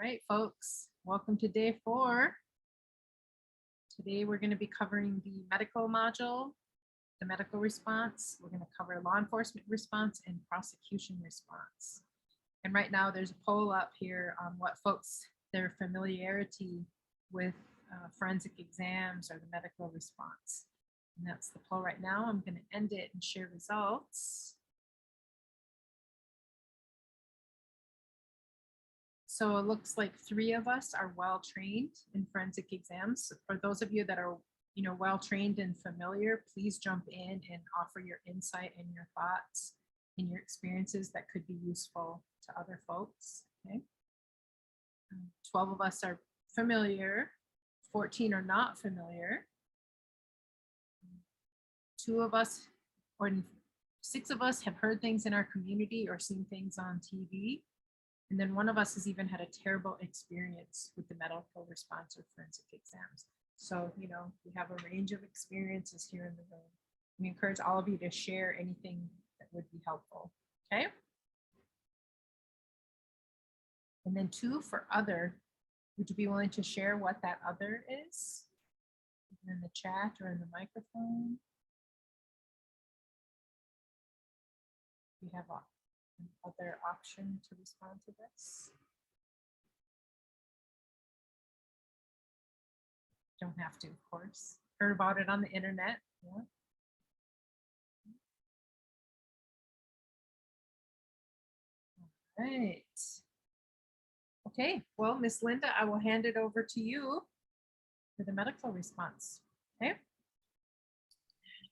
right, folks, welcome to day 4. Today we're going to be covering the medical module, the medical response. We're going to cover law enforcement response and prosecution response. And right now there's a poll up here on what folks, their familiarity with forensic exams or the medical response. And that's the poll right now. I'm going to end it and share results. So it looks like 3 of us are well trained in forensic exams. For those of you that are, well trained and familiar, please jump in and offer your insight and your thoughts and your experiences that could be useful to other folks. Okay. 12 of us are familiar, 14 are not familiar. 2 of us, or 6 of us have heard things in our community or seen things on TV. And then 1 of us has even had a terrible experience with the medical response or forensic exams. So, we have a range of experiences here in the room. We encourage all of you to share anything that would be helpful, okay? And then 2 for other. Would you be willing to share what that other is? In the chat or in the microphone? We have another option to respond to this. Don't have to, of course. Heard about it on the internet. Yeah. All right. Okay, well, Miss Linda, I will hand it over to you for the medical response. Okay.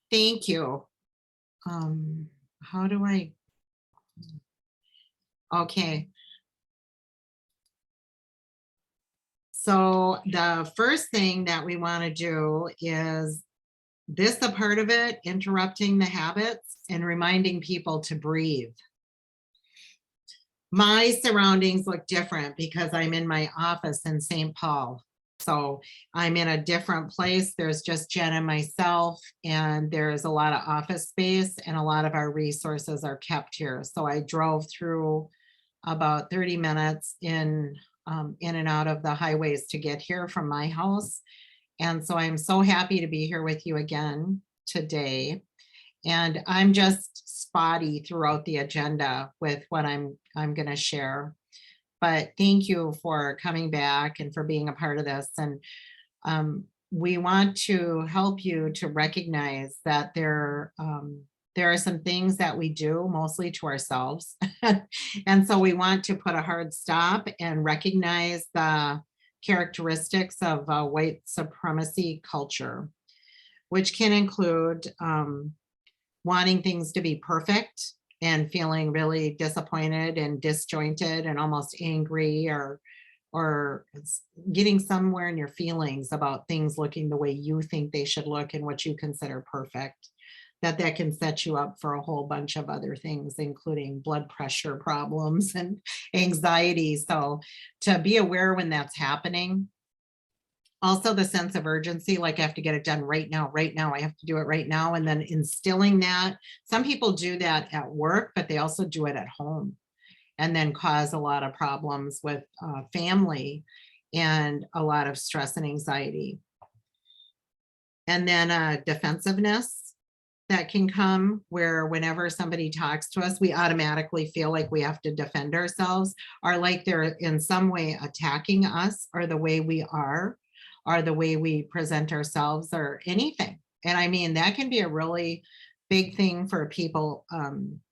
Thank you. How do I? Okay. So the first thing that we want to do is this, a part of it, interrupting the habits and reminding people to breathe. My surroundings look different because I'm in my office in St. Paul. So I'm in a different place. There's just Jen and myself, and there's a lot of office space, and a lot of our resources are kept here. So I drove through about 30 minutes in and out of the highways to get here from my house. And so I'm so happy to be here with you again today. And I'm just spotty throughout the agenda with what I'm going to share. But thank you for coming back and for being a part of this. And we want to help you to recognize that there are some things that we do mostly to ourselves. And so we want to put a hard stop and recognize the characteristics of a white supremacy culture, which can include wanting things to be perfect and feeling really disappointed and disjointed and almost angry, or getting somewhere in your feelings about things looking the way you think they should look and what you consider perfect. That can set you up for a whole bunch of other things, including blood pressure problems and anxiety. So to be aware when that's happening. Also the sense of urgency, like I have to get it done right now, I have to do it right now. And then instilling that. Some people do that at work, but they also do it at home, and then cause a lot of problems with family and a lot of stress and anxiety. And then defensiveness that can come, where whenever somebody talks to us, we automatically feel like we have to defend ourselves, or like they're in some way attacking us, or the way we are, or the way we present ourselves, or anything. And I mean, that can be a really big thing for people.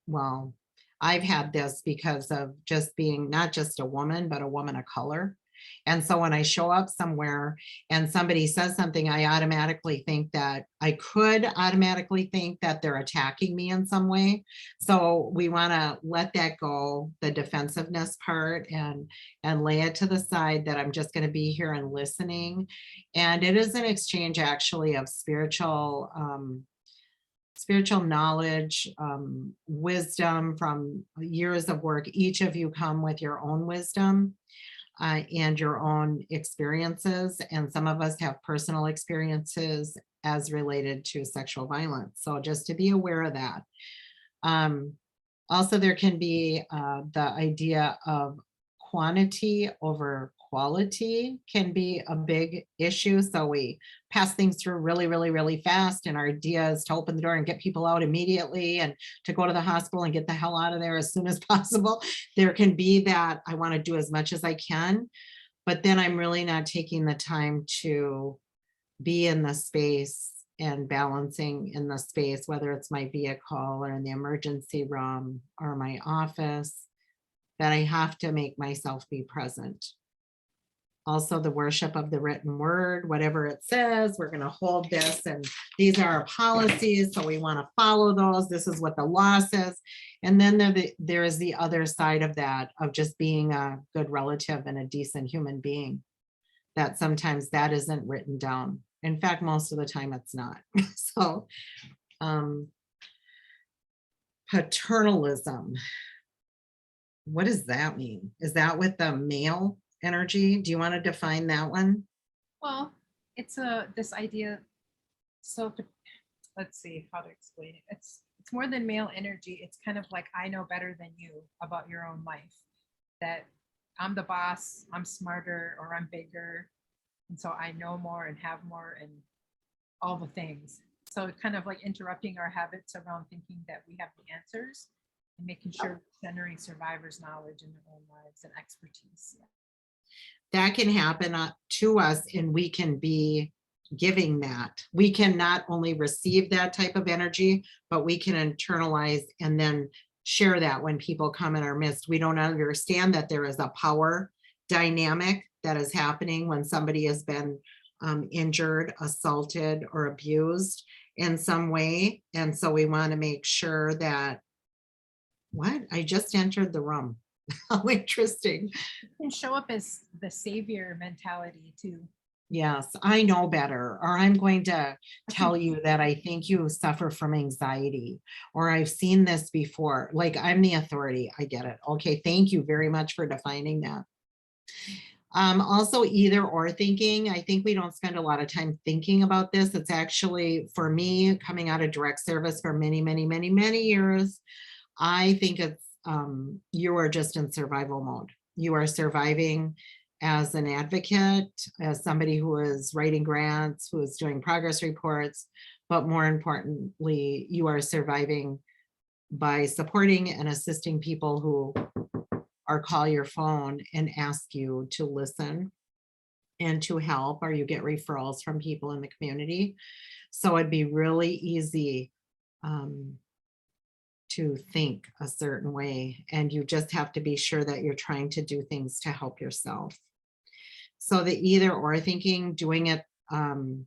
Well, I've had this because of just being not just a woman, but a woman of color. And so when I show up somewhere and somebody says something, I could automatically think that they're attacking me in some way. So we want to let that go, the defensiveness part, and lay it to the side, that I'm just going to be here and listening. And it is an exchange actually of spiritual knowledge, wisdom from years of work. Each of you come with your own wisdom and your own experiences. And some of us have personal experiences as related to sexual violence. So just to be aware of that. Also, there can be the idea of quantity over quality can be a big issue. So we pass things through really, really, really fast. And our idea is to open the door and get people out immediately and to go to the hospital and get the hell out of there as soon as possible. There can be that I want to do as much as I can, but then I'm really not taking the time to be in the space and balancing in the space, whether it's my vehicle or in the emergency room or my office, that I have to make myself be present. Also, the worship of the written word, whatever it says, we're going to hold this, and these are our policies, so we want to follow those. This is what the law says. And then there is the other side of that, of just being a good relative and a decent human being, that sometimes that isn't written down. In fact, most of the time it's not. So paternalism, what does that mean? Is that with the male energy? Do you want to define that one? Well, it's this idea. So let's see how to explain it. It's more than male energy. It's kind of like, I know better than you about your own life, that I'm the boss, I'm smarter, or I'm bigger. And so I know more and have more and all the things. So it's kind of like interrupting our habits around thinking that we have the answers and making sure we're centering survivors' knowledge in their own lives and expertise. That can happen to us, and we can be giving that. We can not only receive that type of energy, but we can internalize and then share that when people come in our midst. We don't understand that there is a power dynamic that is happening when somebody has been injured, assaulted, or abused in some way. And so we want to make sure that, what? I just entered the room. How interesting. It can show up as the savior mentality too. Yes, I know better, or I'm going to tell you that I think you suffer from anxiety, or I've seen this before. Like, I'm the authority. I get it. Okay, thank you very much for defining that. Also, either or thinking. I think we don't spend a lot of time thinking about this. It's actually, for me, coming out of direct service for many, many, many, many years, I think it's you are just in survival mode. You are surviving as an advocate, as somebody who is writing grants, who is doing progress reports, but more importantly, you are surviving by supporting and assisting people who or call your phone and ask you to listen and to help, or you get referrals from people in the community. So it'd be really easy to think a certain way, and you just have to be sure that you're trying to do things to help yourself. So the either or thinking, doing it, I'm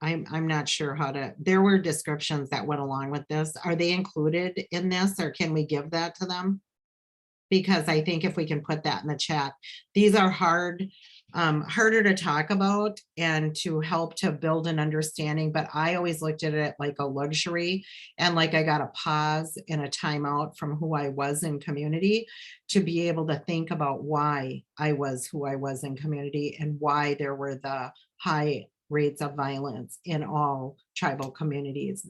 not sure how to, there were descriptions that went along with this. Are they included in this, or can we give that to them? Because I think if we can put that in the chat, these are harder to talk about and to help to build an understanding. But I always looked at it like a luxury, and like I got a pause and a timeout from who I was in community to be able to think about why I was who I was in community and why there were the high rates of violence in all tribal communities,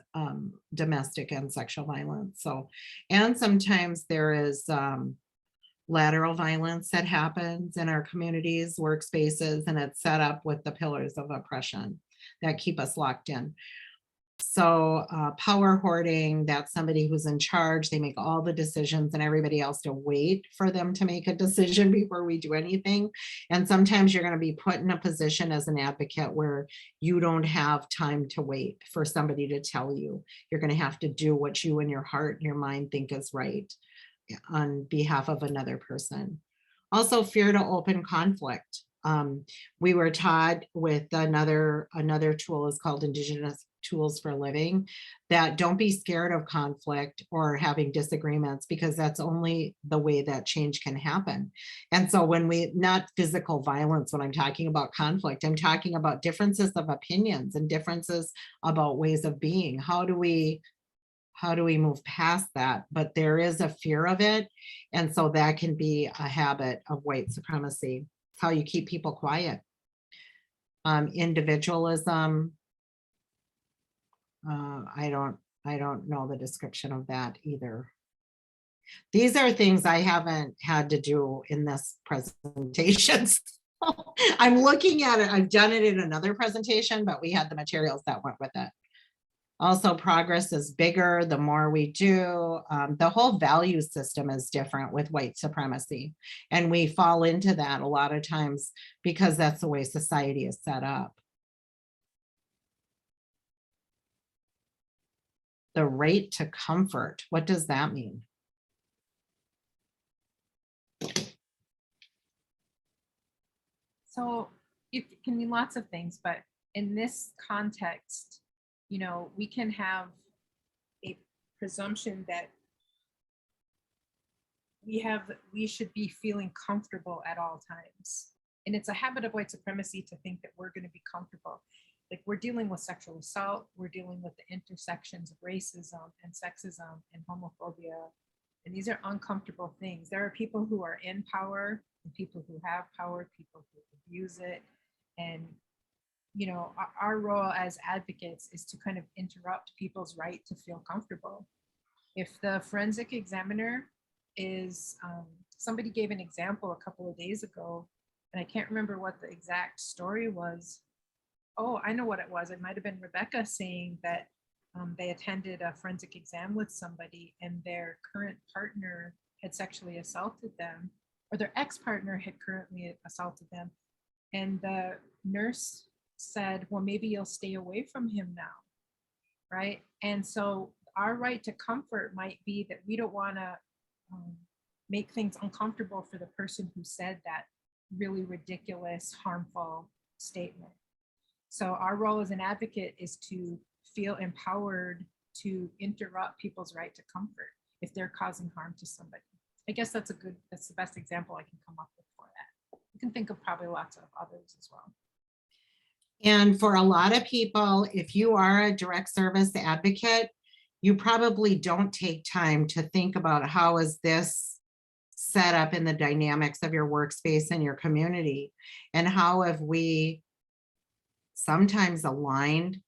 domestic and sexual violence. So, and sometimes there is lateral violence that happens in our communities, workspaces, and it's set up with the pillars of oppression that keep us locked in. So power hoarding, that's somebody who's in charge. They make all the decisions and everybody else to wait for them to make a decision before we do anything. And sometimes you're going to be put in a position as an advocate where you don't have time to wait for somebody to tell you. You're going to have to do what you in your heart and your mind think is right on behalf of another person. Also, fear to open conflict. We were taught with another tool is called Indigenous Tools for Living, that don't be scared of conflict or having disagreements, because that's only the way that change can happen. And so when we, not physical violence, when I'm talking about conflict, I'm talking about differences of opinions and differences about ways of being. How do we move past that? But there is a fear of it. And so that can be a habit of white supremacy. How you keep people quiet. Individualism. I don't know the description of that either. These are things I haven't had to do in this presentation. So I'm looking at it. I've done it in another presentation, but we had the materials that went with it. Also, progress is bigger the more we do. The whole value system is different with white supremacy. And we fall into that a lot of times because that's the way society is set up. The right to comfort, what does that mean? So it can mean lots of things, but in this context, you know, we can have a presumption that we should be feeling comfortable at all times. And it's a habit of white supremacy to think that we're going to be comfortable. Like, we're dealing with sexual assault, we're dealing with the intersections of racism and sexism and homophobia. And these are uncomfortable things. There are people who are in power and people who have power, people who abuse it. And, you know, our role as advocates is to kind of interrupt people's right to feel comfortable. If the forensic examiner is, somebody gave an example a couple of days ago, and I can't remember what the exact story was. Oh, I know what it was. It might have been Rebecca saying that they attended a forensic exam with somebody and their current partner had sexually assaulted them, or their ex-partner had currently assaulted them. And the nurse said, well, maybe you'll stay away from him now, right? And so our right to comfort might be that we don't want to make things uncomfortable for the person who said that really ridiculous, harmful statement. So our role as an advocate is to feel empowered to interrupt people's right to comfort if they're causing harm to somebody. I guess that's the best example I can come up with for that. You can think of probably lots of others as well. And for a lot of people, if you are a direct service advocate, you probably don't take time to think about how is this set up in the dynamics of your workspace and your community, and how have we sometimes aligned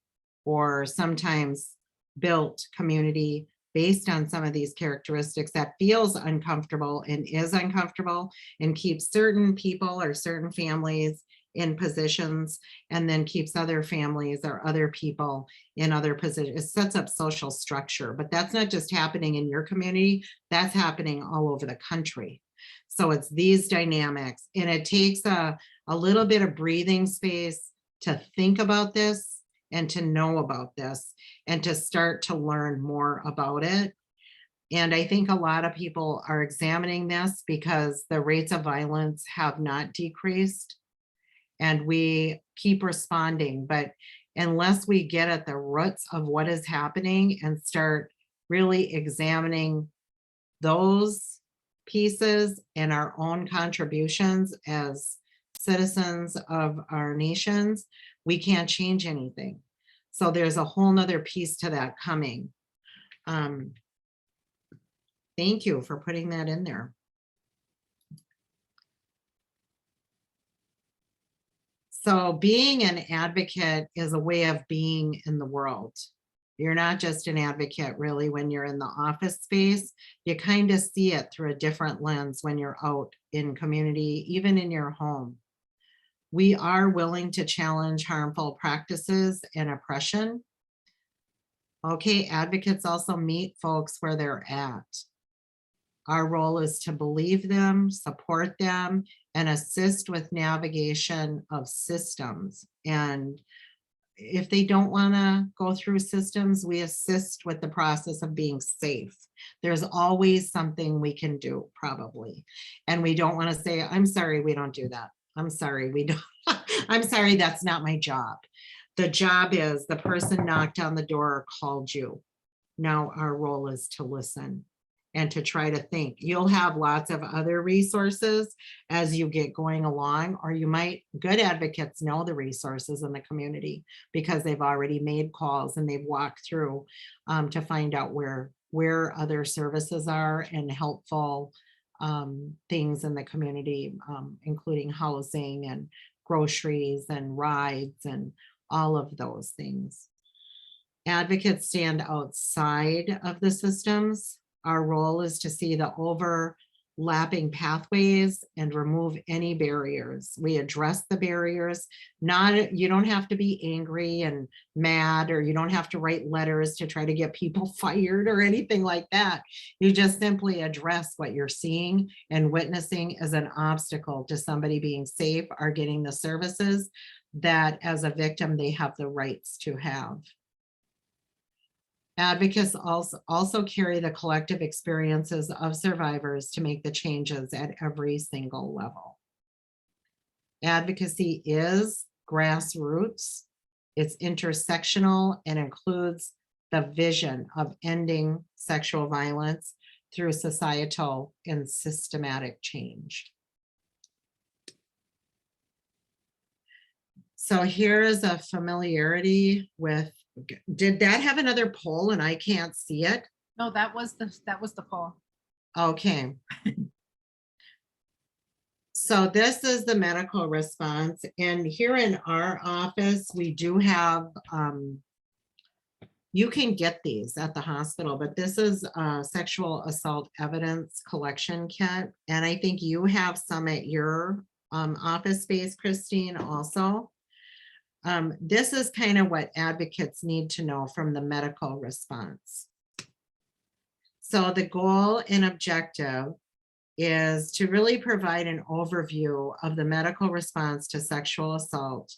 or sometimes built community based on some of these characteristics that feels uncomfortable and is uncomfortable and keeps certain people or certain families in positions and then keeps other families or other people in other positions. It sets up social structure, but that's not just happening in your community, that's happening all over the country. So it's these dynamics, and it takes a little bit of breathing space to think about this and to know about this and to start to learn more about it. And I think a lot of people are examining this because the rates of violence have not decreased and we keep responding. But unless we get at the roots of what is happening and start really examining those pieces and our own contributions as citizens of our nations, we can't change anything. So there's a whole nother piece to that coming. Thank you for putting that in there. So being an advocate is a way of being in the world. You're not just an advocate really when you're in the office space. You kind of see it through a different lens when you're out in community, even in your home. We are willing to challenge harmful practices and oppression. Okay, advocates also meet folks where they're at. Our role is to believe them, support them, and assist with navigation of systems. And if they don't want to go through systems, we assist with the process of being safe. There's always something we can do, probably. And we don't want to say, I'm sorry, we don't do that. I'm sorry, we don't. I'm sorry, that's not my job. The job is the person knocked on the door or called you. Now our role is to listen and to try to think. You'll have lots of other resources as you get going along, or you might, good advocates know the resources in the community because they've already made calls and they've walked through to find out where other services are and helpful things in the community, including housing and groceries and rides and all of those things. Advocates stand outside of the systems. Our role is to see the overlapping pathways and remove any barriers. We address the barriers. You don't have to be angry and mad, or you don't have to write letters to try to get people fired or anything like that. You just simply address what you're seeing and witnessing as an obstacle to somebody being safe or getting the services that as a victim they have the rights to have. Advocates also carry the collective experiences of survivors to make the changes at every single level. Advocacy is grassroots, it's intersectional, and includes the vision of ending sexual violence through societal and systematic change. So here is a familiarity with, did that have another poll and I can't see it? No, that was the poll. Okay. So this is the medical response. And here in our office, we do have, you can get these at the hospital, but this is a sexual assault evidence collection kit. And I think you have some at your office space, Christine, also. This is kind of what advocates need to know from the medical response. So the goal and objective is to really provide an overview of the medical response to sexual assault,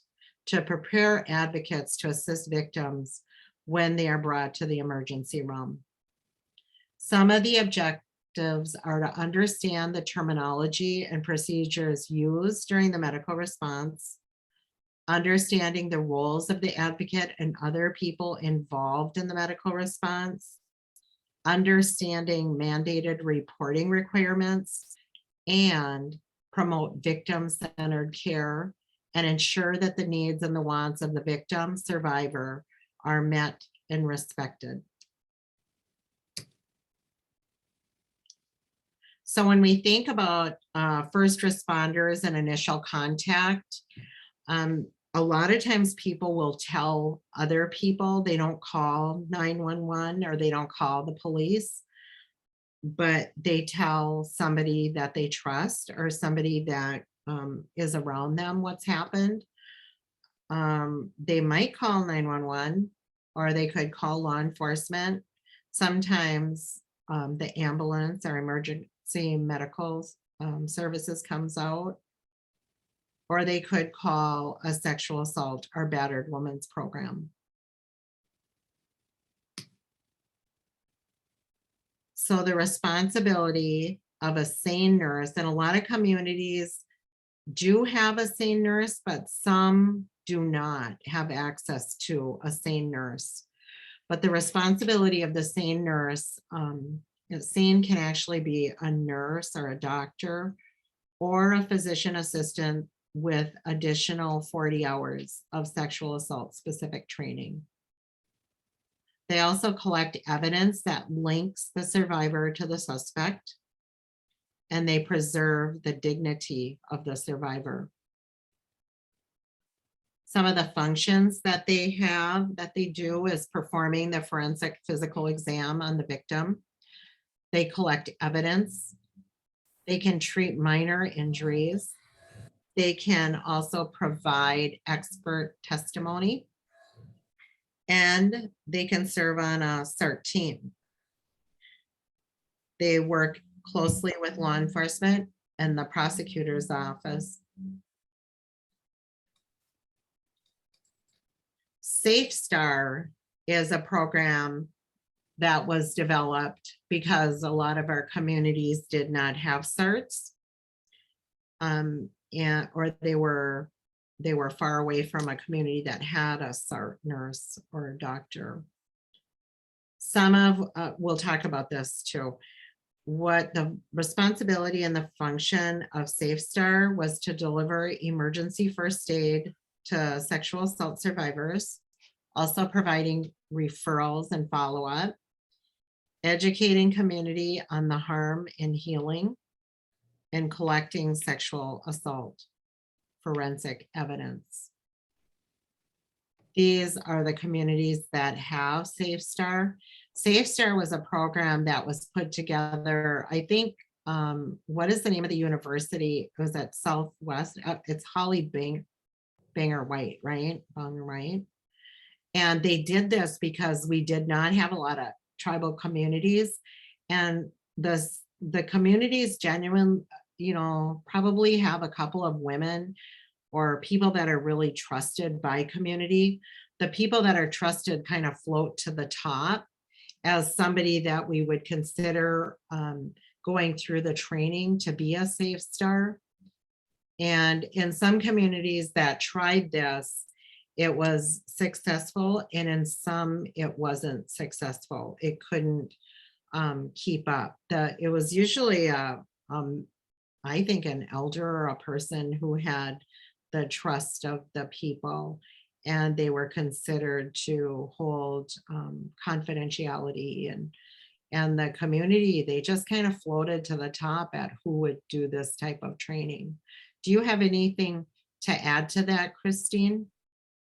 to prepare advocates to assist victims when they are brought to the emergency room. Some of the objectives are to understand the terminology and procedures used during the medical response, understanding the roles of the advocate and other people involved in the medical response, understanding mandated reporting requirements, and promote victim-centered care and ensure that the needs and the wants of the victim survivor are met and respected. So when we think about first responders and initial contact, a lot of times people will tell other people, they don't call 911 or they don't call the police, but they tell somebody that they trust or somebody that is around them what's happened. They might call 911 or they could call law enforcement. Sometimes the ambulance or emergency medical services comes out. Or they could call a sexual assault or battered women's program. So the responsibility of a SANE nurse, and a lot of communities do have a SANE nurse, but some do not have access to a SANE nurse. But the responsibility of the SANE nurse, SANE can actually be a nurse or a doctor or a physician assistant with additional 40 hours of sexual assault specific training. They also collect evidence that links the survivor to the suspect, and they preserve the dignity of the survivor. Some of the functions that they do is performing the forensic physical exam on the victim. They collect evidence. They can treat minor injuries. They can also provide expert testimony, and they can serve on a CERT team. They work closely with law enforcement and the prosecutor's office. SafeStar is a program that was developed because a lot of our communities did not have CERTs. Or they were far away from a community that had a CERT nurse or a doctor. We'll talk about this too. What the responsibility and the function of SafeStar was to deliver emergency first aid to sexual assault survivors, also providing referrals and follow-up, educating community on the harm and healing, and collecting sexual assault forensic evidence. These are the communities that have SafeStar. Safe Start was a program that was put together, I think, what is the name of the university? It was at Southwest, it's Banger White, right? Banger White. And they did this because we did not have a lot of tribal communities. And the communities genuine, probably have a couple of women or people that are really trusted by community. The people that are trusted kind of float to the top as somebody that we would consider going through the training to be a Safe Star. And in some communities that tried this, it was successful, and in some it wasn't successful. It couldn't keep up. It was usually I think an elder or a person who had the trust of the people, and they were considered to hold confidentiality, and the community, they just kind of floated to the top at who would do this type of training. Do you have anything to add to that, Christine?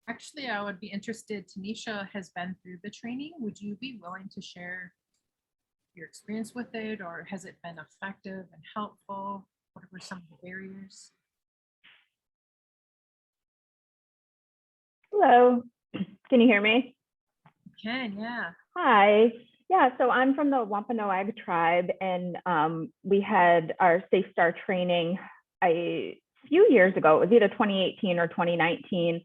Actually, I would be interested. Tanisha has been through the training. Would you be willing to share your experience with it, or has it been effective and helpful? What were some of the barriers? Hello, can you hear me? Can, yeah. Hi. Yeah, so I'm from the Wampanoag tribe, and we had our Safe Star training a few years ago. It was either 2018 or 2019.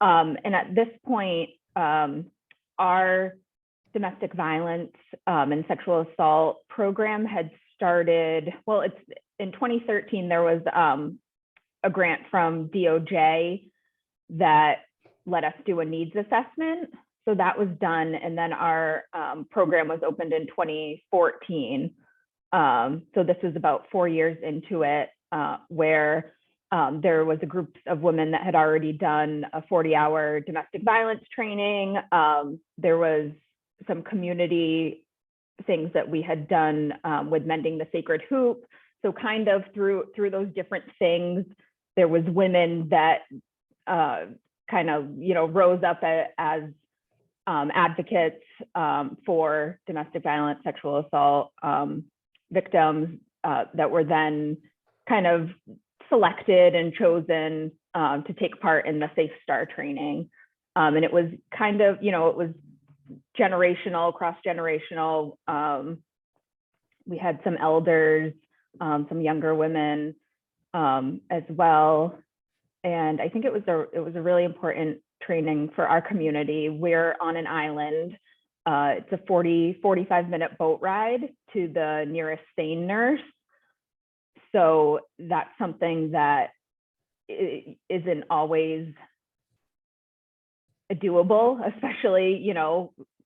And at this point, our domestic violence and sexual assault program had started. Well, it's in 2013, there was a grant from DOJ that let us do a needs assessment. So that was done. And then our program was opened in 2014. So this is about 4 years into it, where there was a group of women that had already done a 40-hour domestic violence training. There was some community things that we had done with mending the sacred hoop. So kind of through those different things, there was women that kind of, rose up as advocates for domestic violence, sexual assault victims that were then kind of selected and chosen to take part in the Safe Star training. And it was kind of, it was generational, cross-generational. We had some elders, some younger women as well. And I think it was a really important training for our community. We're on an island. It's a 45-minute boat ride to the nearest SANE nurse. So that's something that isn't always doable, especially,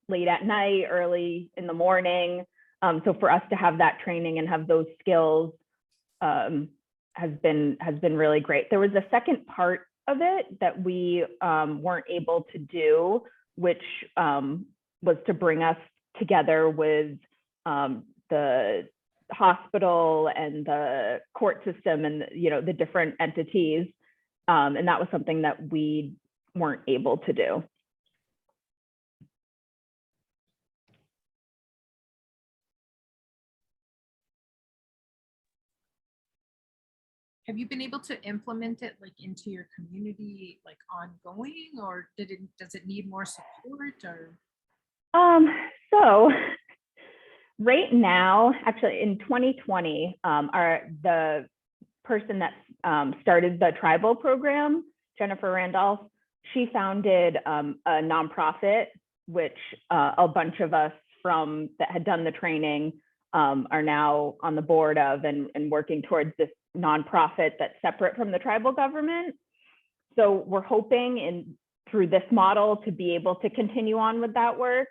late at night, early in the morning. So for us to have that training and have those skills has been really great. There was a second part of it that we weren't able to do, which was to bring us together with the hospital and the court system and the different entities, and that was something that we weren't able to do. Have you been able to implement it like into your community, like ongoing, or does it need more support? Or So right now, actually in 2020, the person that started the tribal program, Jennifer Randolph, she founded a nonprofit, which a bunch of us that had done the training are now on the board of and working towards this nonprofit that's separate from the tribal government. So we're hoping through this model to be able to continue on with that work.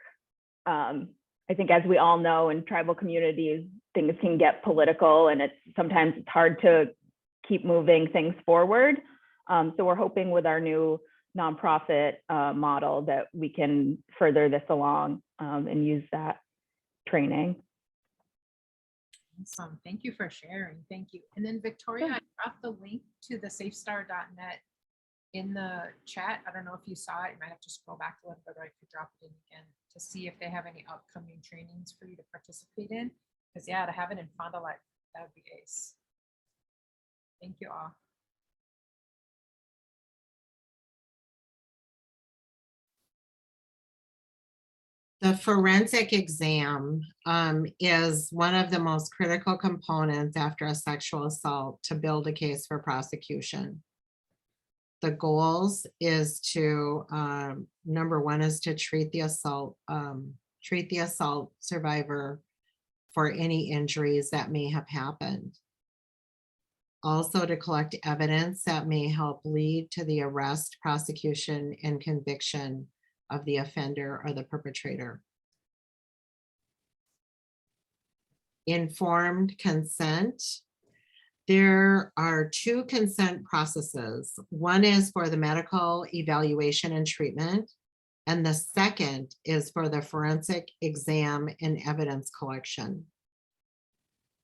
I think, as we all know, in tribal communities, things can get political, and sometimes it's hard to keep moving things forward. So we're hoping with our new nonprofit model that we can further this along and use that training. awesome. Thank you for sharing. Thank you. And then Victoria, I dropped the link to the safestar.net in the chat. I don't know if you saw it. You might have to scroll back a little bit, or I could drop it in again to see if they have any upcoming trainings for you to participate in. Because yeah, to have it in Fond du Lac, that would be ace. Thank you all. The forensic exam is one of the most critical components after a sexual assault to build a case for prosecution. The goals is to, number one is to treat the assault survivor for any injuries that may have happened. Also to collect evidence that may help lead to the arrest, prosecution, and conviction of the offender or the perpetrator. Informed consent. There are two consent processes. One is for the medical evaluation and treatment, and the second is for the forensic exam and evidence collection.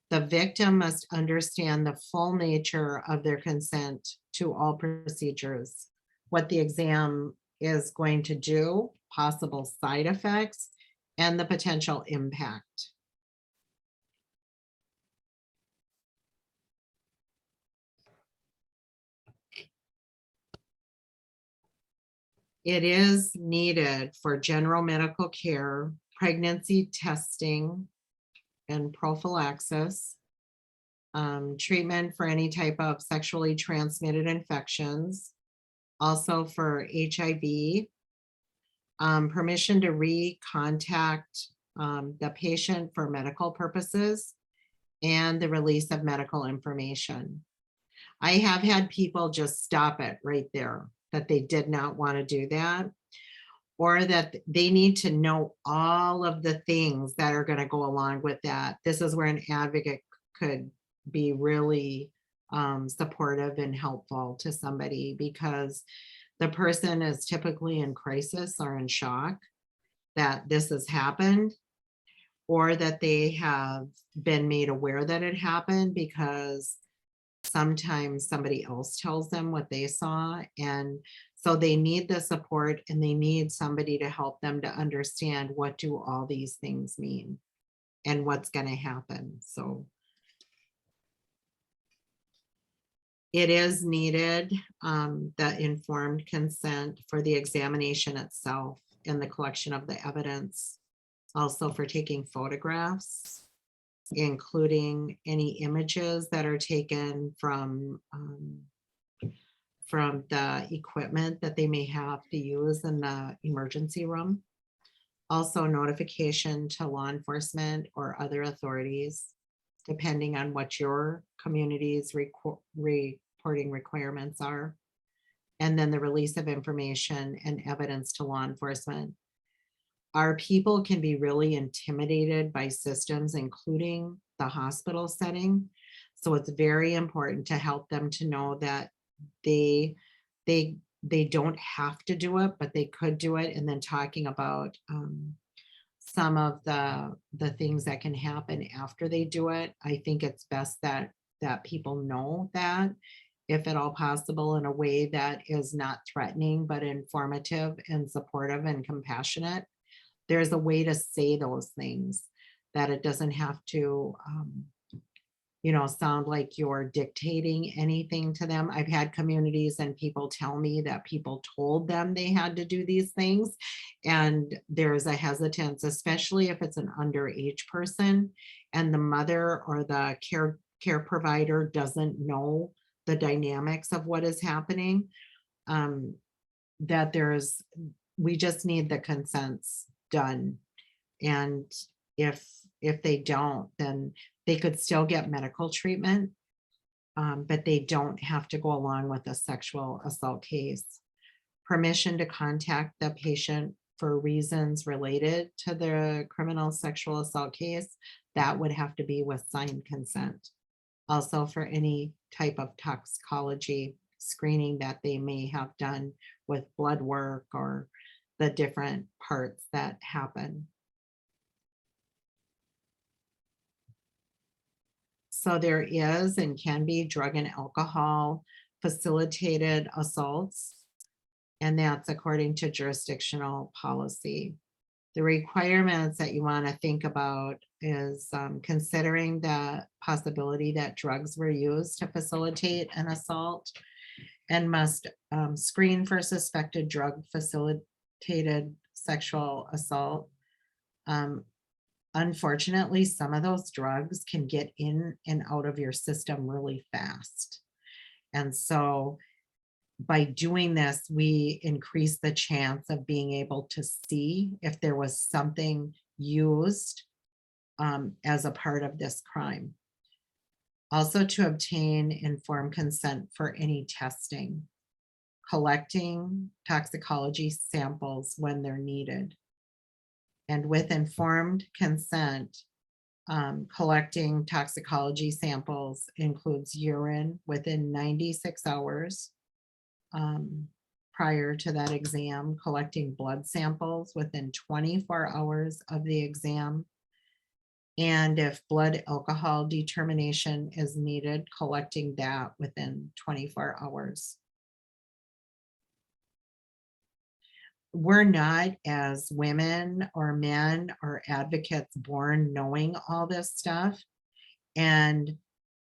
The victim must understand the full nature of their consent to all procedures, what the exam is going to do, possible side effects, and the potential impact. It is needed for general medical care, pregnancy testing, and prophylaxis, treatment for any type of sexually transmitted infections, also for HIV, permission to recontact the patient for medical purposes, and the release of medical information. I have had people just stop it right there, that they did not want to do that, or that they need to know all of the things that are going to go along with that. This is where an advocate could be really supportive and helpful to somebody, because the person is typically in crisis or in shock that this has happened, or that they have been made aware that it happened because sometimes somebody else tells them what they saw. And so they need the support, and they need somebody to help them to understand what do all these things mean and what's going to happen. So it is needed, the informed consent for the examination itself and the collection of the evidence, also for taking photographs, including any images that are taken from the equipment that they may have to use in the emergency room. Also notification to law enforcement or other authorities, depending on what your community's reporting requirements are. And then the release of information and evidence to law enforcement. Our people can be really intimidated by systems, including the hospital setting. So it's very important to help them to know that they don't have to do it, but they could do it. And then talking about some of the things that can happen after they do it. I think it's best that people know that, if at all possible, in a way that is not threatening, but informative and supportive and compassionate. There's a way to say those things that it doesn't have to, sound like you're dictating anything to them. I've had communities and people tell me that people told them they had to do these things, and there's a hesitance, especially if it's an underage person and the mother or the care provider doesn't know the dynamics of what is happening. We just need the consents done, and if they don't, then they could still get medical treatment, but they don't have to go along with a sexual assault case. Permission to contact the patient for reasons related to the criminal sexual assault case, that would have to be with signed consent. Also for any type of toxicology screening that they may have done with blood work or the different parts that happen. So there is and can be drug and alcohol facilitated assaults, and that's according to jurisdictional policy. The requirements that you want to think about is considering the possibility that drugs were used to facilitate an assault and must screen for suspected drug facilitated sexual assault. Unfortunately, some of those drugs can get in and out of your system really fast. And so by doing this, we increase the chance of being able to see if there was something used as a part of this crime. Also, to obtain informed consent for any testing, collecting toxicology samples when they're needed. And with informed consent, collecting toxicology samples includes urine within 96 hours prior to that exam, collecting blood samples within 24 hours of the exam. And if blood alcohol determination is needed, collecting that within 24 hours. We're not, as women or men or advocates, born knowing all this stuff. And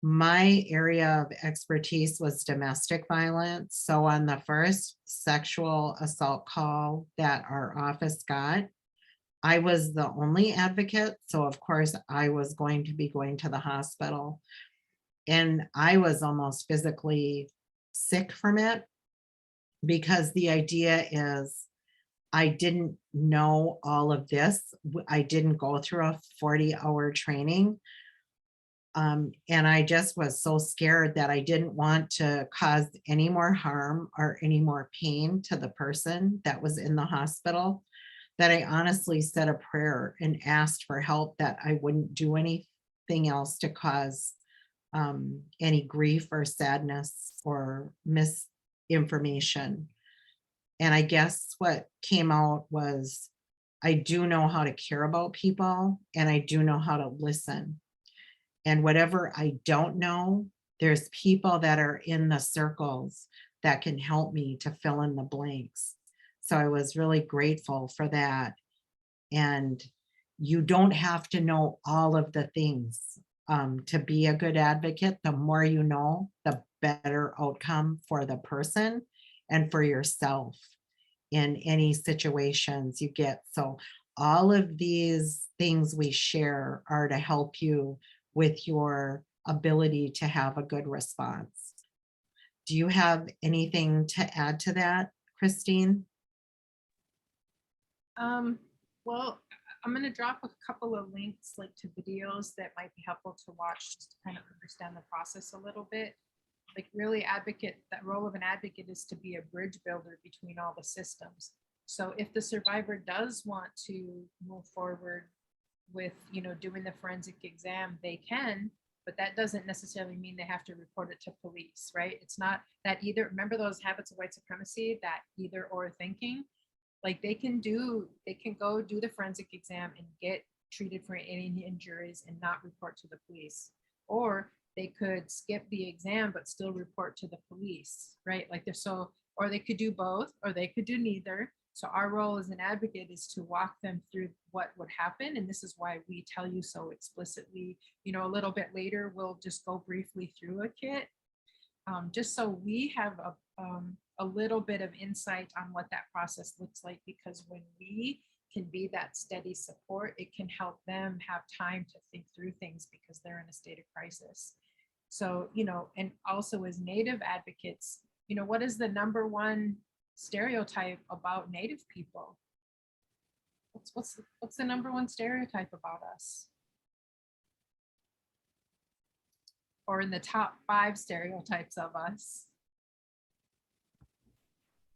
my area of expertise was domestic violence. So on the first sexual assault call that our office got, I was the only advocate. So of course I was going to be going to the hospital, and I was almost physically sick from it, because the idea is I didn't know all of this. I didn't go through a 40-hour training. And I just was so scared that I didn't want to cause any more harm or any more pain to the person that was in the hospital, that I honestly said a prayer and asked for help, that I wouldn't do anything else to cause any grief or sadness or misinformation. And I guess what came out was, I do know how to care about people, and I do know how to listen. And whatever I don't know, there's people that are in the circles that can help me to fill in the blanks. So I was really grateful for that. And you don't have to know all of the things to be a good advocate. The more you know, the better outcome for the person and for yourself in any situations you get. So all of these things we share are to help you with your ability to have a good response. Do you have anything to add to that, Christine? Well, I'm going to drop a couple of links like to videos that might be helpful to watch, just to kind of understand the process a little bit. Like really that role of an advocate is to be a bridge builder between all the systems. So if the survivor does want to move forward with, doing the forensic exam, they can, but that doesn't necessarily mean they have to report it to police, right? It's not that either. Remember those habits of white supremacy, that either or thinking. Like they can go do the forensic exam and get treated for any injuries and not report to the police. Or they could skip the exam but still report to the police, right? Or they could do both, or they could do neither. So our role as an advocate is to walk them through what would happen. And this is why we tell you so explicitly. A little bit later, we'll just go briefly through a kit, just so we have a little bit of insight on what that process looks like, because when we can be that steady support, it can help them have time to think through things because they're in a state of crisis. So, and also as Native advocates, what is the number one stereotype about Native people? What's the number one stereotype about us? Or in the top 5 stereotypes of us?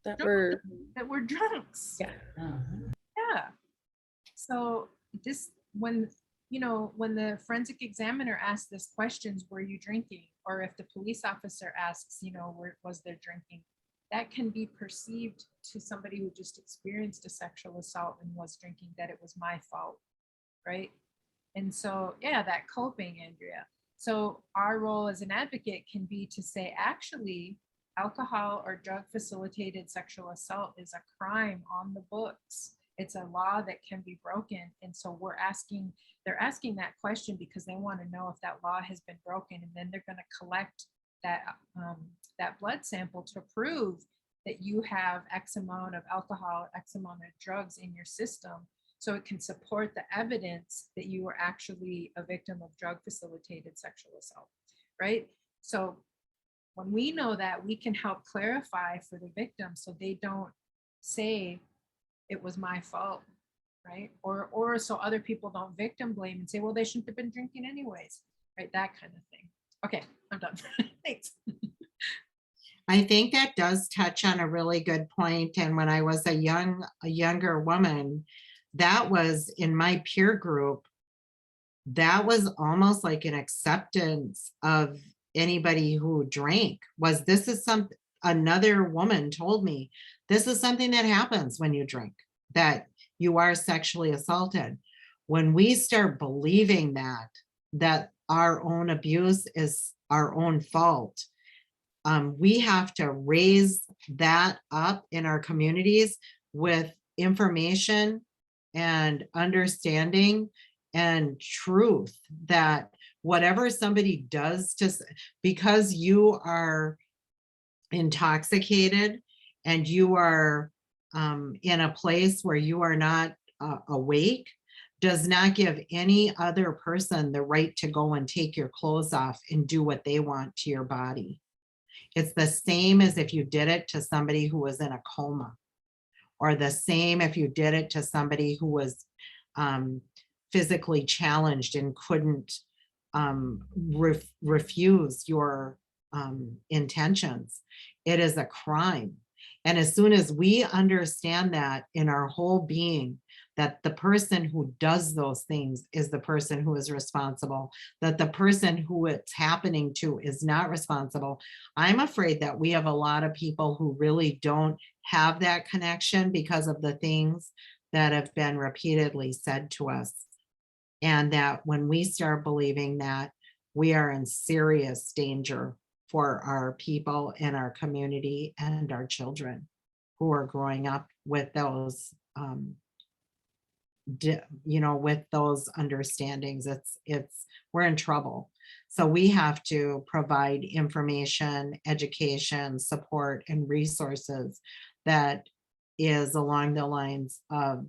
That we're drunks. yeah. Yeah. So when the forensic examiner asks this questions, were you drinking? Or if the police officer asks, was there drinking? That can be perceived to somebody who just experienced a sexual assault and was drinking, that it was my fault, right? And so, yeah, that coping, Andrea. So our role as an advocate can be to say, actually, alcohol or drug facilitated sexual assault is a crime on the books. It's a law that can be broken. And so they're asking that question because they want to know if that law has been broken. And then they're going to collect that blood sample to prove that you have X amount of alcohol, X amount of drugs in your system. So it can support the evidence that you were actually a victim of drug facilitated sexual assault, right? So when we know that, we can help clarify for the victim so they don't say it was my fault, right? Or so other people don't victim blame and say, well, they shouldn't have been drinking anyways, right? That kind of thing. Okay, I'm done. Thanks. I think that does touch on a really good point. And when I was a younger woman, that was in my peer group, that was almost like an acceptance of anybody who drank. Another woman told me, this is something that happens when you drink, that you are sexually assaulted. When we start believing that our own abuse is our own fault, we have to raise that up in our communities with information and understanding and truth, that whatever somebody does because you are intoxicated and you are in a place where you are not awake, does not give any other person the right to go and take your clothes off and do what they want to your body. It's the same as if you did it to somebody who was in a coma, or the same if you did it to somebody who was physically challenged and couldn't refuse your intentions. It is a crime. And as soon as we understand that in our whole being, that the person who does those things is the person who is responsible, that the person who it's happening to is not responsible, I'm afraid that we have a lot of people who really don't have that connection because of the things that have been repeatedly said to us. And that when we start believing that, we are in serious danger for our people and our community and our children who are growing up with those with those understandings. We're in trouble. So we have to provide information, education, support, and resources that is along the lines of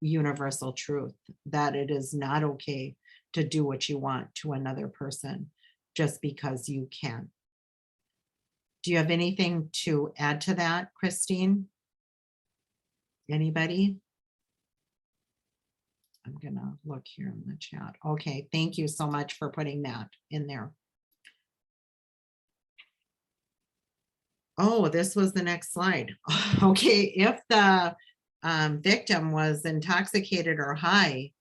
universal truth, that it is not okay to do what you want to another person just because you can. Do you have anything to add to that, Christine? Anybody? I'm gonna look here in the chat. Okay, thank you so much for putting that in there. Oh, this was the next slide. Okay, if the victim was intoxicated or high,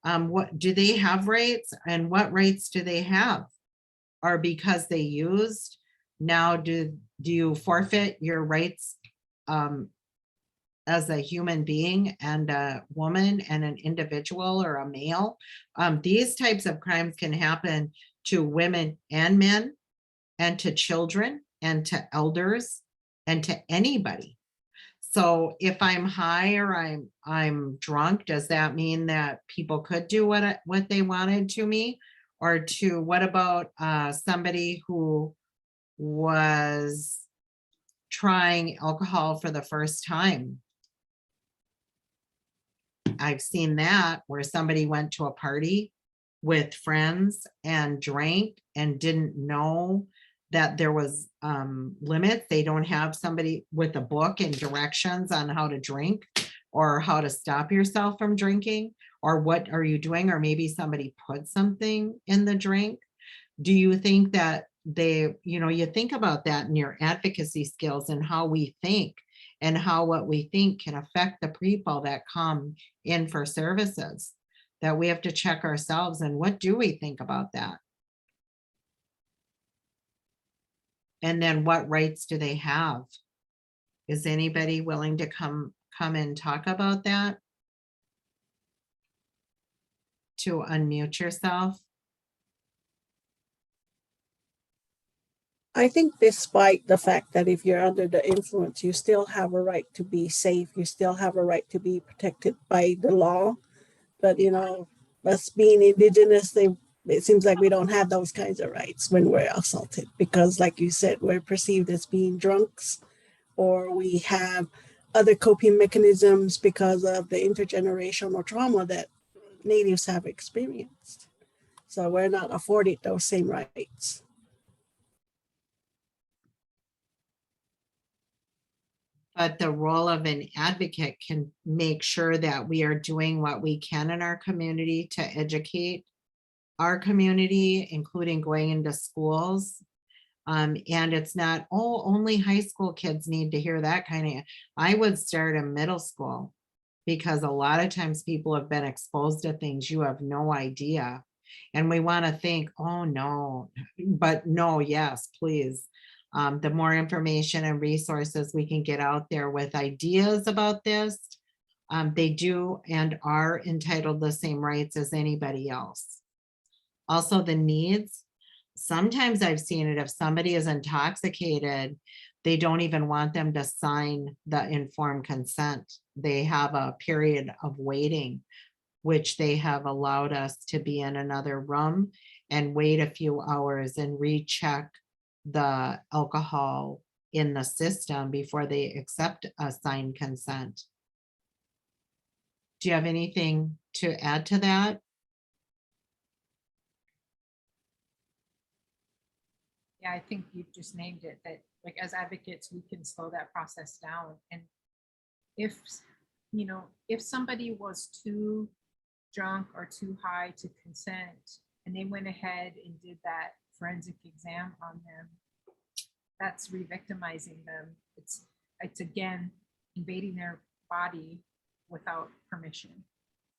what do they have rights, and what rights do they have? Or because they used, now do you forfeit your rights as a human being and a woman and an individual or a male? These types of crimes can happen to women and men, and to children, and to elders, and to anybody. So if I'm high or I'm drunk, does that mean that people could do what they wanted to me? Or what about somebody who was trying alcohol for the first time? I've seen that where somebody went to a party with friends and drank and didn't know that there was limits. They don't have somebody with a book and directions on how to drink or how to stop yourself from drinking, or what are you doing, or maybe somebody put something in the drink. Do you think that you think about that in your advocacy skills and how we think, and how what we think can affect the people that come in for services, that we have to check ourselves, and what do we think about that? And then what rights do they have? Is anybody willing to come and talk about that? To unmute yourself. I think despite the fact that if you're under the influence, you still have a right to be safe. You still have a right to be protected by the law. But, you know, us being indigenous, it seems like we don't have those kinds of rights when we're assaulted because, like you said, we're perceived as being drunks, or we have other coping mechanisms because of the intergenerational trauma that Natives have experienced. So we're not afforded those same rights. But the role of an advocate can make sure that we are doing what we can in our community to educate our community, including going into schools. And it's not, oh, only high school kids need to hear that kind of, I would start in middle school because a lot of times people have been exposed to things you have no idea. And we want to think, oh, no, but no, yes, please. The more information and resources we can get out there with ideas about this, they do and are entitled the same rights as anybody else. Also, the needs. Sometimes I've seen it if somebody is intoxicated, they don't even want them to sign the informed consent. They have a period of waiting, which they have allowed us to be in another room and wait a few hours and recheck the alcohol in the system before they accept a signed consent. Do you have anything to add to that? Yeah, I think you've just named it, that like as advocates, we can slow that process down. And if, you know, if somebody was too drunk or too high to consent and they went ahead and did that forensic exam on them, that's re-victimizing them. It's again invading their body without permission.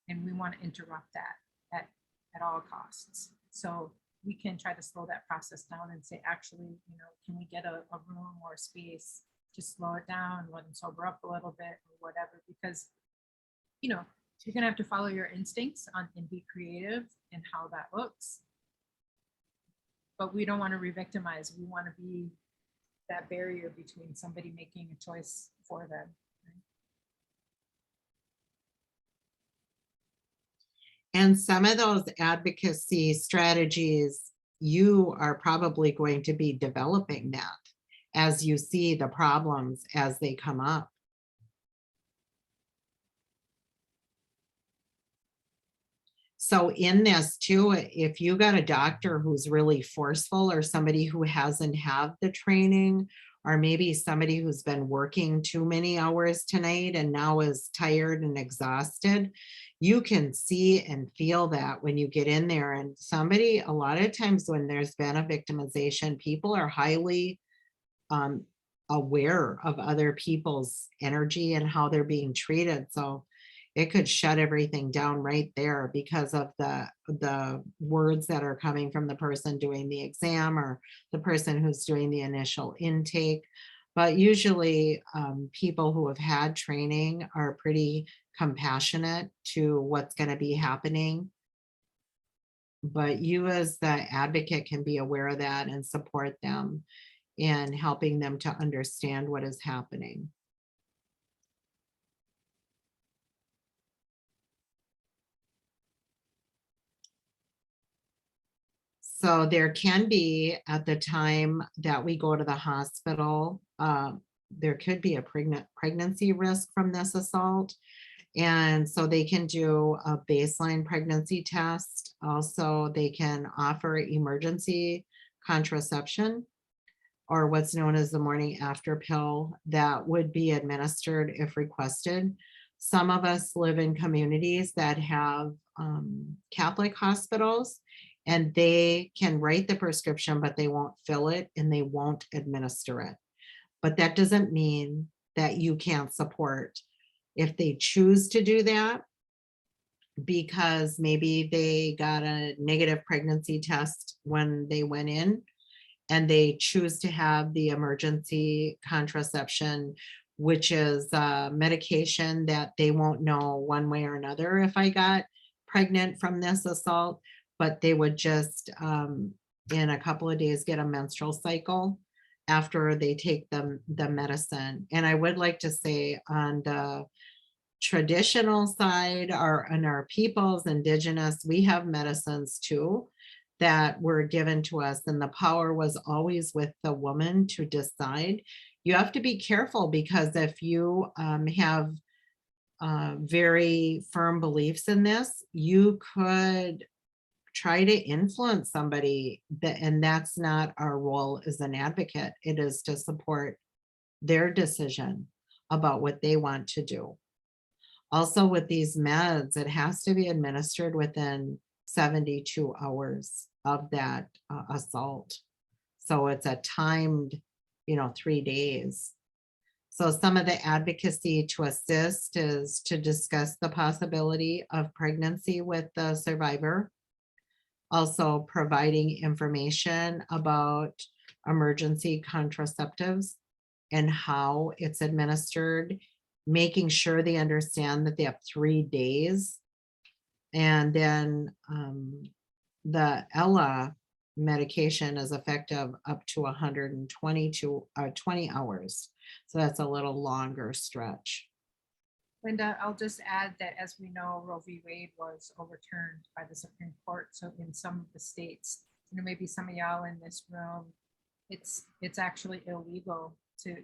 And we want to interrupt that at all costs. So we can try to slow that process down and say, actually, you know, can we get a room or a space to slow it down, let them sober up a little bit or whatever, because, you know, you're gonna have to follow your instincts and be creative in how that looks. But we don't want to re-victimize. We want to be that barrier between somebody making a choice for them. And some of those advocacy strategies, you are probably going to be developing that as you see the problems as they come up. So in this too, if you got a doctor who's really forceful or somebody who hasn't had the training, or maybe somebody who's been working too many hours tonight and now is tired and exhausted, you can see and feel that when you get in there. And somebody, a lot of times when there's been a victimization, people are highly aware of other people's energy and how they're being treated. So it could shut everything down right there because of the words that are coming from the person doing the exam or the person who's doing the initial intake. But usually people who have had training are pretty compassionate to what's going to be happening. But you as the advocate can be aware of that and support them in helping them to understand what is happening. So there can be, at the time that we go to the hospital, there could be a pregnancy risk from this assault. And so they can do a baseline pregnancy test. Also, they can offer emergency contraception, or what's known as the morning after pill, that would be administered if requested. Some of us live in communities that have Catholic hospitals, and they can write the prescription, but they won't fill it and they won't administer it. But that doesn't mean that you can't support if they choose to do that, because maybe they got a negative pregnancy test when they went in and they choose to have the emergency contraception, which is a medication that they won't know one way or another if I got pregnant from this assault, but they would just in a couple of days get a menstrual cycle. after they take the medicine. And I would like to say on the traditional side, on our peoples, indigenous, we have medicines too that were given to us, and the power was always with the woman to decide. You have to be careful, because if you have very firm beliefs in this, you could try to influence somebody, and that's not our role as an advocate. It is to support their decision about what they want to do. Also, with these meds, it has to be administered within 72 hours of that assault. So it's a timed, 3 days. So some of the advocacy to assist is to discuss the possibility of pregnancy with the survivor. Also providing information about emergency contraceptives and how it's administered, making sure they understand that they have 3 days. And then the Ella medication is effective up to 20 hours. So that's a little longer stretch. Linda, I'll just add that as we know, Roe v. Wade was overturned by the Supreme Court. So in some of the states, maybe some of y'all in this room, it's actually illegal to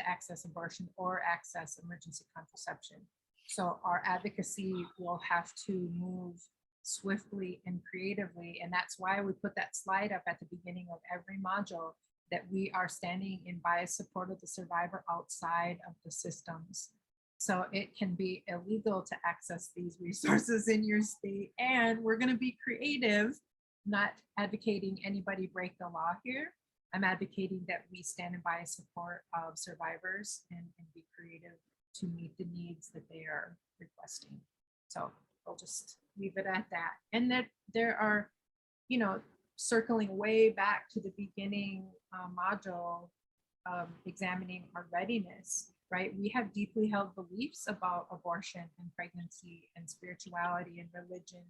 access abortion or access emergency contraception. So our advocacy will have to move swiftly and creatively. And that's why we put that slide up at the beginning of every module, that we are standing in biased support of the survivor outside of the systems. So it can be illegal to access these resources in your state. And we're going to be creative, not advocating anybody break the law here. I'm advocating that we stand in biased support of survivors and be creative to meet the needs that they are requesting. So I'll just leave it at that. And that there are, circling way back to the beginning module, examining our readiness, right? We have deeply held beliefs about abortion and pregnancy and spirituality and religion.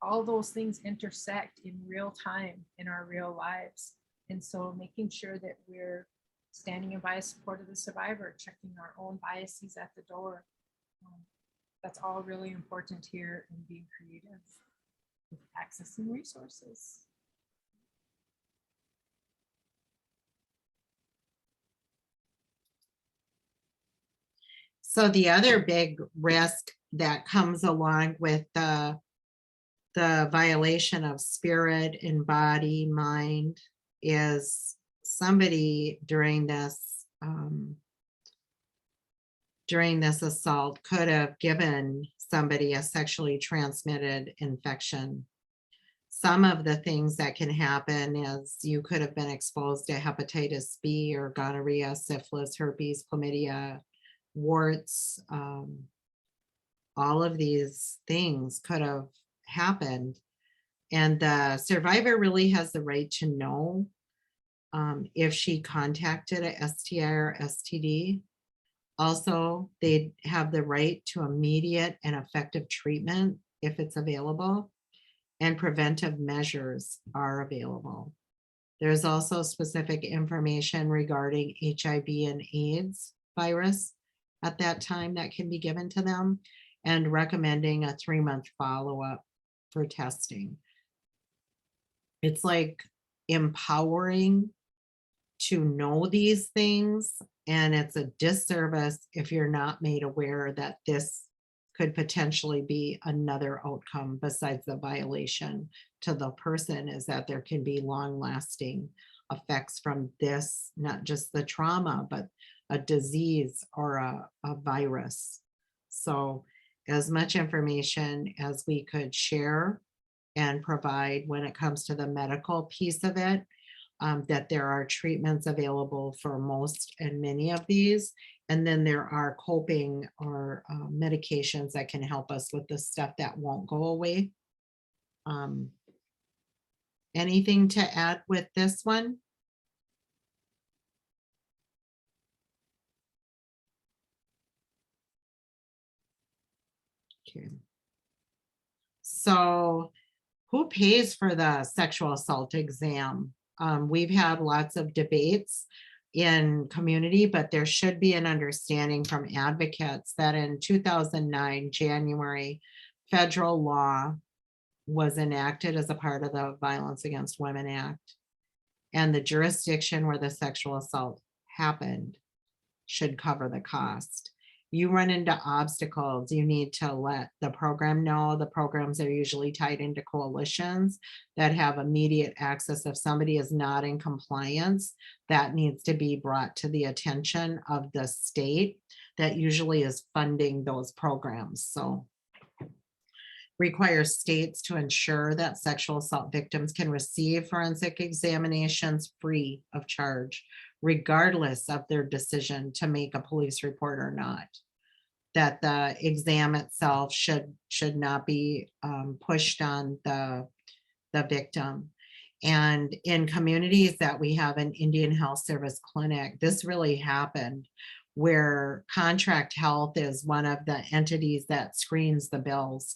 All those things intersect in real time in our real lives. And so making sure that we're standing in biased support of the survivor, checking our own biases at the door. That's all really important here in being creative with accessing resources. So the other big risk that comes along with the violation of spirit and body, mind, is somebody during this assault could have given somebody a sexually transmitted infection. Some of the things that can happen is you could have been exposed to hepatitis B or gonorrhea, syphilis, herpes, chlamydia, warts. All of these things could have happened. And the survivor really has the right to know if she contacted a STI or STD. Also, they have the right to immediate and effective treatment if it's available, and preventive measures are available. There's also specific information regarding HIV and AIDS virus at that time that can be given to them, and recommending a 3-month follow-up for testing. It's like empowering to know these things, and it's a disservice if you're not made aware that this could potentially be another outcome besides the violation to the person, is that there can be long-lasting effects from this, not just the trauma, but a disease or a virus. So as much information as we could share and provide when it comes to the medical piece of it, that there are treatments available for most and many of these. And then there are coping or medications that can help us with the stuff that won't go away. Anything to add with this one? Okay. So who pays for the sexual assault exam? we've had lots of debates in community, but there should be an understanding from advocates that in 2009, January, federal law was enacted as a part of the Violence Against Women Act. And the jurisdiction where the sexual assault happened should cover the cost. You run into obstacles, you need to let the program know. The programs are usually tied into coalitions that have immediate access. If somebody is not in compliance, that needs to be brought to the attention of the state that usually is funding those programs. So requires states to ensure that sexual assault victims can receive forensic examinations free of charge, regardless of their decision to make a police report or not. That the exam itself should not be pushed on the victim. And in communities that we have an Indian Health Service clinic, this really happened, where Contract Health is one of the entities that screens the bills.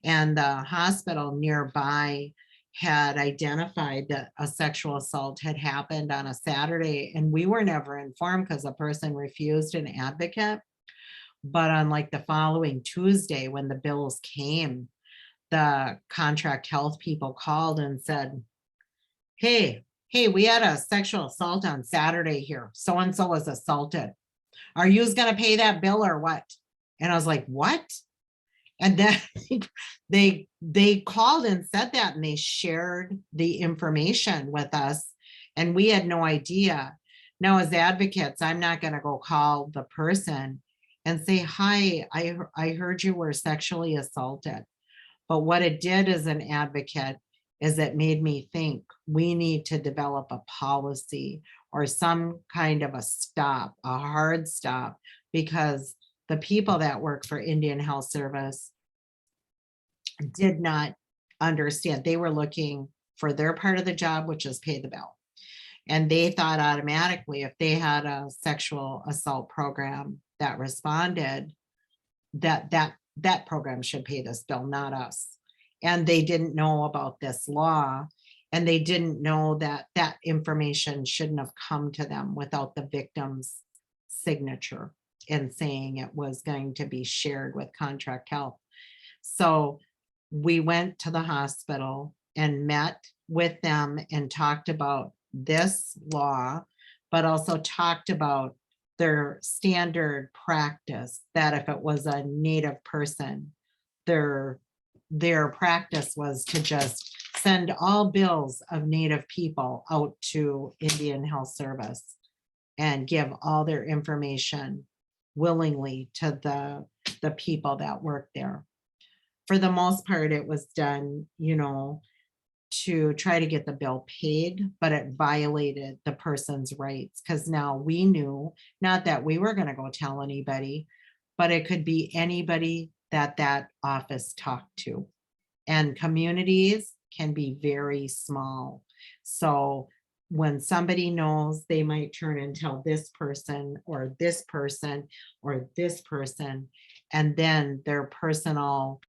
And the hospital nearby had identified that a sexual assault had happened on a Saturday, and we were never informed because a person refused an advocate. But on like the following Tuesday, when the bills came, the Contract Health people called and said, hey, we had a sexual assault on Saturday here. So-and-so was assaulted. Are you going to pay that bill or what? And I was like, what? And then they called and said that, and they shared the information with us, and we had no idea. Now, as advocates, I'm not going to go call the person and say, hi, I heard you were sexually assaulted. But what it did as an advocate is it made me think we need to develop a policy or some kind of a stop, a hard stop, because the people that work for Indian Health Service did not understand. They were looking for their part of the job, which is pay the bill. And they thought automatically if they had a sexual assault program that responded, that program should pay this bill, not us. And they didn't know about this law, and they didn't know that that information shouldn't have come to them without the victim's signature and saying it was going to be shared with Contract Health. So we went to the hospital and met with them and talked about this law, but also talked about their standard practice, that if it was a Native person, their practice was to just send all bills of Native people out to Indian Health Service and give all their information willingly to the people that work there. For the most part, it was done, to try to get the bill paid, but it violated the person's rights, because now we knew, not that we were going to go tell anybody, but it could be anybody that office talked to. And communities can be very small. So when somebody knows, they might turn and tell this person or this person or this person, and then their personal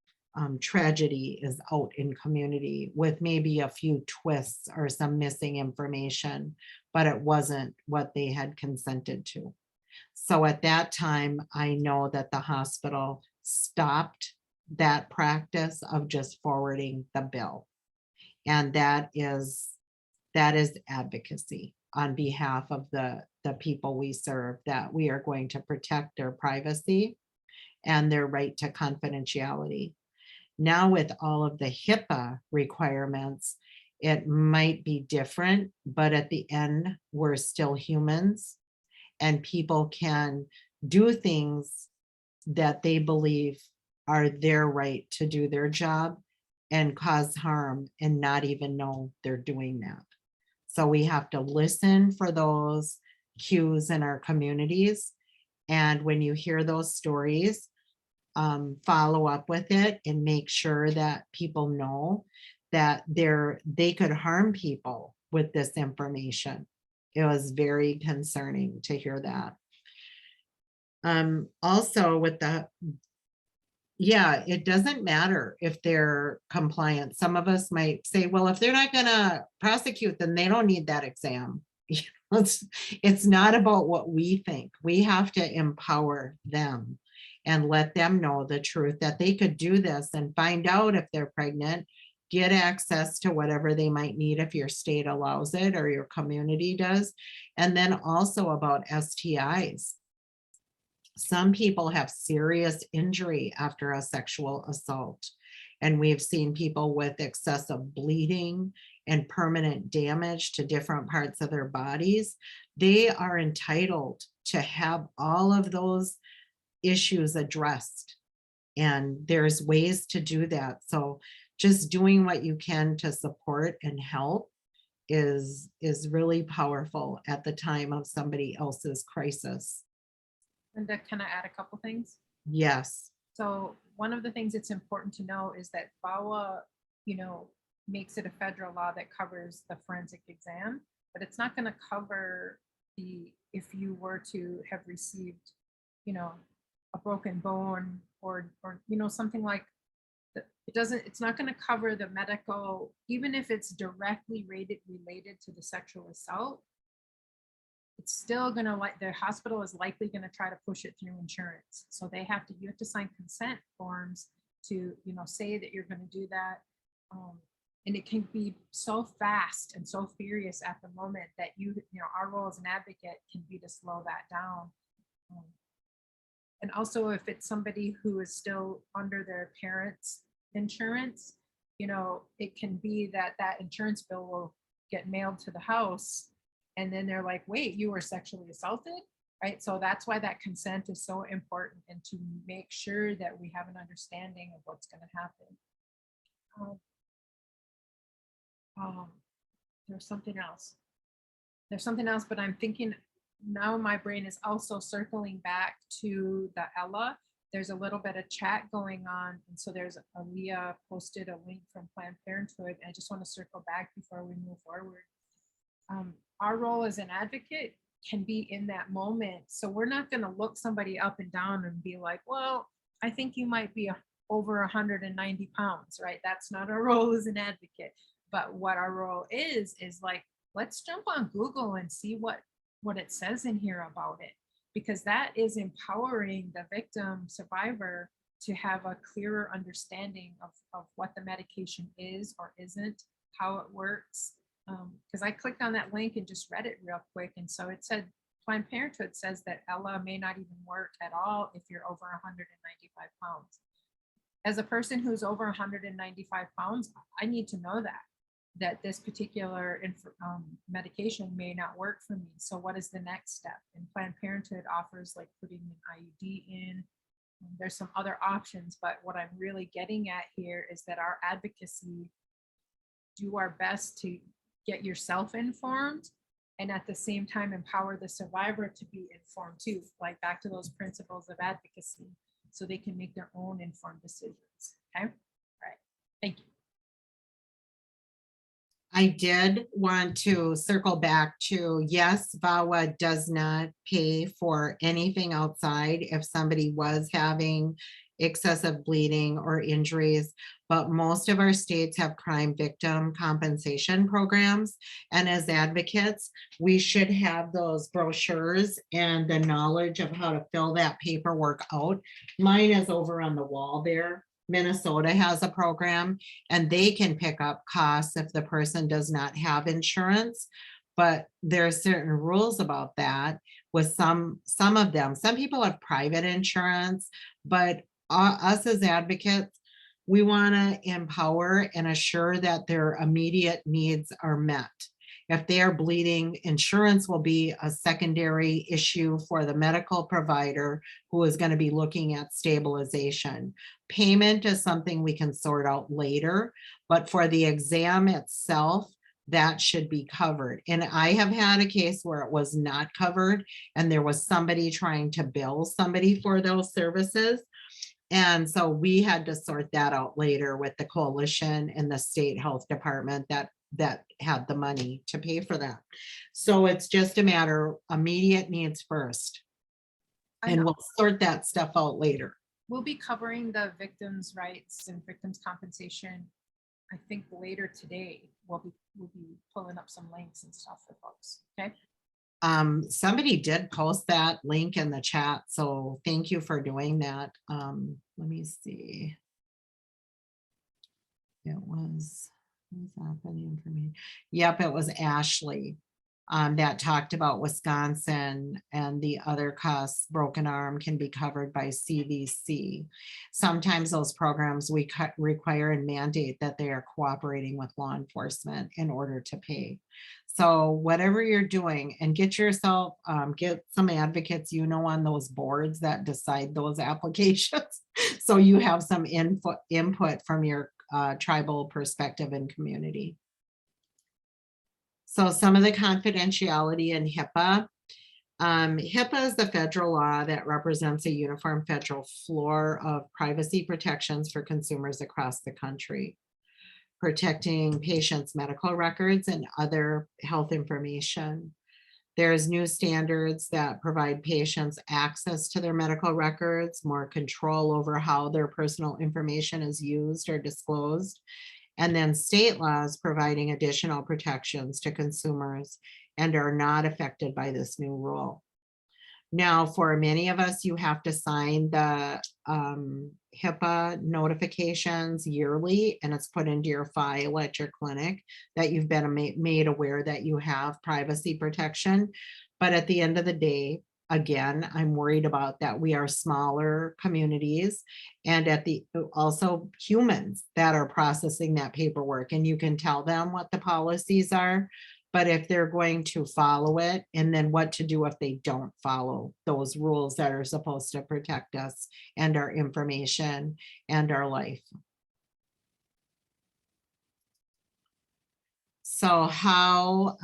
tragedy is out in community with maybe a few twists or some missing information, but it wasn't what they had consented to. So at that time, I know that the hospital stopped that practice of just forwarding the bill. And that is advocacy on behalf of the people we serve, that we are going to protect their privacy and their right to confidentiality. Now with all of the HIPAA requirements, it might be different, but at the end, we're still humans, and people can do things that they believe are their right to do their job and cause harm and not even know they're doing that. So we have to listen for those cues in our communities. And when you hear those stories, follow up with it and make sure that people know that they could harm people with this information. It was very concerning to hear that. Also with yeah, it doesn't matter if they're compliant. Some of us might say, well, if they're not gonna prosecute, then they don't need that exam. It's not about what we think. We have to empower them and let them know the truth that they could do this and find out if they're pregnant, get access to whatever they might need if your state allows it or your community does. And then also about STIs. Some people have serious injury after a sexual assault. And we've seen people with excessive bleeding and permanent damage to different parts of their bodies. They are entitled to have all of those issues addressed. And there's ways to do that. So just doing what you can to support and help is really powerful at the time of somebody else's crisis. Linda, can I add a couple things? Yes. So one of the things that's important to know is that VAWA, makes it a federal law that covers the forensic exam, but it's not going to cover if you were to have received, a broken bone or something like that. It's not going to cover the medical, even if it's directly related to the sexual assault. It's still going to the hospital is likely going to try to push it through insurance. So you have to sign consent forms to, say that you're going to do that. And it can be so fast and so furious at the moment that our role as an advocate can be to slow that down. And also if it's somebody who is still under their parents' insurance, it can be that insurance bill will get mailed to the house. And then they're like, wait, you were sexually assaulted, right? So that's why that consent is so important, and to make sure that we have an understanding of what's going to happen. There's something else. But I'm thinking now my brain is also circling back to the Ella. There's a little bit of chat going on. And so Leah posted a link from Planned Parenthood. And I just want to circle back before we move forward. Our role as an advocate can be in that moment. So we're not going to look somebody up and down and be like, well, I think you might be over 190 pounds, right? That's not our role as an advocate. But what our role is like, let's jump on Google and see what it says in here about it, because that is empowering the victim survivor to have a clearer understanding of what the medication is or isn't, how it works. Because I clicked on that link and just read it real quick. And so it said, Planned Parenthood says that Ella may not even work at all if you're over 195 pounds. As a person who's over 195 pounds, I need to know that this particular medication may not work for me. So what is the next step? And Planned Parenthood offers like putting an IUD in. There's some other options, but what I'm really getting at here is that our advocacy, do our best to get yourself informed, and at the same time empower the survivor to be informed too, like back to those principles of advocacy, so they can make their own informed decisions. Okay, all right, thank you. I did want to circle back to, yes, VAWA does not pay for anything outside if somebody was having excessive bleeding or injuries, but most of our states have crime victim compensation programs. And as advocates, we should have those brochures and the knowledge of how to fill that paperwork out. Mine is over on the wall there. Minnesota has a program, and they can pick up costs if the person does not have insurance. But there are certain rules about that with some of them. Some people have private insurance, but us as advocates, we want to empower and assure that their immediate needs are met. If they are bleeding, insurance will be a secondary issue for the medical provider who is going to be looking at stabilization. Payment is something we can sort out later, but for the exam itself, that should be covered. And I have had a case where it was not covered, and there was somebody trying to bill somebody for those services. And so we had to sort that out later with the coalition and the state health department that had the money to pay for that. So it's just a matter of immediate needs first. And we'll sort that stuff out later. We'll be covering the victims' rights and victims' compensation, I think later today. We'll be pulling up some links and stuff for folks, okay? Somebody did post that link in the chat, so thank you for doing that. Let me see. It was, who's that for the information? Yep, it was Ashley. That talked about Wisconsin and the other costs, broken arm can be covered by CVC. Sometimes those programs we require and mandate that they are cooperating with law enforcement in order to pay. So whatever you're doing, and get yourself, get some advocates, on those boards that decide those applications. So you have some input from your tribal perspective and community. So some of the confidentiality in HIPAA. HIPAA is the federal law that represents a uniform federal floor of privacy protections for consumers across the country, protecting patients' medical records and other health information. There's new standards that provide patients access to their medical records, more control over how their personal information is used or disclosed, and then state laws providing additional protections to consumers and are not affected by this new rule. Now, for many of us, you have to sign the HIPAA notifications yearly, and it's put into your file at your clinic that you've been made aware that you have privacy protection. But at the end of the day, again, I'm worried about that we are smaller communities and also humans that are processing that paperwork, and you can tell them what the policies are, but if they're going to follow it, and then what to do if they don't follow those rules that are supposed to protect us and our information and our life. So how,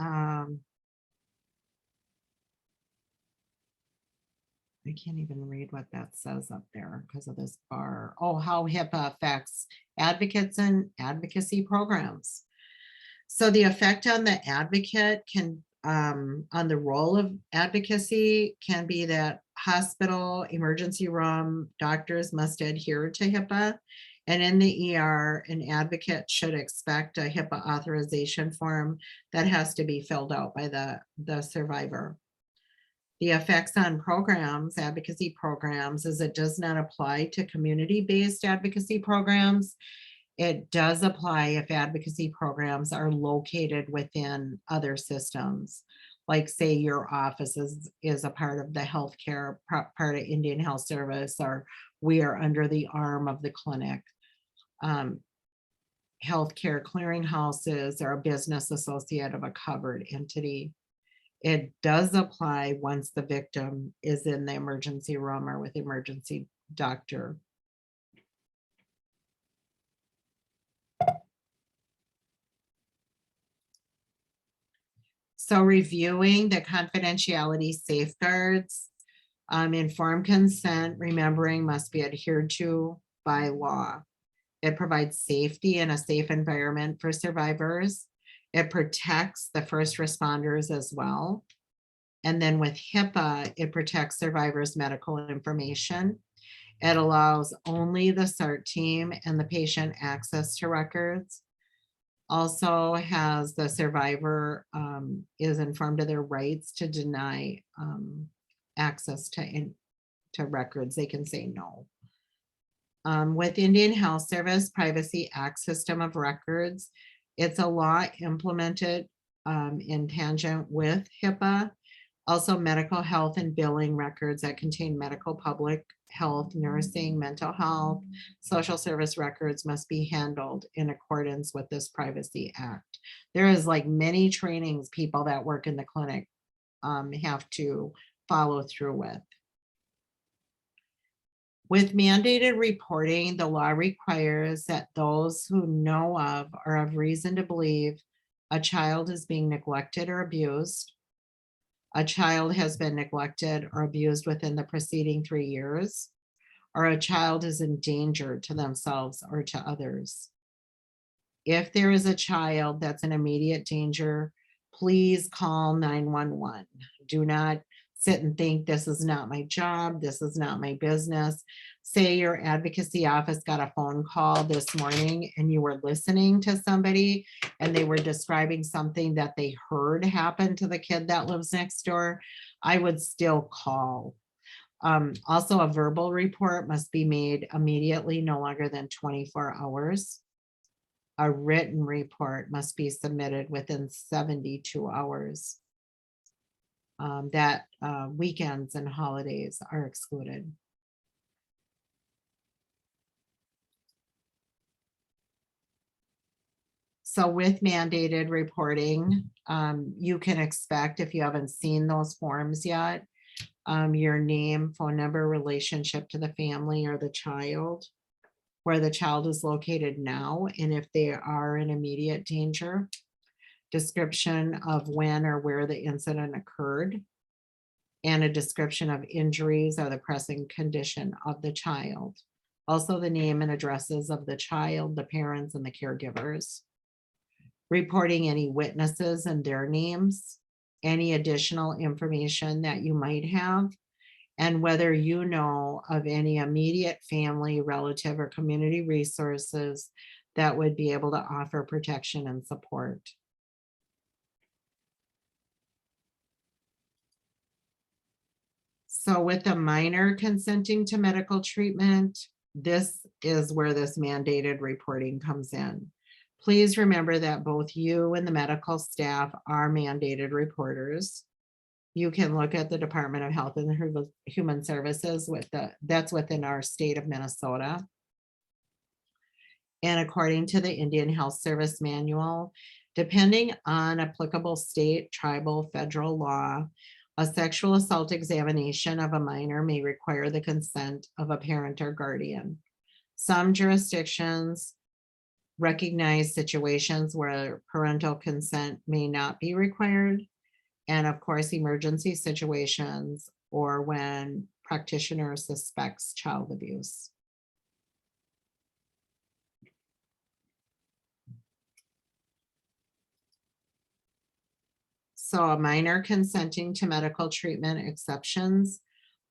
I can't even read what that says up there because of this bar. Oh, how HIPAA affects advocates and advocacy programs. So the effect on the advocate can, on the role of advocacy can be that hospital, emergency room, doctors must adhere to HIPAA. And in the ER, an advocate should expect a HIPAA authorization form that has to be filled out by the survivor. The effects on programs, advocacy programs, is it does not apply to community-based advocacy programs. It does apply if advocacy programs are located within other systems. Like say your office is a part of the healthcare part of Indian Health Service, or we are under the arm of the clinic. Healthcare clearinghouses are a business associate of a covered entity. It does apply once the victim is in the emergency room or with emergency doctor. So reviewing the confidentiality safeguards, informed consent, remembering, must be adhered to by law. It provides safety and a safe environment for survivors. It protects the first responders as well. And then with HIPAA, it protects survivors' medical information. It allows only the CERT team and the patient access to records. Also has the survivor is informed of their rights to deny access to records. They can say no. With Indian Health Service Privacy Act System of Records, it's a law implemented in tangent with HIPAA. Also, medical health and billing records that contain medical, public health, nursing, mental health, social service records must be handled in accordance with this Privacy Act. There is like many trainings people that work in the clinic have to follow through with. With mandated reporting, the law requires that those who know of or have reason to believe a child is being neglected or abused, a child has been neglected or abused within the preceding 3 years, or a child is in danger to themselves or to others. If there is a child that's in immediate danger, please call 911. Do not sit and think, this is not my job, this is not my business. Say your advocacy office got a phone call this morning and you were listening to somebody and they were describing something that they heard happen to the kid that lives next door, I would still call. Also, a verbal report must be made immediately, no longer than 24 hours. A written report must be submitted within 72 hours. Weekends and holidays are excluded. So with mandated reporting, you can expect, if you haven't seen those forms yet, your name, phone number, relationship to the family or the child, where the child is located now, and if they are in immediate danger, description of when or where the incident occurred, and a description of injuries or the pressing condition of the child. Also, the name and addresses of the child, the parents, and the caregivers. Reporting any witnesses and their names, any additional information that you might have, and whether you know of any immediate family, relative, or community resources that would be able to offer protection and support. So with a minor consenting to medical treatment, this is where this mandated reporting comes in. Please remember that both you and the medical staff are mandated reporters. You can look at the Department of Health and Human Services that's within our state of Minnesota. And according to the Indian Health Service Manual, depending on applicable state, tribal, federal law, a sexual assault examination of a minor may require the consent of a parent or guardian. Some jurisdictions recognize situations where parental consent may not be required. And of course, emergency situations or when practitioner suspects child abuse. So a minor consenting to medical treatment exceptions.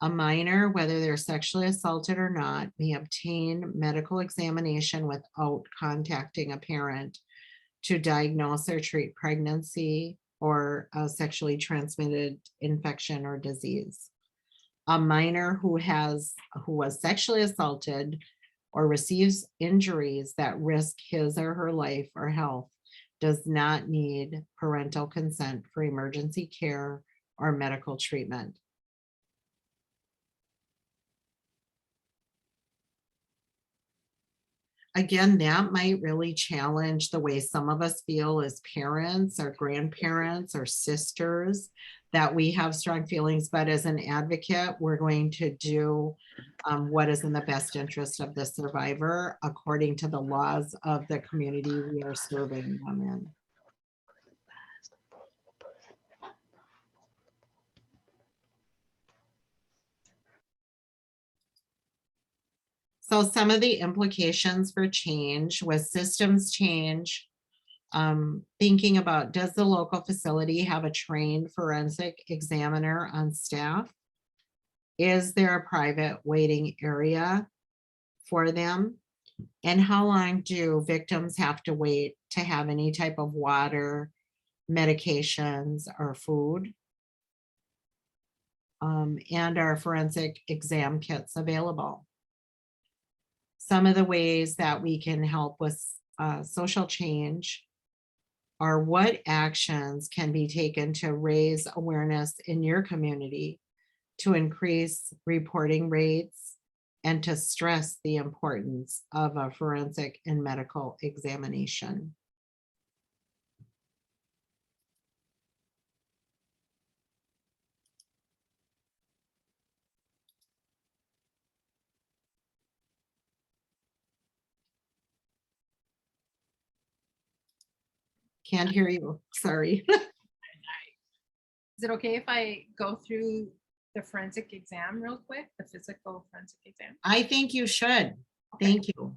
A minor, whether they're sexually assaulted or not, may obtain medical examination without contacting a parent to diagnose or treat pregnancy or a sexually transmitted infection or disease. A minor who was sexually assaulted or receives injuries that risk his or her life or health does not need parental consent for emergency care or medical treatment. Again, that might really challenge the way some of us feel as parents or grandparents or sisters, that we have strong feelings, but as an advocate, we're going to do what is in the best interest of the survivor according to the laws of the community we are serving them in. So some of the implications for change with systems change, thinking about, does the local facility have a trained forensic examiner on staff? Is there a private waiting area for them? And how long do victims have to wait to have any type of water, medications, or food? And are forensic exam kits available? Some of the ways that we can help with social change are what actions can be taken to raise awareness in your community, to increase reporting rates, and to stress the importance of a forensic and medical examination. Can't hear you, sorry. Is it okay if I go through the forensic exam real quick, the physical forensic exam? I think you should. Thank you.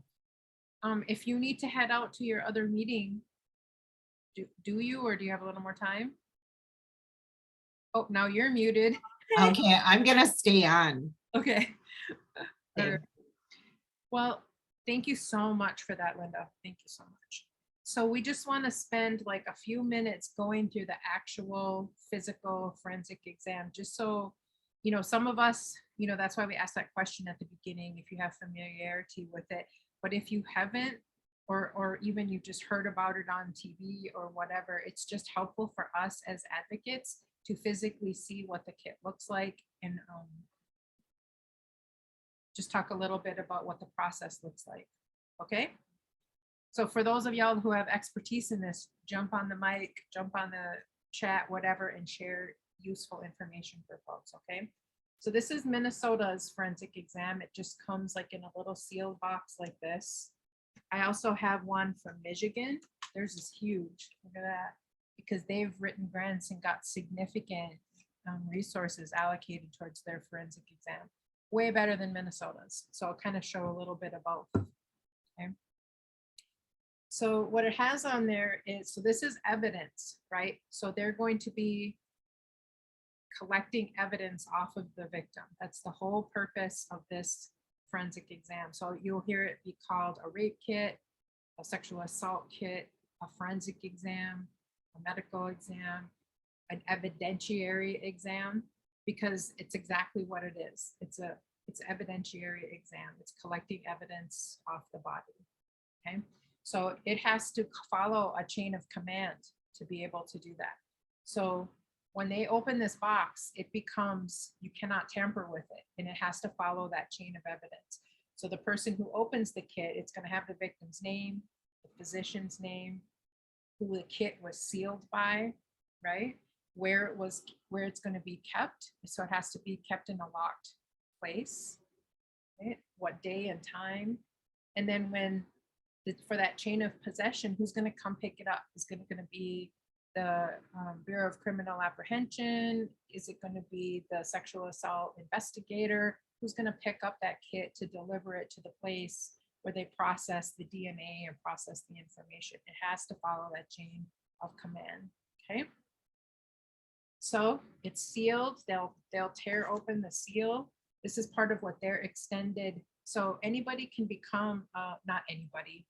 If you need to head out to your other meeting, do you, or do you have a little more time? Oh, now you're muted. Okay, I'm gonna stay on. Okay. All Okay. right. Well, thank you so much for that, Linda. Thank you so much. So we just want to spend like a few minutes going through the actual physical forensic exam, just so, some of us, that's why we asked that question at the beginning, if you have familiarity with it. But if you haven't, or even you just heard about it on TV or whatever, it's just helpful for us as advocates to physically see what the kit looks like and just talk a little bit about what the process looks like. Okay. So for those of y'all who have expertise in this, jump on the mic, jump on the chat, whatever, and share useful information for folks. Okay. So this is Minnesota's forensic exam. It just comes like in a little sealed box like this. I also have one from Michigan. Theirs is huge. Look at that. Because they've written grants and got significant resources allocated towards their forensic exam. Way better than Minnesota's. So I'll kind of show a little bit about. Okay. So what it has on there is, so this is evidence, right? So they're going to be collecting evidence off of the victim. That's the whole purpose of this forensic exam. So you'll hear it be called a rape kit, a sexual assault kit, a forensic exam, a medical exam, an evidentiary exam, because it's exactly what it is. It's evidentiary exam. It's collecting evidence off the body. Okay. So it has to follow a chain of command to be able to do that. So when they open this box, it becomes, you cannot tamper with it, and it has to follow that chain of evidence. So the person who opens the kit, it's going to have the victim's name, the physician's name, who the kit was sealed by, right? Where it's going to be kept. So it has to be kept in a locked place, right? What day and time. And then for that chain of possession, who's going to come pick it up? Is it going to be the Bureau of Criminal Apprehension? Is it going to be the sexual assault investigator? Who's going to pick up that kit to deliver it to the place where they process the DNA and process the information? It has to follow that chain of command. Okay. So it's sealed. They'll tear open the seal. This is part of what they're extended. So anybody can become, not anybody,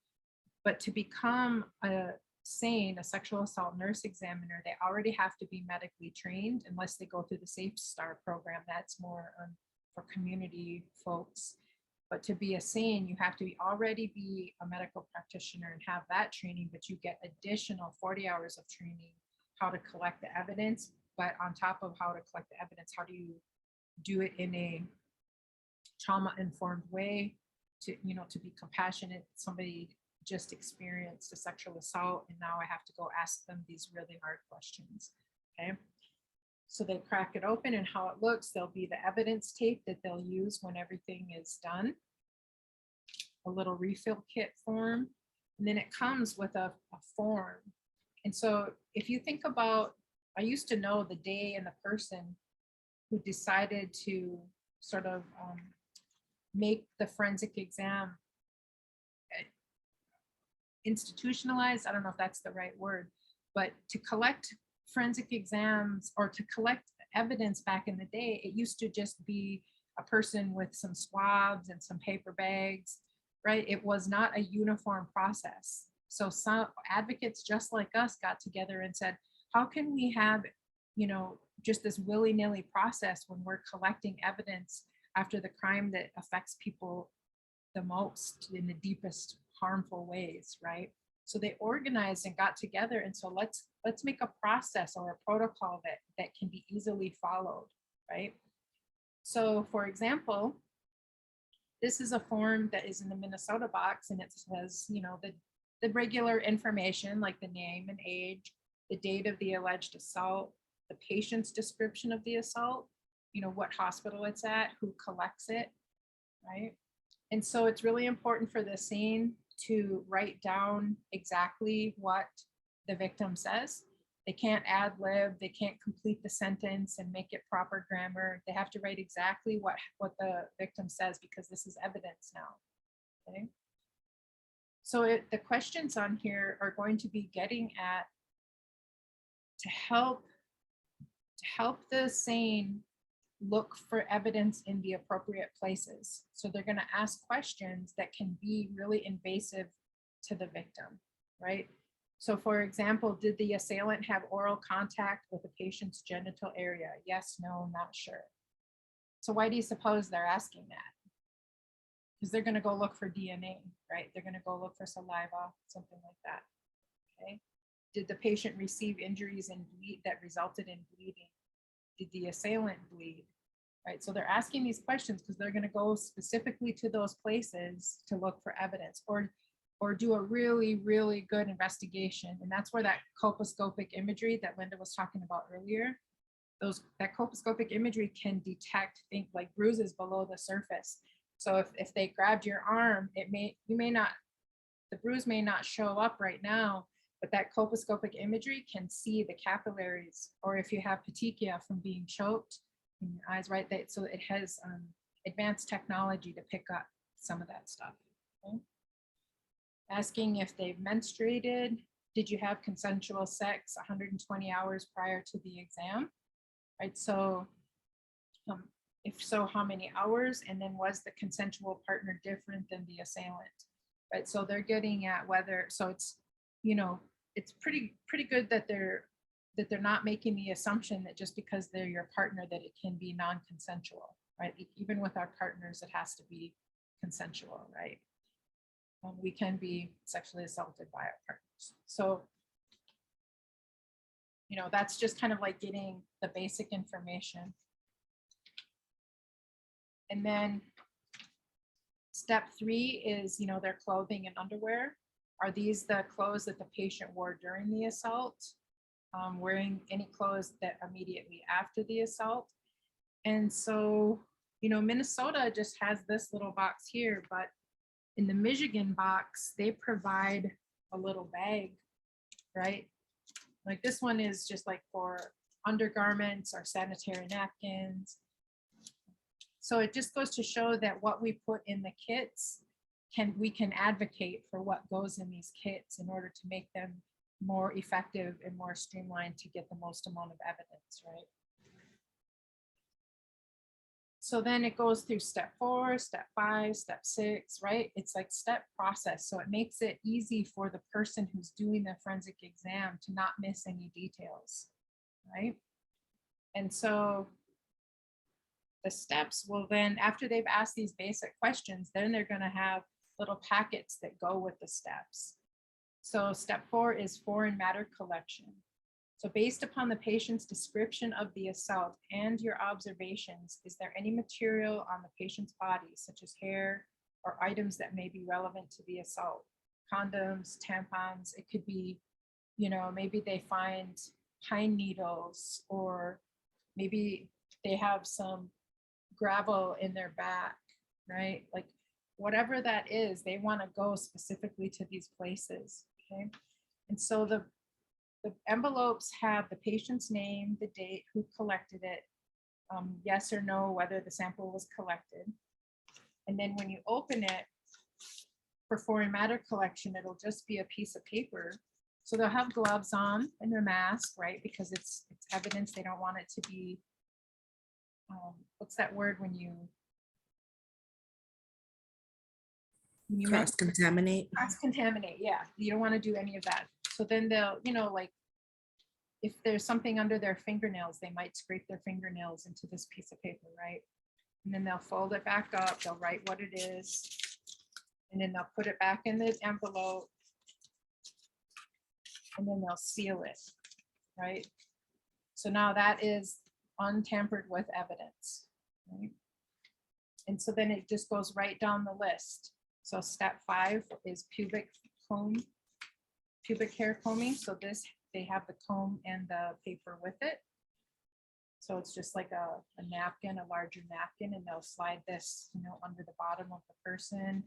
but to become a sexual assault nurse examiner, they already have to be medically trained, unless they go through the Safe Start program. That's more for community folks. But to be a SANE, you have to already be a medical practitioner and have that training, but you get additional 40 hours of training, how to collect the evidence. But on top of how to collect the evidence, how do you do it in a trauma-informed way, to be compassionate? Somebody just experienced a sexual assault, and now I have to go ask them these really hard questions. Okay. So they crack it open, and how it looks, there'll be the evidence tape that they'll use when everything is done, a little refill kit form, and then it comes with a form. And so if you think about, I used to know the day and the person who decided to sort of make the forensic exam institutionalized. I don't know if that's the right word, but to collect forensic exams or to collect evidence back in the day, it used to just be a person with some swabs and some paper bags, right? It was not a uniform process. So some advocates just like us got together and said, how can we have, just this willy-nilly process when we're collecting evidence after the crime that affects people the most in the deepest harmful ways, right? So they organized and got together, and so let's make a process or a protocol that can be easily followed, right? So for example, this is a form that is in the Minnesota box, and it says, the regular information like the name and age, the date of the alleged assault, the patient's description of the assault, what hospital it's at, who collects it, right? And so it's really important for the SANE to write down exactly what the victim says. They can't ad lib, they can't complete the sentence and make it proper grammar. They have to write exactly what the victim says, because this is evidence now. Okay. So the questions on here are going to be getting at, to help to help the SANE look for evidence in the appropriate places. So they're going to ask questions that can be really invasive to the victim, right? So for example, did the assailant have oral contact with the patient's genital area? Yes, no, not sure. So why do you suppose they're asking that? Because they're going to go look for DNA, right? They're going to go look for saliva, something like that. Okay. Did the patient receive injuries and bleed that resulted in bleeding? Did the assailant bleed? Right. So they're asking these questions because they're going to go specifically to those places to look for evidence or do a really, really good investigation. And that's where that colposcopic imagery that Linda was talking about earlier, that colposcopic imagery can detect things like bruises below the surface. So if they grabbed your arm, the bruise may not show up right now, but that colposcopic imagery can see the capillaries, or if you have petechia from being choked in your eyes, right? So it has advanced technology to pick up some of that stuff. Okay? Asking if they've menstruated, did you have consensual sex 120 hours prior to the exam, right? So if so, how many hours? And then was the consensual partner different than the assailant, right? So they're getting at whether, so it's, it's pretty good that they're not making the assumption that just because they're your partner that it can be non-consensual, right? Even with our partners, it has to be consensual, right? We can be sexually assaulted by our partners. So, that's just kind of like getting the basic information. And then step 3 is, their clothing and underwear. Are these the clothes that the patient wore during the assault? Wearing any clothes that immediately after the assault? And so, Minnesota just has this little box here, but in the Michigan box, they provide a little bag, right? Like this one is just like for undergarments or sanitary napkins. So it just goes to show that what we put in the kits, we can advocate for what goes in these kits in order to make them more effective and more streamlined to get the most amount of evidence, right? So then it goes through step 4, step 5, step 6, right? It's like step process. So it makes it easy for the person who's doing the forensic exam to not miss any details, right? And so the steps will then, after they've asked these basic questions, then they're going to have little packets that go with the steps. So step 4 is foreign matter collection. So based upon the patient's description of the assault and your observations, is there any material on the patient's body, such as hair or items that may be relevant to the assault? Condoms, tampons, it could be, maybe they find pine needles, or maybe they have some gravel in their back, right? Like whatever that is, they want to go specifically to these places, okay? And so the envelopes have the patient's name, the date, who collected it, yes or no, whether the sample was collected. And then when you open it for foreign matter collection, it'll just be a piece of paper. So they'll have gloves on and their mask, right? Because it's evidence. They don't want it to be, what's that word when you cross-contaminate? Cross-contaminate, yeah. You don't want to do any of that. So then they'll, like if there's something under their fingernails, they might scrape their fingernails into this piece of paper, right? And then they'll fold it back up, they'll write what it is, and then they'll put it back in the envelope, and then they'll seal it, right? So now that is untampered with evidence, right? And so then it just goes right down the list. So step 5 is pubic hair combing. So this, they have the comb and the paper with it. So it's just like a napkin, a larger napkin, and they'll slide this, under the bottom of the person.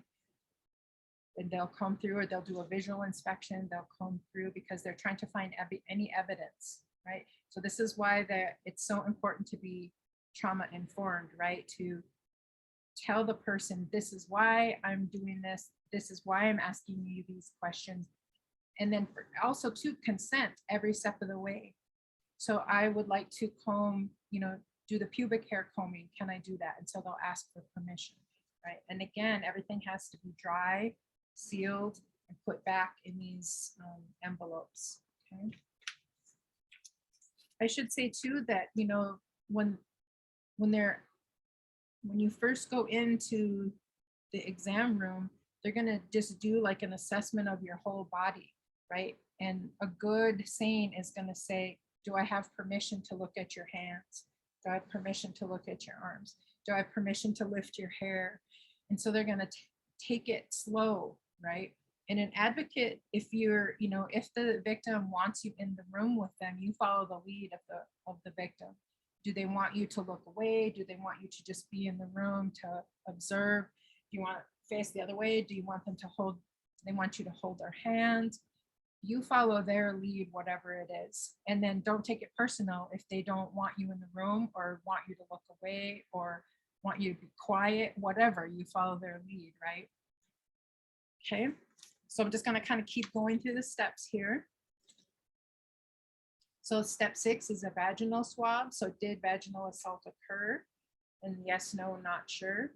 And they'll comb through, or they'll do a visual inspection. They'll comb through because they're trying to find any evidence, right? So this is why it's so important to be trauma informed, right? To tell the person, this is why I'm doing this. This is why I'm asking you these questions. And then also to consent every step of the way. So I would like to comb, do the pubic hair combing. Can I do that? And so they'll ask for permission, right? And again, everything has to be dry, sealed, and put back in these envelopes, okay? I should say too that, when you first go into the exam room, they're gonna just do like an assessment of your whole body, right? And a good saying is gonna say, do I have permission to look at your hands? Do I have permission to look at your arms? Do I have permission to lift your hair? And so they're gonna take it slow, right? And an advocate, if if the victim wants you in the room with them, you follow the lead of the victim. Do they want you to look away? Do they want you to just be in the room to observe? Do you want to face the other way? Do you want them to they want you to hold their hand? You follow their lead, whatever it is. And then don't take it personal if they don't want you in the room or want you to look away or want you to be quiet, whatever, you follow their lead, right? Okay, so I'm just going to kind of keep going through the steps here. So step 6 is a vaginal swab. So did vaginal assault occur? And yes, no, not sure.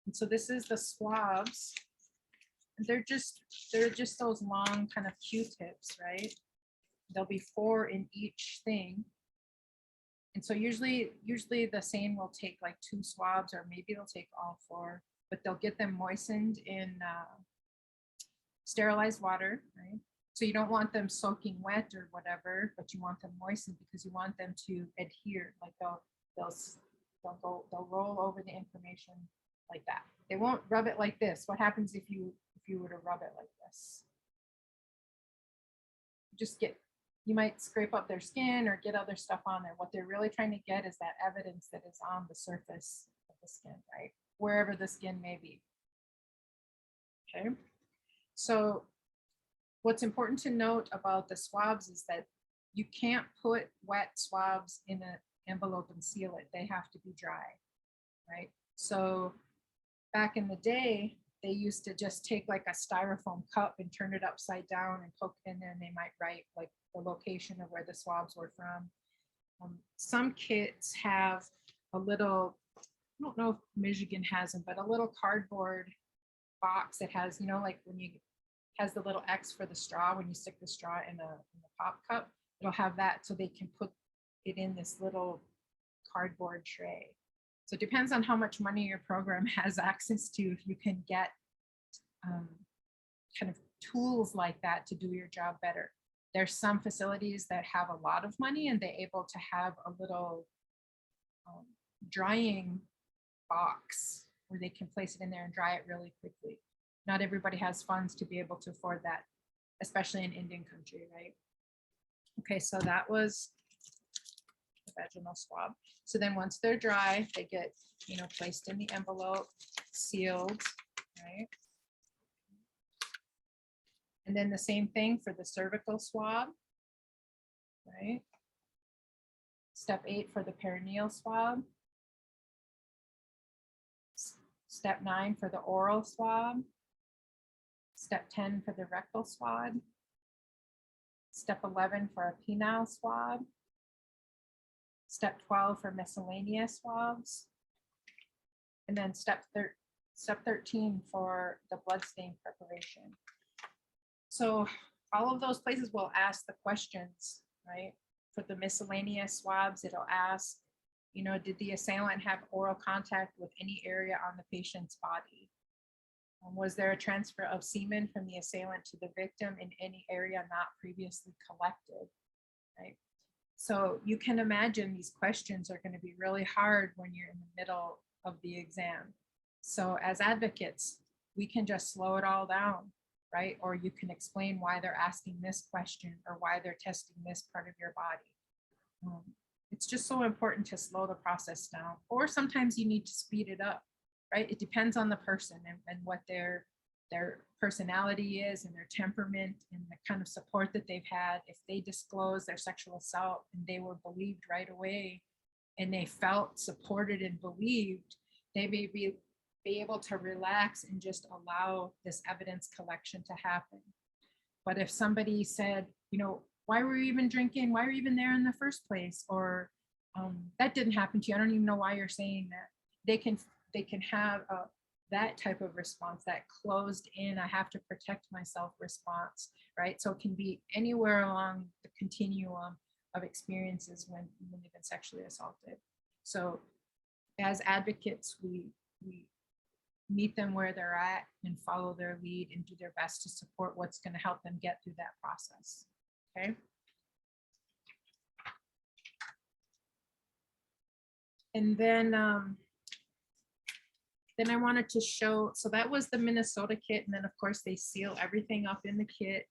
And so this is the swabs. They're just those long kind of Q-tips, right? There'll be 4 in each thing. And so usually the same will take like 2 swabs, or maybe they'll take all 4, but they'll get them moistened in sterilized water, right? So you don't want them soaking wet or whatever, but you want them moistened because you want them to adhere. Like they'll roll over the information like that. They won't rub it like this. What happens if you were to rub it like this? You might scrape up their skin or get other stuff on there. What they're really trying to get is that evidence that is on the surface of the skin, right? Wherever the skin may be. Okay. So what's important to note about the swabs is that you can't put wet swabs in an envelope and seal it. They have to be dry, right? So back in the day, they used to just take like a styrofoam cup and turn it upside down and poke in there, and they might write like the location of where the swabs were from. Some kits have a little, I don't know if Michigan has them, but a little cardboard box that has, like when you has the little X for the straw, when you stick the straw in a pop cup, it'll have that so they can put it in this little cardboard tray. So it depends on how much money your program has access to, if you can get kind of tools like that to do your job better. There's some facilities that have a lot of money and they're able to have a little drying box where they can place it in there and dry it really quickly. Not everybody has funds to be able to afford that, especially in Indian country, right? Okay, so that was the vaginal swab. So then once they're dry, they get, placed in the envelope, sealed, right? And then the same thing for the cervical swab, right? Step 8 for the perineal swab. Step 9 for the oral swab. Step 10 for the rectal swab. Step 11 for a penile swab. Step 12 for miscellaneous swabs. And then step 13 for the bloodstain preparation. So all of those places will ask the questions, right? For the miscellaneous swabs, it'll ask, did the assailant have oral contact with any area on the patient's body? Was there a transfer of semen from the assailant to the victim in any area not previously collected, right? So you can imagine these questions are going to be really hard when you're in the middle of the exam. So as advocates, we can just slow it all down, right? Or you can explain why they're asking this question or why they're testing this part of your body. It's just so important to slow the process down, or sometimes you need to speed it up, right? It depends on the person and what their personality is and their temperament and the kind of support that they've had. If they disclose their sexual assault and they were believed right away and they felt supported and believed, they may be able to relax and just allow this evidence collection to happen. But if somebody said, why were you even drinking? Why were you even there in the first place? Or that didn't happen to you. I don't even know why you're saying that. They can have that type of response, that closed in, I have to protect myself response, right? So it can be anywhere along the continuum of experiences when they've been sexually assaulted. So as advocates, we meet them where they're at and follow their lead and do their best to support what's going to help them get through that process. Okay. And then I wanted to show, so that was the Minnesota kit. And then of course they seal everything up in the kit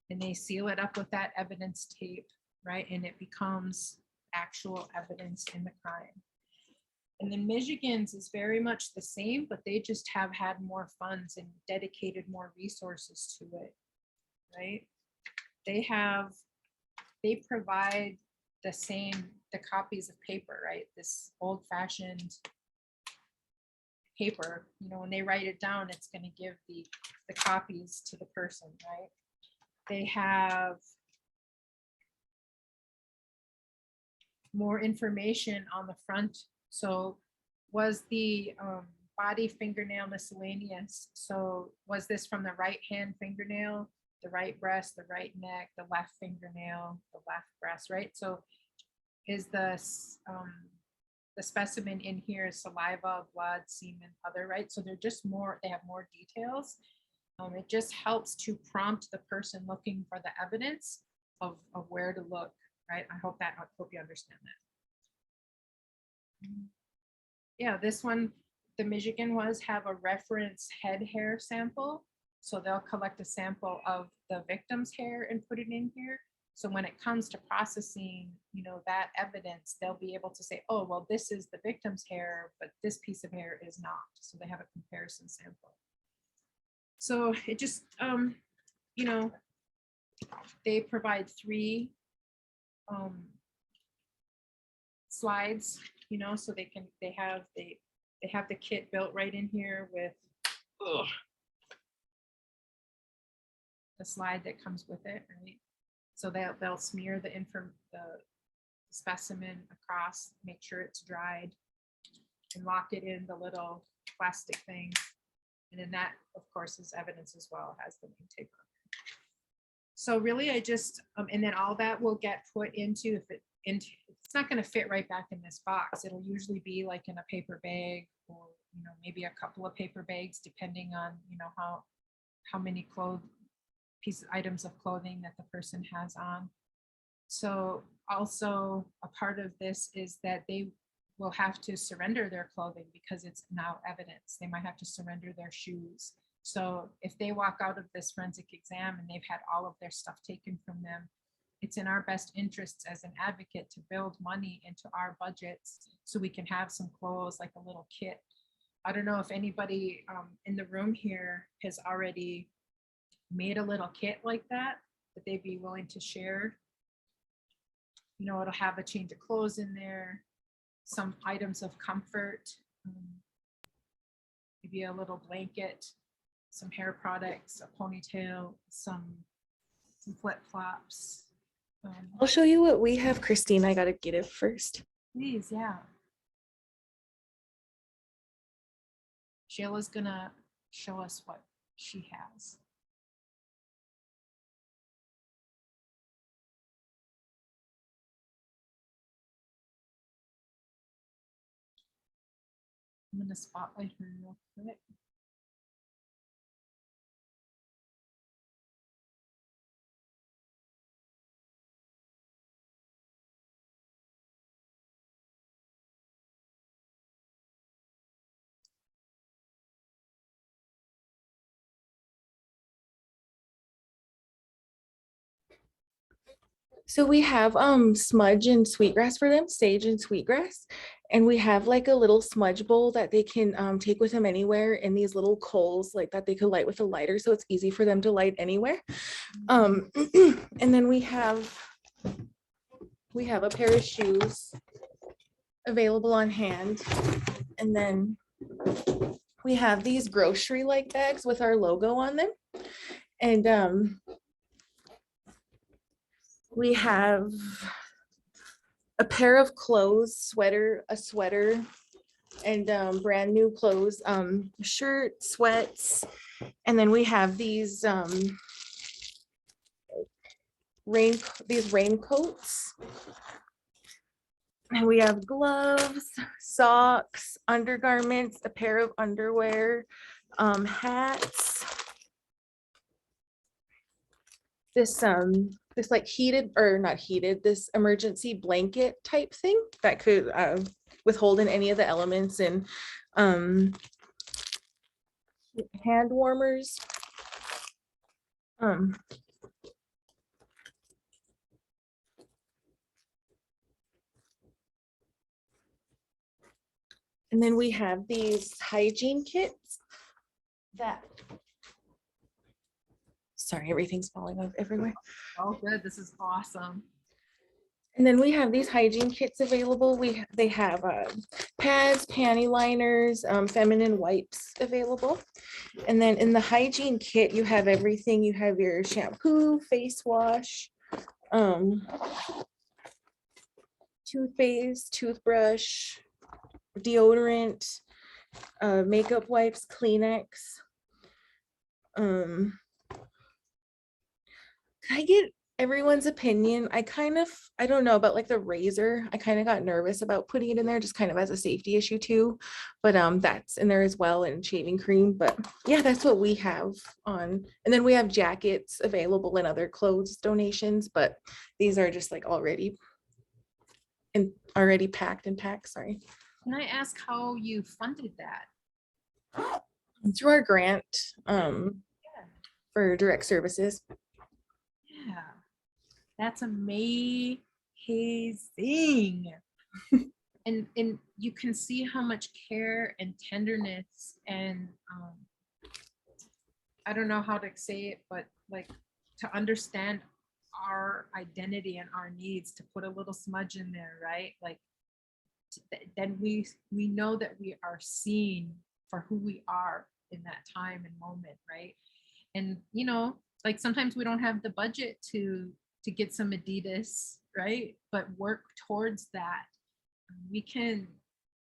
and they seal it up with that evidence tape, right? And it becomes actual evidence in the crime. And then Michigan's is very much the same, but they just have had more funds and dedicated more resources to it, right? They provide the copies of paper, right? This old fashioned paper, you know, when they write it down, it's going to give the copies to the person, right? They have more information on the front. So was the body fingernail miscellaneous? So was this from the right hand fingernail, the right breast, the right neck, the left fingernail, the left breast, right? So is the specimen in here saliva, blood, semen, other, right? So they're just more, they have more details. It just helps to prompt the person looking for the evidence of where to look, right? I hope you understand that. Yeah, this one, the Michigan ones have a reference head hair sample. So they'll collect a sample of the victim's hair and put it in here. So when it comes to processing, you know, that evidence, they'll be able to say, oh, well, this is the victim's hair, but this piece of hair is not. So they have a comparison sample. So it just, you know, they provide 3 slides, you know, so they have the kit built right in here with the slide that comes with it, right? So they'll smear the specimen across, make sure it's dried, and lock it in the little plastic thing. And then that, of course, is evidence as well, has the name tape on it. So really, I just, and then all that will get put into, it's not going to fit right back in this box. It'll usually be like in a paper bag, or, you know, maybe a couple of paper bags, depending on, you know, how many items of clothing that the person has on. So also a part of this is that they will have to surrender their clothing because it's now evidence. They might have to surrender their shoes. So if they walk out of this forensic exam and they've had all of their stuff taken from them, it's in our best interests as an advocate to build money into our budgets so we can have some clothes, like a little kit. I don't know if anybody in the room here has already made a little kit like that they'd be willing to share. You know, it'll have a change of clothes in there, some items of comfort, maybe a little blanket, some hair products, a ponytail, some flip-flops. I'll show you what we have, Christine. I gotta get it first. Please, yeah. Shayla's gonna show us what she has. I'm gonna spotlight her real quick. So we have smudge and sweetgrass for them, sage and sweetgrass. And we have like a little smudge bowl that they can take with them anywhere, in these little coals like that they could light with a lighter. So it's easy for them to light anywhere. And then we have a pair of shoes available on hand. And then we have these grocery-like bags with our logo on them. And We have a pair of clothes, a sweater, and brand new clothes, shirt, sweats. And then we have these raincoats. And we have gloves, socks, undergarments, a pair of underwear, hats. This like heated, or not heated, this emergency blanket type thing that could withhold in any of the elements, and hand warmers. And then we have these hygiene kits that, sorry, everything's falling off everywhere. Oh, good. This is awesome. And then we have these hygiene kits available. They have pads, panty liners, feminine wipes available. And then in the hygiene kit, you have everything. You have your shampoo, face wash, toothpaste, toothbrush, deodorant, makeup wipes, Kleenex. Can I get everyone's opinion? I don't know about like the razor. I kind of got nervous about putting it in there just kind of as a safety issue too, but that's in there as well, and shaving cream. But yeah, that's what we have on. And then we have jackets available and other clothes donations, but these are just like already packed, sorry. Can I ask how you funded that? Through our grant for direct services. Yeah, that's amazing. And you can see how much care and tenderness and I don't know how to say it, but like to understand our identity and our needs, to put a little smudge in there, right? Like then we know that we are seen for who we are in that time and moment, right? And like sometimes we don't have the budget to get some Adidas, right? But work towards that. We can,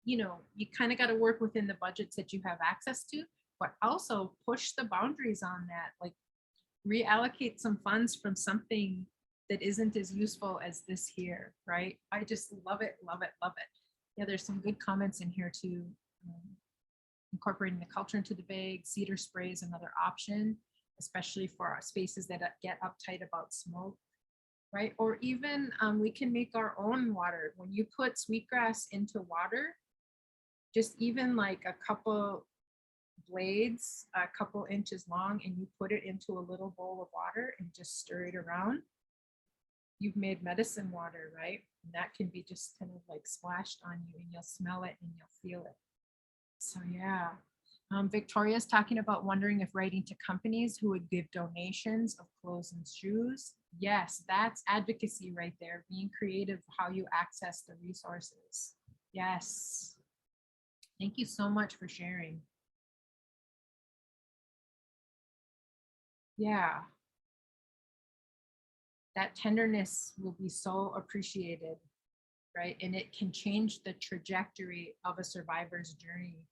you kind of got to work within the budgets that you have access to, but also push the boundaries on that. Like reallocate some funds from something that isn't as useful as this here, right? I just love it, love it, love it. Yeah, there's some good comments in here too. Incorporating the culture into the bag, cedar spray is another option, especially for our spaces that get uptight about smoke, right? Or even we can make our own water. When you put sweetgrass into water, just even like a couple blades, a couple inches long, and you put it into a little bowl of water and just stir it around, you've made medicine water, right? And that can be just kind of like splashed on you, and you'll smell it and you'll feel it. So yeah. Victoria's talking about wondering if writing to companies who would give donations of clothes and shoes. Yes, that's advocacy right there, being creative how you access the resources. Yes. Thank you so much for sharing. Yeah. That tenderness will be so appreciated, right? And it can change the trajectory of a survivor's journey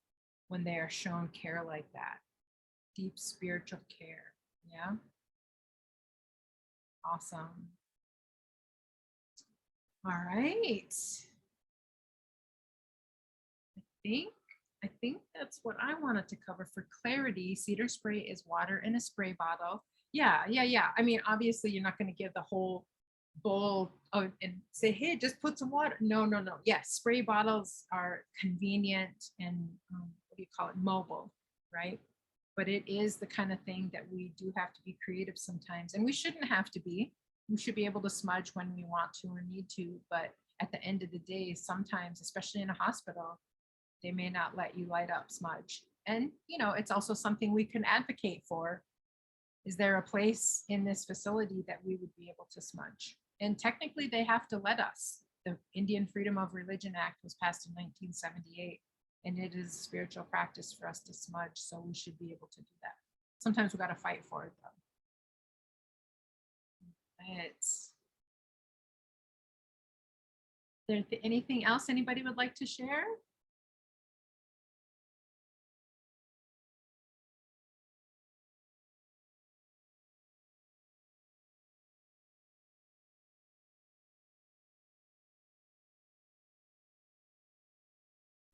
when they are shown care like that. Deep spiritual care. Yeah. Awesome. All right. I think that's what I wanted to cover for clarity. Cedar spray is water in a spray bottle. Yeah. I mean, obviously you're not going to give the whole bowl and say, hey, just put some water. No. Yes, spray bottles are convenient and what do you call it, mobile, right? But it is the kind of thing that we do have to be creative sometimes, and we shouldn't have to be. We should be able to smudge when we want to or need to, but at the end of the day, sometimes, especially in a hospital, they may not let you light up smudge. And it's also something we can advocate for. Is there a place in this facility that we would be able to smudge? And technically they have to let us. The Indian Freedom of Religion Act was passed in 1978, and it is a spiritual practice for us to smudge. So we should be able to do that. Sometimes we got to fight for it though. there anything else anybody would like to share?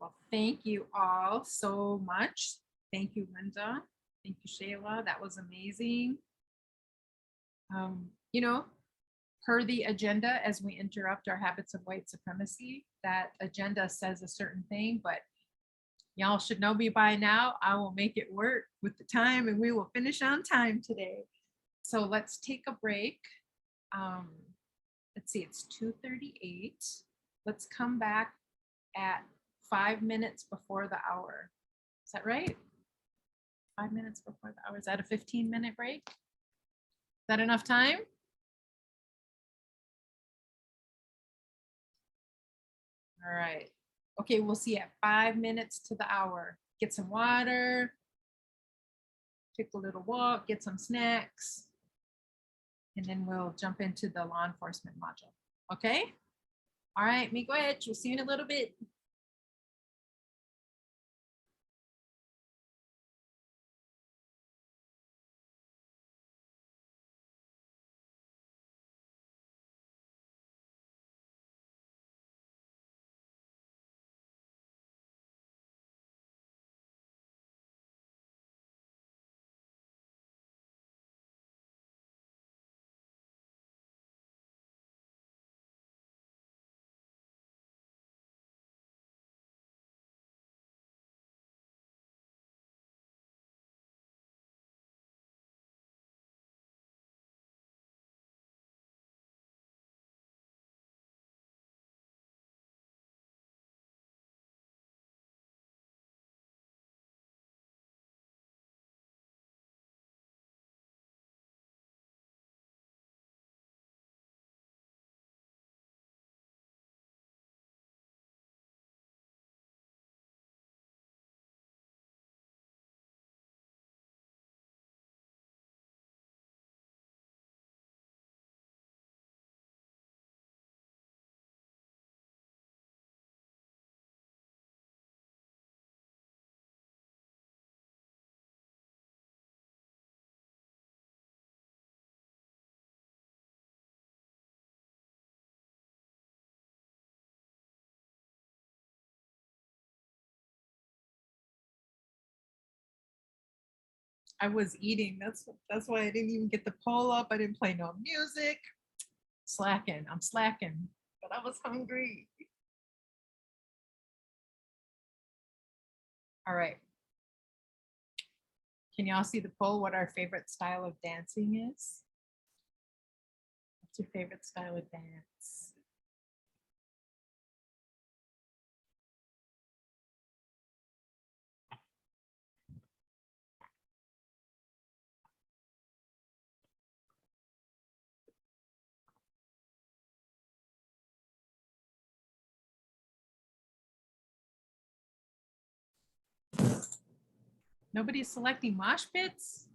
Well, thank you all so much. Thank you, Linda. Thank you, Shayla. That was amazing. You know, per the agenda, as we interrupt our habits of white supremacy, that agenda says a certain thing, but y'all should know me by now. I will make it work with the time and we will finish on time today. So let's take a break. Let's see, it's 2:38. Let's come back at 5 minutes before the hour. Is that right? 5 minutes before the hour. Is that a 15-minute break? Is that enough time? All right. Okay, we'll see at 5 minutes to the hour. Get some water, take a little walk, get some snacks, and then we'll jump into the law enforcement module. Okay? All right, MIWSAC, we'll see you in a little bit. I was eating. That's why I didn't even get the poll up. I didn't play no music. Slacking. I'm slacking, but I was hungry. All right. Can y'all see the poll? What our favorite style of dancing is? What's your favorite style of dance? Nobody's selecting mosh pits?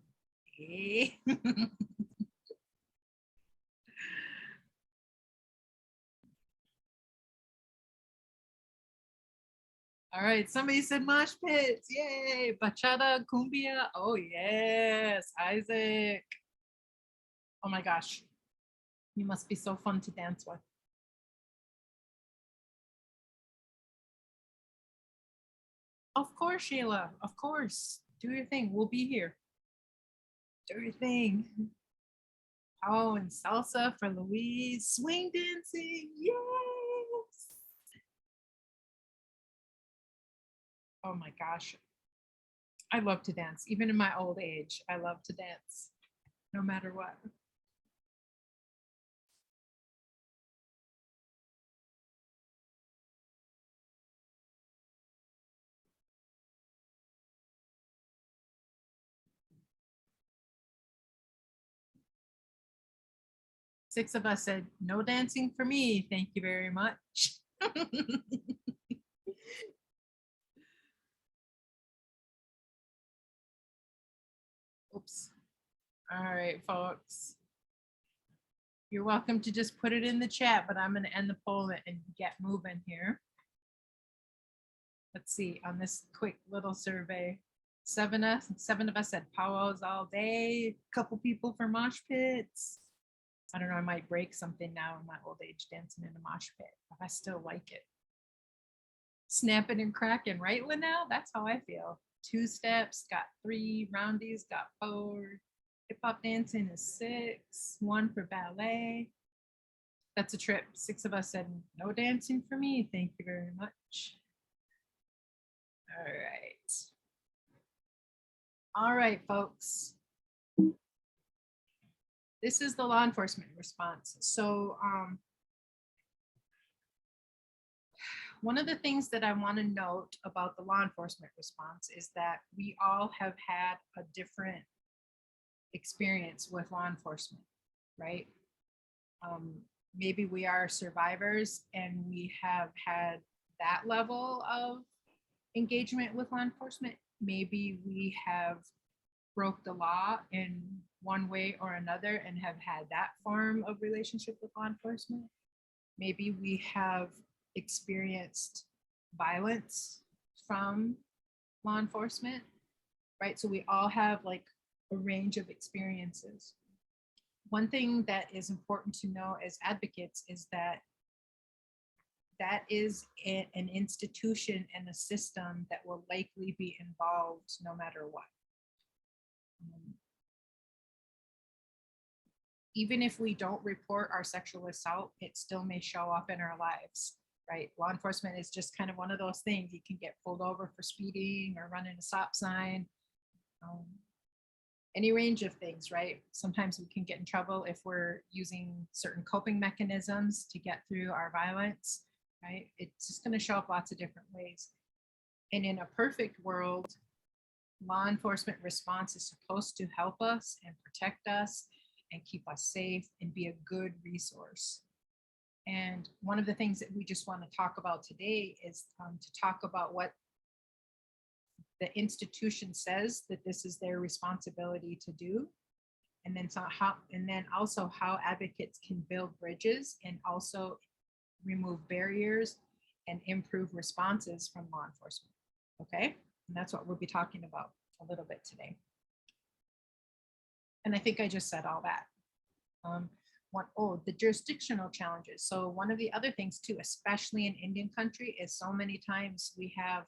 Eh. All right, somebody said mosh pits. Yay. Bachata, cumbia. Oh, yes. Isaac. Oh my gosh. You must be so fun to dance with. Of course, Sheila. Of course. Do your thing. We'll be here. Do your thing. Oh, and salsa for Louise. Swing dancing. Yes. Oh my gosh. I love to dance. Even in my old age, I love to dance no matter what. Six of us said, no dancing for me. Thank you very much. Oops. All right, folks. You're welcome to just put it in the chat, but I'm going to end the poll and get moving here. Let's see, on this quick little survey, seven of us said powwows all day, couple people for mosh pits. I don't know, I might break something now in my old age dancing in a mosh pit, but I still like it. Snapping and cracking, right, Linnell? That's how I feel. 2 steps, got 3, roundies, got 4. Hip hop dancing is 6, 1 for ballet. That's a trip. 6 of us said no dancing for me. Thank you very much. All right. All right, folks. This is the law enforcement response. So one of the things that I want to note about the law enforcement response is that we all have had a different experience with law enforcement, right? Maybe we are survivors and we have had that level of engagement with law enforcement. Maybe we have broke the law in one way or another and have had that form of relationship with law enforcement. Maybe we have experienced violence from law enforcement, right? So we all have like a range of experiences. One thing that is important to know as advocates is that that is an institution and a system that will likely be involved no matter what. Even if we don't report our sexual assault, it still may show up in our lives, right? Law enforcement is just kind of one of those things. You can get pulled over for speeding or running a stop sign, any range of things, right? Sometimes we can get in trouble if we're using certain coping mechanisms to get through our violence, right? It's just going to show up lots of different ways. And in a perfect world, law enforcement response is supposed to help us and protect us and keep us safe and be a good resource. And one of the things that we just want to talk about today is to talk about what the institution says that this is their responsibility to do. And then also how advocates can build bridges and also remove barriers and improve responses from law enforcement. Okay, and that's what we'll be talking about a little bit today. And I think I just said all that. The jurisdictional challenges. So one of the other things too, especially in Indian country, is so many times we have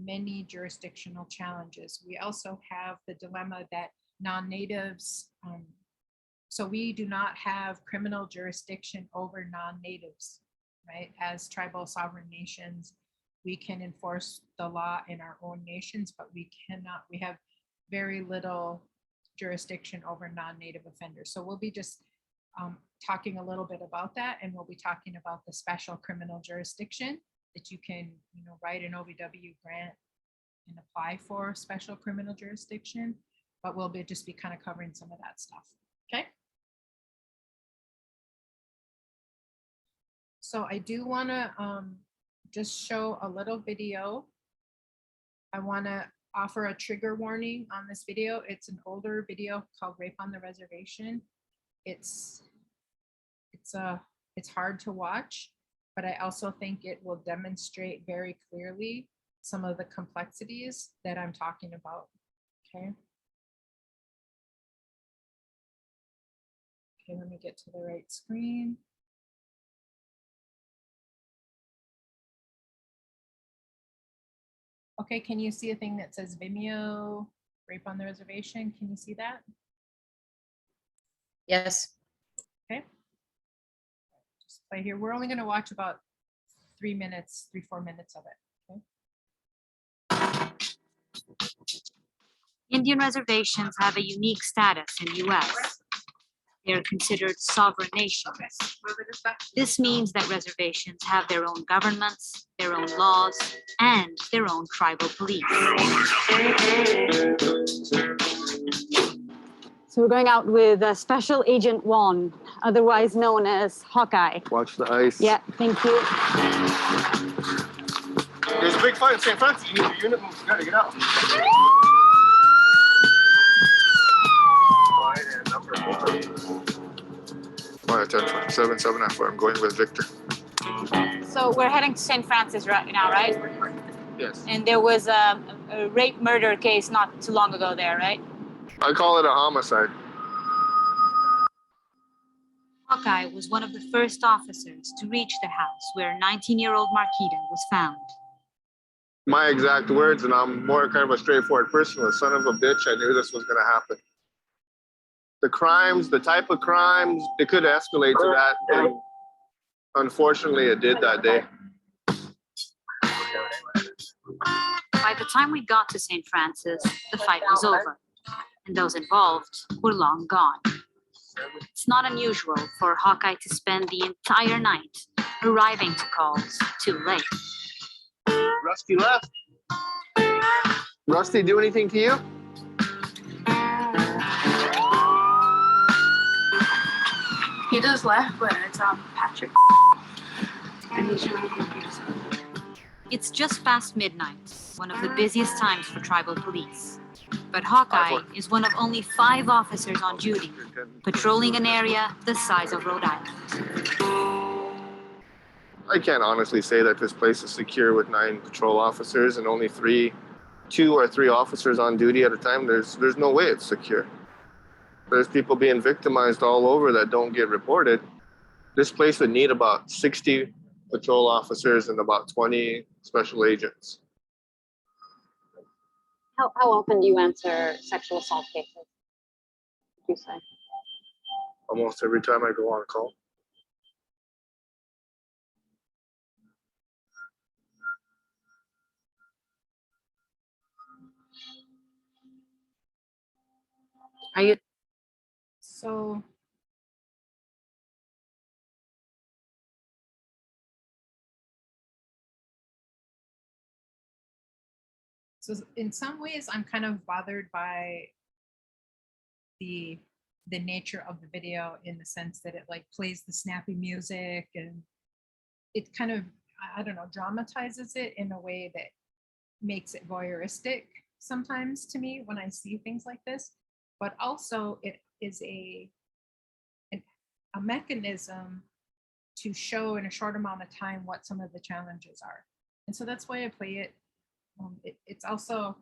many jurisdictional challenges. We also have the dilemma that non-natives, so we do not have criminal jurisdiction over non-natives, right? As tribal sovereign nations, we can enforce the law in our own nations, but we cannot, we have very little jurisdiction over non-native offenders. So we'll be just talking a little bit about that, and we'll be talking about the special criminal jurisdiction that you can, write an OVW grant and apply for special criminal jurisdiction, but we'll just be kind of covering some of that stuff, okay? So I do want to just show a little video. I want to offer a trigger warning on this video. It's an older video called Rape on the Reservation. It's hard to watch, but I also think it will demonstrate very clearly some of the complexities that I'm talking about, okay? Okay, let me get to the right screen. Okay, can you see a thing that says Vimeo, Rape on the Reservation? Can you see that? Yes. Okay. Just play here. We're only going to watch about 3 minutes, 3-4 minutes of it. Okay. Indian reservations have a unique status in the U.S. They are considered sovereign nations. This means that reservations have their own governments, their own laws, and their own tribal police. So we're going out with Special Agent Juan, otherwise known as Hawkeye. Watch the ice. Yeah, thank you. There's a big fight in St. Francis. You need your unit. You gotta get out. Why 10:47, 7 after I'm going with Victor. So we're heading to St. Francis right now, right? Yes. And there was a rape murder case not too long ago there, right? I call it a homicide. Hawkeye was one of the first officers to reach the house where 19-year-old Marquita was found. My exact words, and I'm more kind of a straightforward person, was son of a bitch, I knew this was gonna happen. The crimes, the type of crimes, it could escalate to that, and unfortunately it did that day. By the time we got to St. Francis, the fight was over, and those involved were long gone. It's not unusual for Hawkeye to spend the entire night arriving to calls too late. Rusty left. Rusty do anything to you? He just left, but it's Patrick. And he's really confused. It's just past midnight, one of the busiest times for tribal police. But Hawkeye is one of only 5 officers on duty, patrolling an area the size of Rhode Island. I can't honestly say that this place is secure with 9 patrol officers and only 2 or 3 officers on duty at a time. There's no way it's secure. There's people being victimized all over that don't get reported. This place would need about 60 patrol officers and about 20 special agents. How often do you answer sexual assault cases? Would you say? Almost every time I go on call. Are you? So in some ways, I'm kind of bothered by the nature of the video, in the sense that it like plays the snappy music, and it kind of, I don't know, dramatizes it in a way that makes it voyeuristic sometimes to me when I see things like this. But also it is a mechanism to show in a short amount of time what some of the challenges are. And so that's why I play it. It's also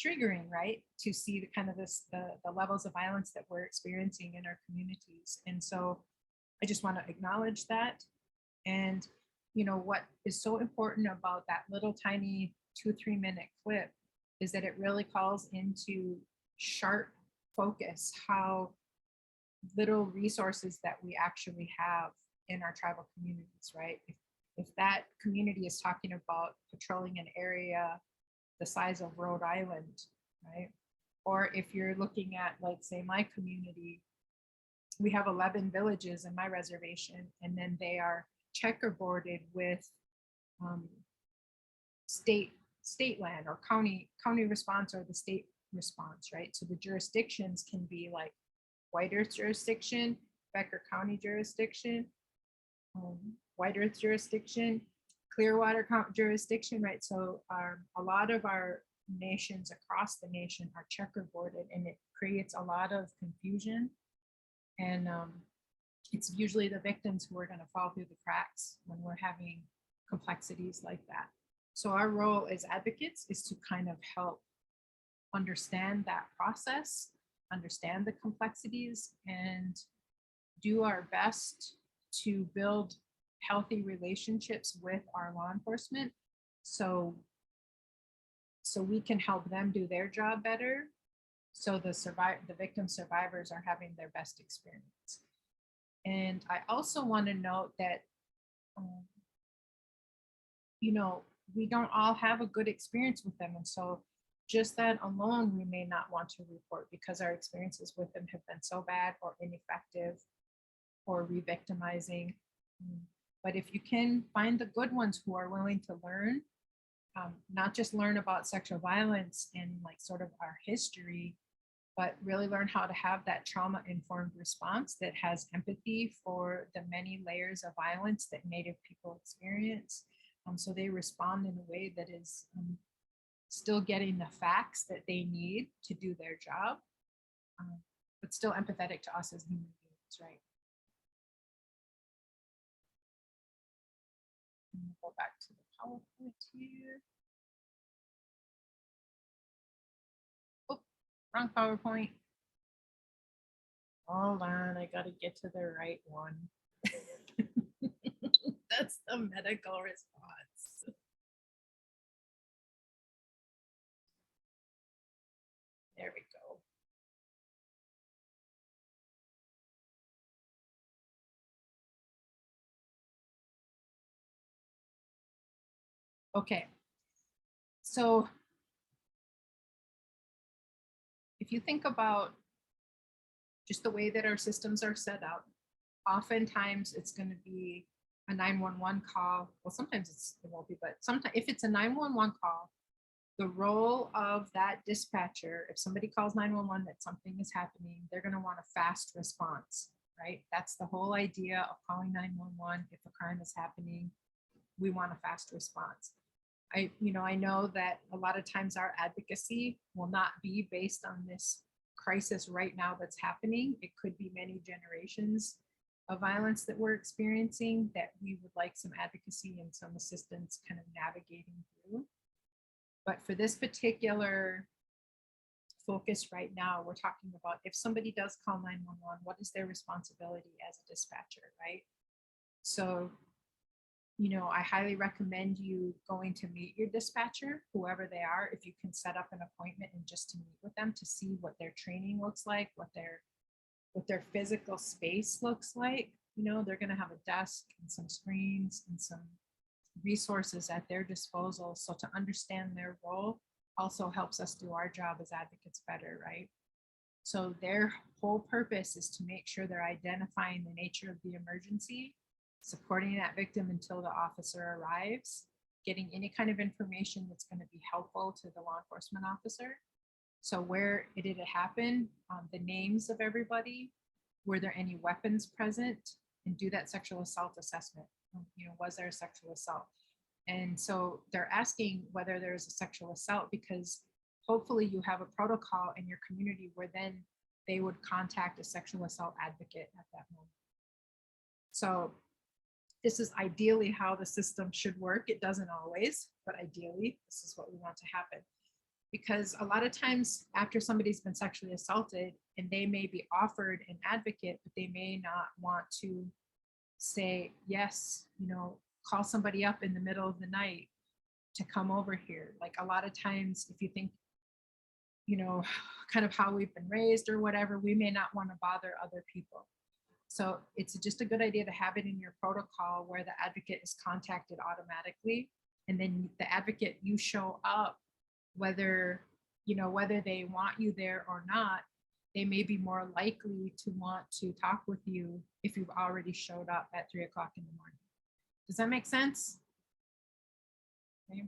triggering, right? To see the kind of the levels of violence that we're experiencing in our communities. And so I just want to acknowledge that. And, you know, what is so important about that little tiny 2-3 minute clip is that it really calls into sharp focus how little resources that we actually have in our tribal communities, right? If that community is talking about patrolling an area the size of Rhode Island, right? Or if you're looking at, like, say, my community, we have 11 villages in my reservation, and then they are checkerboarded with state land or county response or the state response, right? So the jurisdictions can be like White Earth jurisdiction, Becker County jurisdiction, White Earth jurisdiction, Clearwater jurisdiction, right? So a lot of our nations across the nation are checkerboarded, and it creates a lot of confusion. And it's usually the victims who are going to fall through the cracks when we're having complexities like that. So our role as advocates is to kind of help understand that process, understand the complexities, and do our best to build healthy relationships with our law enforcement so we can help them do their job better, so the victim survivors are having their best experience. And I also want to note that you know, we don't all have a good experience with them, and so just that alone we may not want to report because our experiences with them have been so bad or ineffective or re-victimizing. But if you can find the good ones who are willing to learn, not just learn about sexual violence and like sort of our history, but really learn how to have that trauma-informed response that has empathy for the many layers of violence that Native people experience. So they respond in a way that is still getting the facts that they need to do their job, but still empathetic to us as human beings, right? gonna go back to the PowerPoint here. Oh, wrong PowerPoint. Hold on, I gotta get to the right one. That's the medical response. There we go. Okay, so if you think about just the way that our systems are set up, oftentimes it's going to be a 911 call. Well, sometimes it won't be, but sometimes if it's a 911 call, the role of that dispatcher, if somebody calls 911 that something is happening, they're going to want a fast response, right? That's the whole idea of calling 911. If a crime is happening, we want a fast response. I know that a lot of times our advocacy will not be based on this crisis right now that's happening. It could be many generations of violence that we're experiencing that we would like some advocacy and some assistance kind of navigating through. But for this particular focus right now, we're talking about if somebody does call 911, what is their responsibility as a dispatcher, right? So, I highly recommend you going to meet your dispatcher, whoever they are, if you can set up an appointment and just to meet with them to see what their training looks like, what their physical space looks like. They're going to have a desk and some screens and some resources at their disposal. So to understand their role also helps us do our job as advocates better, right? So their whole purpose is to make sure they're identifying the nature of the emergency, supporting that victim until the officer arrives, getting any kind of information that's going to be helpful to the law enforcement officer. So where did it happen, the names of everybody, were there any weapons present, and do that sexual assault assessment. Was there a sexual assault? And so they're asking whether there's a sexual assault because hopefully you have a protocol in your community where then they would contact a sexual assault advocate at that moment. So this is ideally how the system should work. It doesn't always, but ideally, this is what we want to happen. Because a lot of times after somebody's been sexually assaulted and they may be offered an advocate, but they may not want to say, yes, call somebody up in the middle of the night to come over here. Like a lot of times, if you think, kind of how we've been raised or whatever, we may not want to bother other people. So it's just a good idea to have it in your protocol where the advocate is contacted automatically. And then the advocate, you show up, whether they want you there or not, they may be more likely to want to talk with you if you've already showed up at 3 o'clock in the morning. Does that make sense? Okay.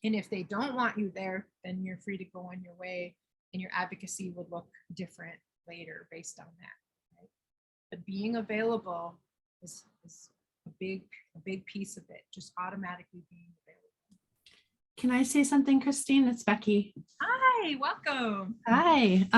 And if they don't want you there, then you're free to go on your way and your advocacy would look different later based on that. Right? But being available is a big piece of it, just automatically being available. Can I say something, Christine? It's Becky. Hi, welcome. Hi.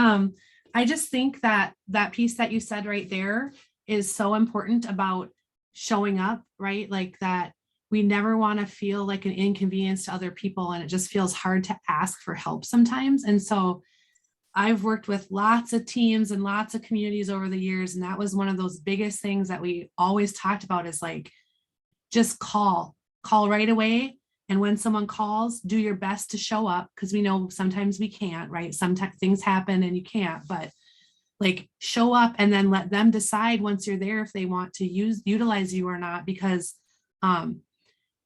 I just think that piece that you said right there is so important about showing up, right? Like that we never want to feel like an inconvenience to other people, and it just feels hard to ask for help sometimes. And so I've worked with lots of teams and lots of communities over the years, and that was one of those biggest things that we always talked about is like, just call right away. And when someone calls, do your best to show up, because we know sometimes we can't, right? Sometimes things happen and you can't, but like show up and then let them decide once you're there if they want to utilize you or not, because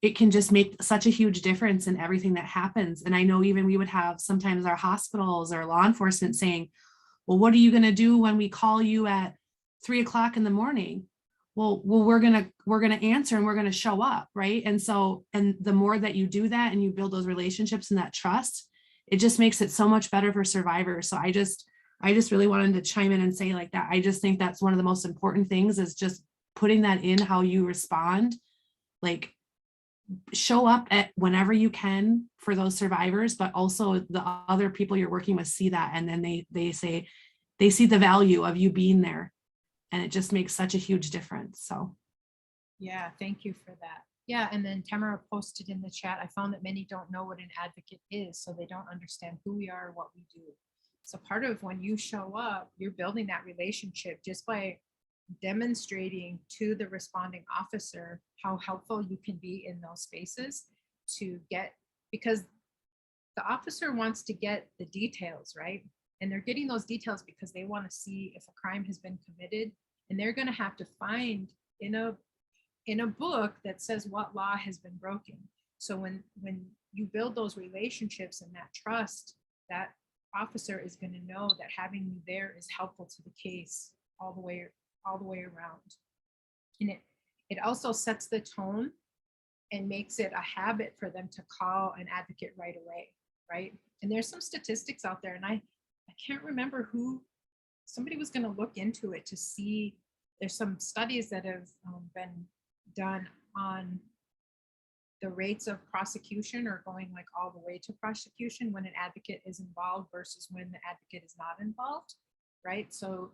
it can just make such a huge difference in everything that happens. And I know even we would have sometimes our hospitals or law enforcement saying, well, what are you going to do when we call you at 3 o'clock in the morning? Well, we're going to answer and we're going to show up. Right. And so, and the more that you do that and you build those relationships and that trust, it just makes it so much better for survivors. So I just really wanted to chime in and say like that. I just think that's one of the most important things is just putting that in how you respond, like show up at whenever you can for those survivors, but also the other people you're working with see that. And then they say, they see the value of you being there. And it just makes such a huge difference. So. Yeah, thank you for that. Yeah, and then Tamara posted in the chat, I found that many don't know what an advocate is, so they don't understand who we are, what we do. So part of when you show up, you're building that relationship just by demonstrating to the responding officer how helpful you can be in those spaces to get, because the officer wants to get the details, right? And they're getting those details because they want to see if a crime has been committed, and they're going to have to find in a book that says what law has been broken. So when you build those relationships and that trust, that officer is going to know that having you there is helpful to the case all the way around. And it also sets the tone and makes it a habit for them to call an advocate right away, right? And there's some statistics out there, and I can't remember who, somebody was going to look into it to see, there's some studies that have been done on the rates of prosecution or going like all the way to prosecution when an advocate is involved versus when the advocate is not involved, right? So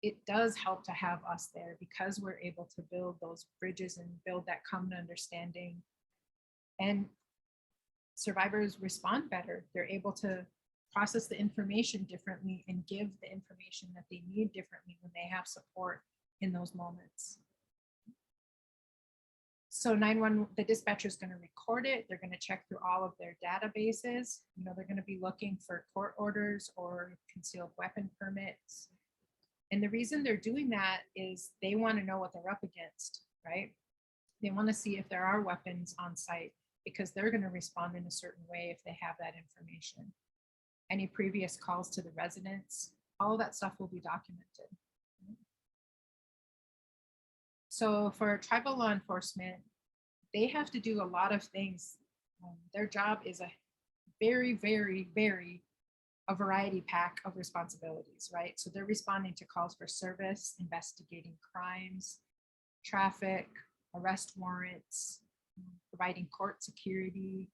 it does help to have us there because we're able to build those bridges and build that common understanding. And survivors respond better. They're able to process the information differently and give the information that they need differently when they have support in those moments. So 911, the dispatcher is going to record it. They're going to check through all of their databases. You know, they're going to be looking for court orders or concealed weapon permits. And the reason they're doing that is they want to know what they're up against, right? They want to see if there are weapons on site because they're going to respond in a certain way if they have that information. Any previous calls to the residents, all that stuff will be documented. So for tribal law enforcement, they have to do a lot of things. Their job is a very, very, very a variety pack of responsibilities, right? So they're responding to calls for service, investigating crimes, traffic, arrest warrants, providing court security,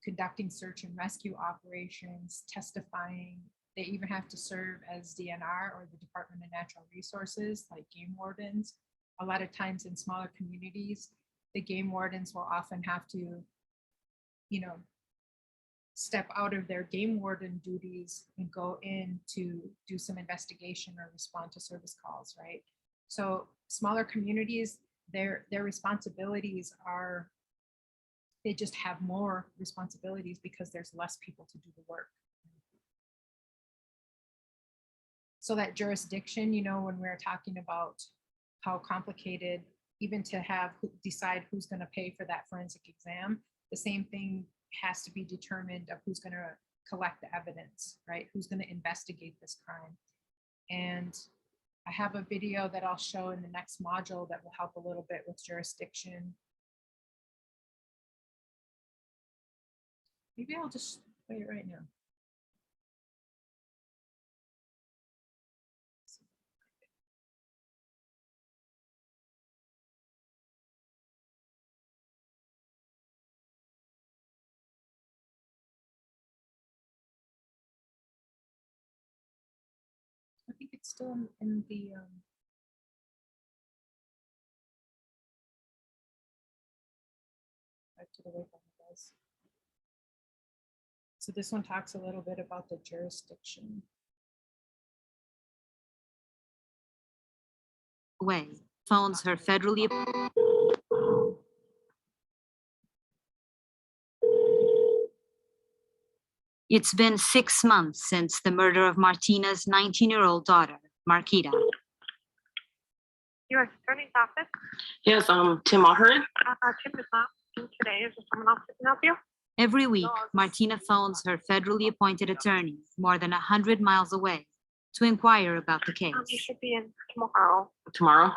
conducting search and rescue operations, testifying. They even have to serve as DNR or the Department of Natural Resources, like game wardens. A lot of times in smaller communities, the game wardens will often have to, you know, step out of their game warden duties and go in to do some investigation or respond to service calls, right? So smaller communities, their responsibilities are, they just have more responsibilities because there's less people to do the work. So that jurisdiction, you know, when we're talking about how complicated, even to have decide who's going to pay for that forensic exam, the same thing has to be determined of who's going to collect the evidence, right? Who's going to investigate this crime. And I have a video that I'll show in the next module that will help a little bit with jurisdiction. Maybe I'll just play it right now. I think it's still in the back to the way it was. So this one talks a little bit about the jurisdiction. Way phones her federally. It's been 6 months since the murder of Martina's 19-year-old daughter, Marquita. U.S. Attorney's Office. Yes, Tim Ahern. Tim is not in today. Is there someone else that can help you? Every week, Martina phones her federally appointed attorney more than 100 miles away to inquire about the case. You should be in tomorrow. Tomorrow?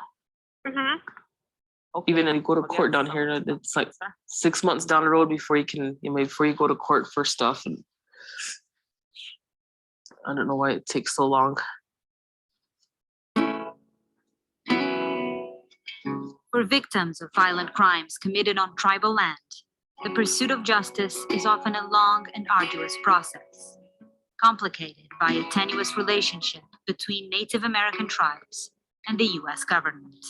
Mm-hmm. Even if you go to court down here, it's like 6 months down the road before you can, before you go to court for stuff. And I don't know why it takes so long. For victims of violent crimes committed on tribal land, the pursuit of justice is often a long and arduous process, complicated by a tenuous relationship between Native American tribes and the U.S. government.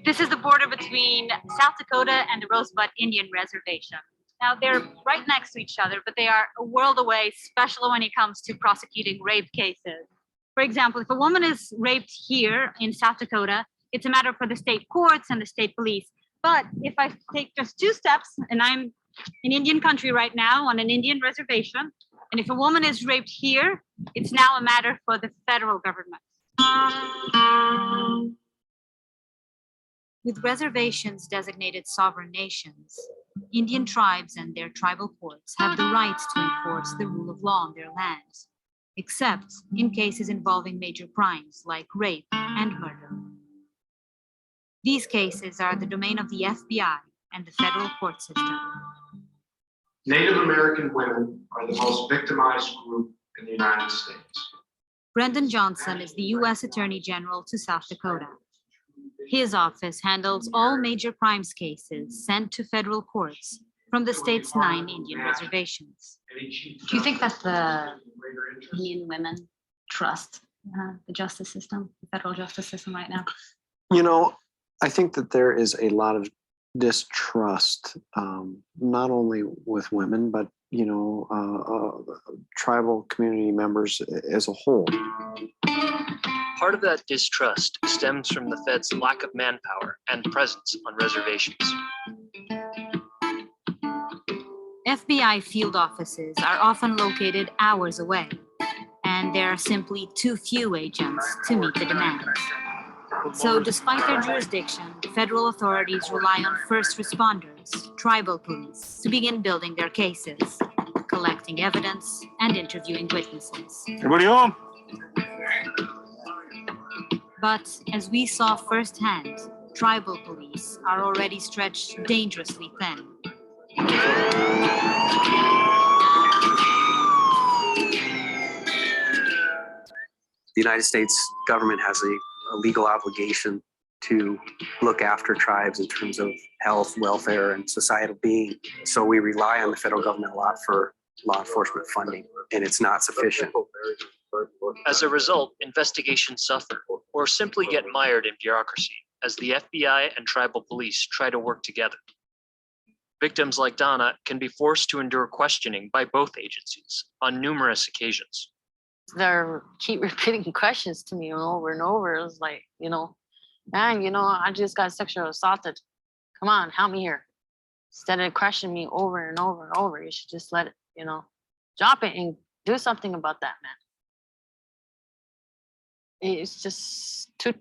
This is the border between South Dakota and the Rosebud Indian Reservation. Now, they're right next to each other, but they are a world away, especially when it comes to prosecuting rape cases. For example, if a woman is raped here in South Dakota, it's a matter for the state courts and the state police. But if I take just 2 steps, and I'm in Indian country right now on an Indian reservation, and if a woman is raped here, it's now a matter for the federal government. With reservations designated sovereign nations, Indian tribes and their tribal courts have the right to enforce the rule of law on their lands, except in cases involving major crimes like rape and murder. These cases are the domain of the FBI and the federal court system. Native American women are the most victimized group in the United States. Brendan Johnson is the U.S. Attorney General to South Dakota. His office handles all major crimes cases sent to federal courts from the state's 9 Indian reservations. Do you think that the Indian women trust the justice system, the federal justice system right now? You know, I think that there is a lot of distrust, not only with women, but, you know, tribal community members as a whole. Part of that distrust stems from the Fed's lack of manpower and presence on reservations. FBI field offices are often located hours away, and there are simply too few agents to meet the demands. So despite their jurisdiction, federal authorities rely on first responders, tribal police, to begin building their cases, collecting evidence, and interviewing witnesses. Everybody home? But as we saw firsthand, tribal police are already stretched dangerously thin. The United States government has a legal obligation to look after tribes in terms of health, welfare, and societal being. So we rely on the federal government a lot for law enforcement funding, and it's not sufficient. As a result, investigations suffer or simply get mired in bureaucracy as the FBI and tribal police try to work together. Victims like Donna can be forced to endure questioning by both agencies on numerous occasions. They're keep repeating questions to me over and over. It was like, you know, man, you know, I just got sexually assaulted. Come on, help me here. Instead of questioning me over and over and over, you should just let it, you know, drop it and do something about that, man. It's just too.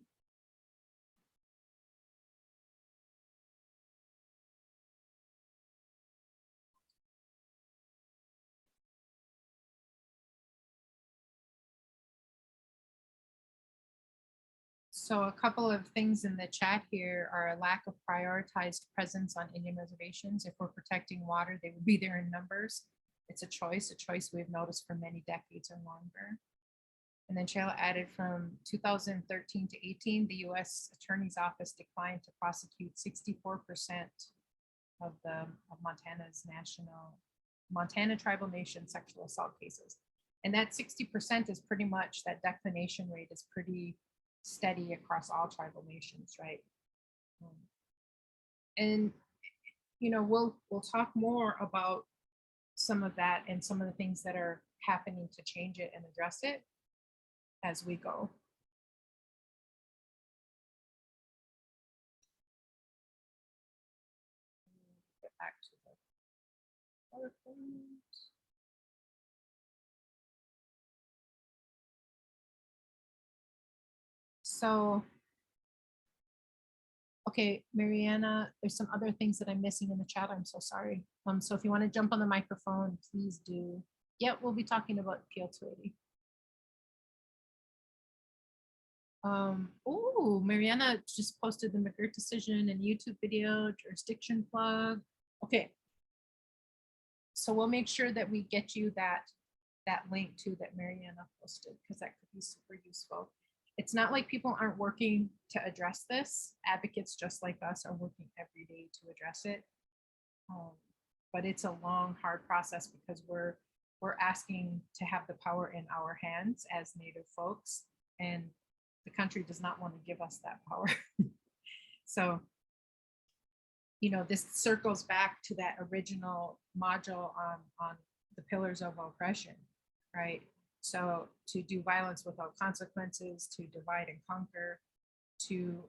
So a couple of things in the chat here are a lack of prioritized presence on Indian reservations. If we're protecting water, they would be there in numbers. It's a choice we've noticed for many decades or longer. And then Shayla added from 2013 to 18, the U.S. Attorney's Office declined to prosecute 64% of Montana's Montana tribal nation sexual assault cases. And that 60% is pretty much, that declination rate is pretty steady across all tribal nations, right? And you know, we'll talk more about some of that and some of the things that are happening to change it and address it as we go. Get back to the PowerPoint. So, okay, Mariana, there's some other things that I'm missing in the chat. I'm so sorry. So if you want to jump on the microphone, please do. Yeah, we'll be talking about PL 280. Oh, Mariana just posted the McGirt decision and YouTube video, jurisdiction plug. Okay. So we'll make sure that we get you that link too that Mariana posted, because that could be super useful. It's not like people aren't working to address this. Advocates just like us are working every day to address it. But it's a long, hard process because we're asking to have the power in our hands as Native folks, and the country does not want to give us that power. So, you know, this circles back to that original module on the pillars of oppression, right? So to do violence without consequences, to divide and conquer, to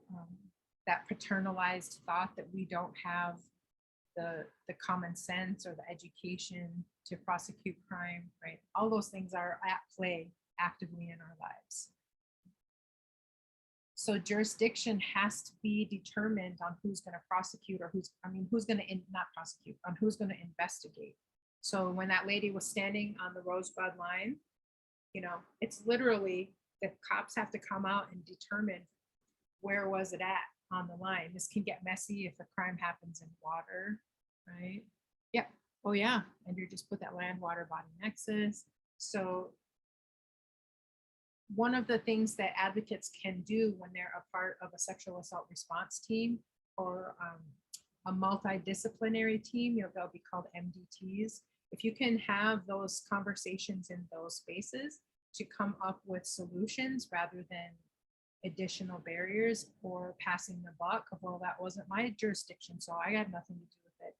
that paternalized thought that we don't have the common sense or the education to prosecute crime, right? All those things are at play actively in our lives. So jurisdiction has to be determined on who's going to prosecute or who's going to not prosecute, on who's going to investigate. So when that lady was standing on the Rosebud line, you know, it's literally the cops have to come out and determine where was it at on the line. This can get messy if a crime happens in water, right? Yep. Oh yeah. And you just put that land water body nexus. So one of the things that advocates can do when they're a part of a sexual assault response team or a multidisciplinary team, you know, they'll be called MDTs. If you can have those conversations in those spaces to come up with solutions rather than additional barriers or passing the buck of, well, that wasn't my jurisdiction, so I had nothing to do with it.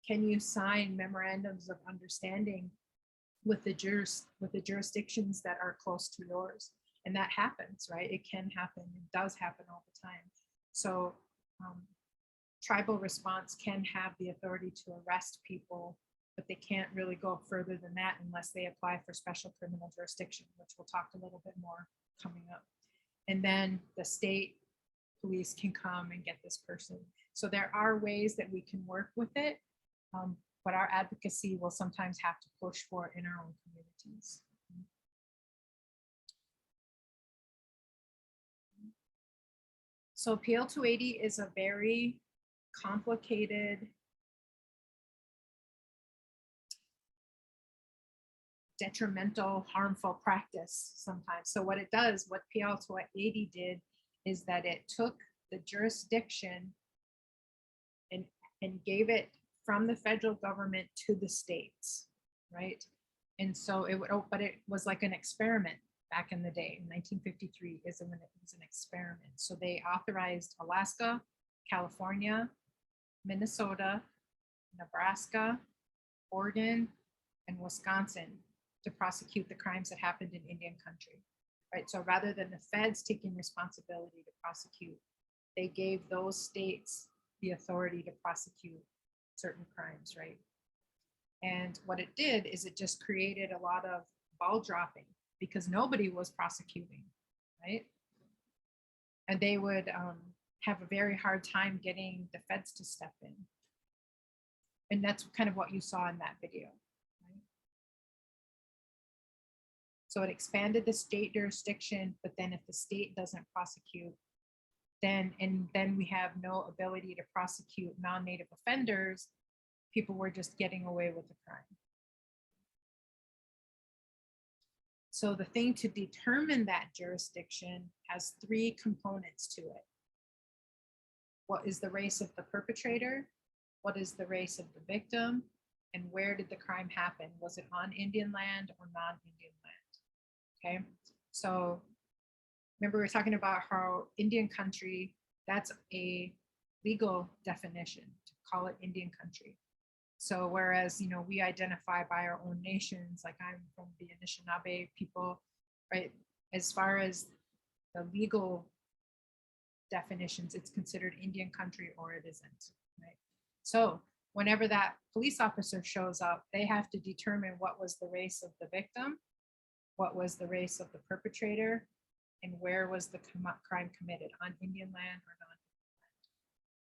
Can you sign memorandums of understanding with the jurisdictions that are close to yours? And that happens, right? It can happen. It does happen all the time. So tribal response can have the authority to arrest people, but they can't really go further than that unless they apply for special criminal jurisdiction, which we'll talk a little bit more coming up. And then the state police can come and get this person. So there are ways that we can work with it, but our advocacy will sometimes have to push for it in our own communities. So PL 280 is a very complicated, detrimental, harmful practice sometimes. So what it does, what PL 280 did, is that it took the jurisdiction and gave it from the federal government to the states, right? And so it would, but it was like an experiment back in the day. In 1953 is when it was an experiment. So they authorized Alaska, California, Minnesota, Nebraska, Oregon, and Wisconsin to prosecute the crimes that happened in Indian country, right? So rather than the feds taking responsibility to prosecute, they gave those states the authority to prosecute certain crimes, right? And what it did is it just created a lot of ball dropping because nobody was prosecuting, right? And they would have a very hard time getting the feds to step in. And that's kind of what you saw in that video. Right? So it expanded the state jurisdiction, but then if the state doesn't prosecute, then we have no ability to prosecute non-native offenders. People were just getting away with the crime. So the thing to determine that jurisdiction has three components to it. What is the race of the perpetrator? What is the race of the victim? And where did the crime happen? Was it on Indian land or non-Indian land? Okay, so remember we were talking about how Indian country, that's a legal definition to call it Indian country. So whereas, you know, we identify by our own nations, like I'm from the Anishinaabe people, right? As far as the legal definitions, it's considered Indian country or it isn't, right? So whenever that police officer shows up, they have to determine what was the race of the victim, what was the race of the perpetrator, and where was the crime committed, on Indian land or non-Indian land.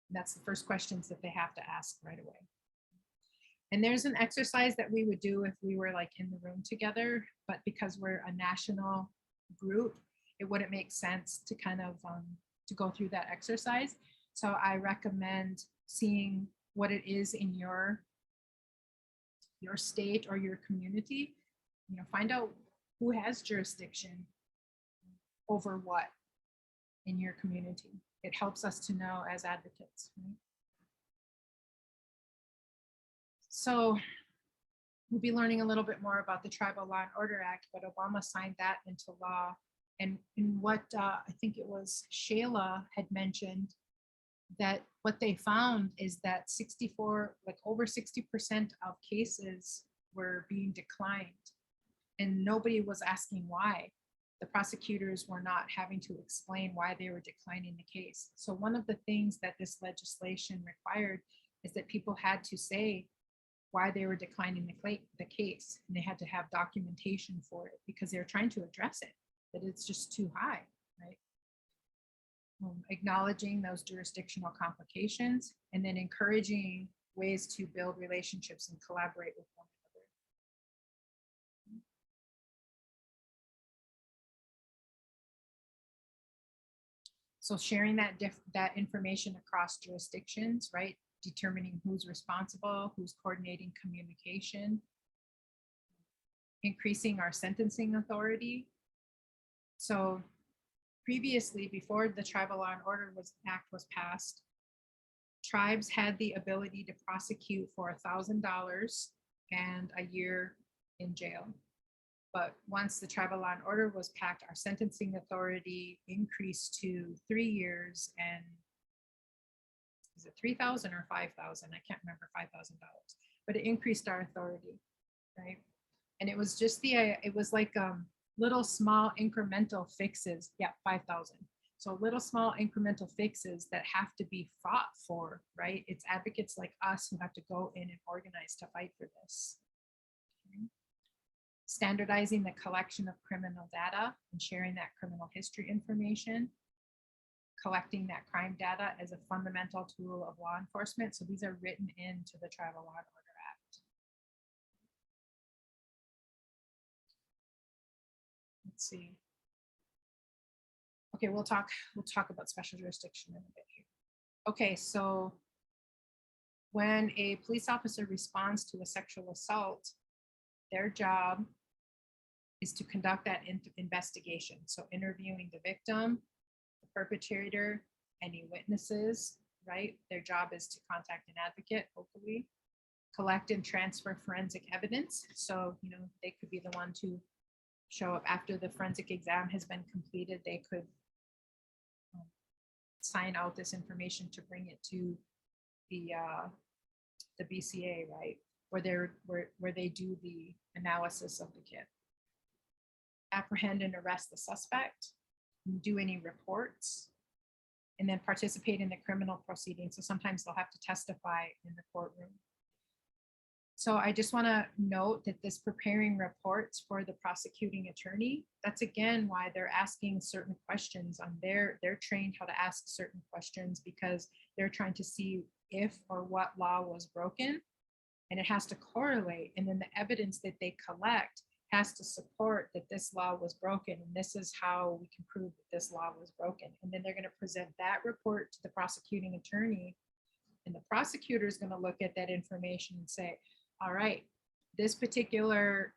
And that's the first questions that they have to ask right away. And there's an exercise that we would do if we were like in the room together, but because we're a national group, it wouldn't make sense to kind of to go through that exercise. So I recommend seeing what it is in your state or your community. You know, find out who has jurisdiction over what in your community. It helps us to know as advocates. Right? So we'll be learning a little bit more about the Tribal Law and Order Act, but Obama signed that into law. And in what I think it was Shayla had mentioned, that what they found is that 64, like over 60% of cases were being declined, and nobody was asking why. The prosecutors were not having to explain why they were declining the case. So one of the things that this legislation required is that people had to say why they were declining the case, and they had to have documentation for it because they were trying to address it, that it's just too high, right? Acknowledging those jurisdictional complications, and then encouraging ways to build relationships and collaborate with one another. So sharing that information across jurisdictions, right? Determining who's responsible, who's coordinating communication, increasing our sentencing authority. So previously, before the Tribal Law and Order Act was passed, tribes had the ability to prosecute for $1,000 and a year in jail. But once the Tribal Law and Order was passed, our sentencing authority increased to 3 years and is it 3,000 or 5,000? I can't remember, $5,000, but it increased our authority, right? And it was just it was like little small incremental fixes. Yeah, 5,000. So little small incremental fixes that have to be fought for, right? It's advocates like us who have to go in and organize to fight for this. Okay. Standardizing the collection of criminal data and sharing that criminal history information, collecting that crime data as a fundamental tool of law enforcement. So these are written into the Tribal Law and Order Act. Let's see. Okay, we'll talk about special jurisdiction in a bit here. Okay, so when a police officer responds to a sexual assault, their job is to conduct that investigation. So interviewing the victim, the perpetrator, any witnesses, right? Their job is to contact an advocate, hopefully, collect and transfer forensic evidence. So, you know, they could be the one to show up after the forensic exam has been completed. They could sign out this information to bring it to the BCA, right? Where they do the analysis of the kit. Apprehend and arrest the suspect, do any reports, and then participate in the criminal proceedings. So sometimes they'll have to testify in the courtroom. So I just want to note that this preparing reports for the prosecuting attorney, that's again why they're asking certain questions on they're trained how to ask certain questions, because they're trying to see if or what law was broken, and it has to correlate. And then the evidence that they collect has to support that this law was broken, and this is how we can prove that this law was broken. And then they're going to present that report to the prosecuting attorney, and the prosecutor is going to look at that information and say, all right, this particular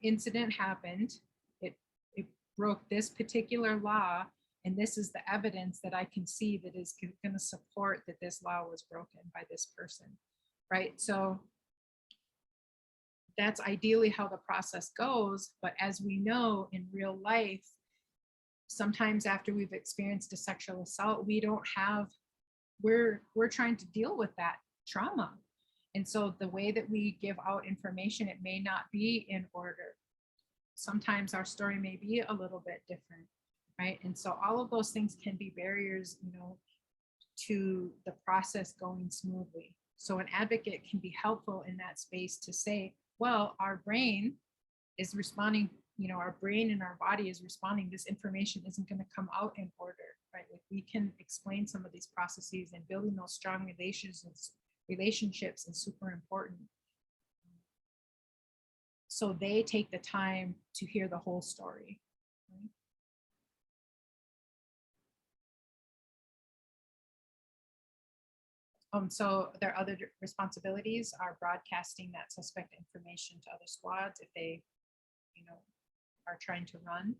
incident happened, it broke this particular law, and this is the evidence that I can see that is going to support that this law was broken by this person, right? So that's ideally how the process goes. But as we know in real life, sometimes after we've experienced a sexual assault, we're trying to deal with that trauma. And so the way that we give out information, it may not be in order. Sometimes our story may be a little bit different, right? And so all of those things can be barriers, you know, to the process going smoothly. So an advocate can be helpful in that space to say, well, our brain is responding, you know, our brain and our body is responding. This information isn't going to come out in order, right? Like we can explain some of these processes, and building those strong relationships is super important. So they take the time to hear the whole story. Right? So their other responsibilities are broadcasting that suspect information to other squads if they, you know, are trying to run,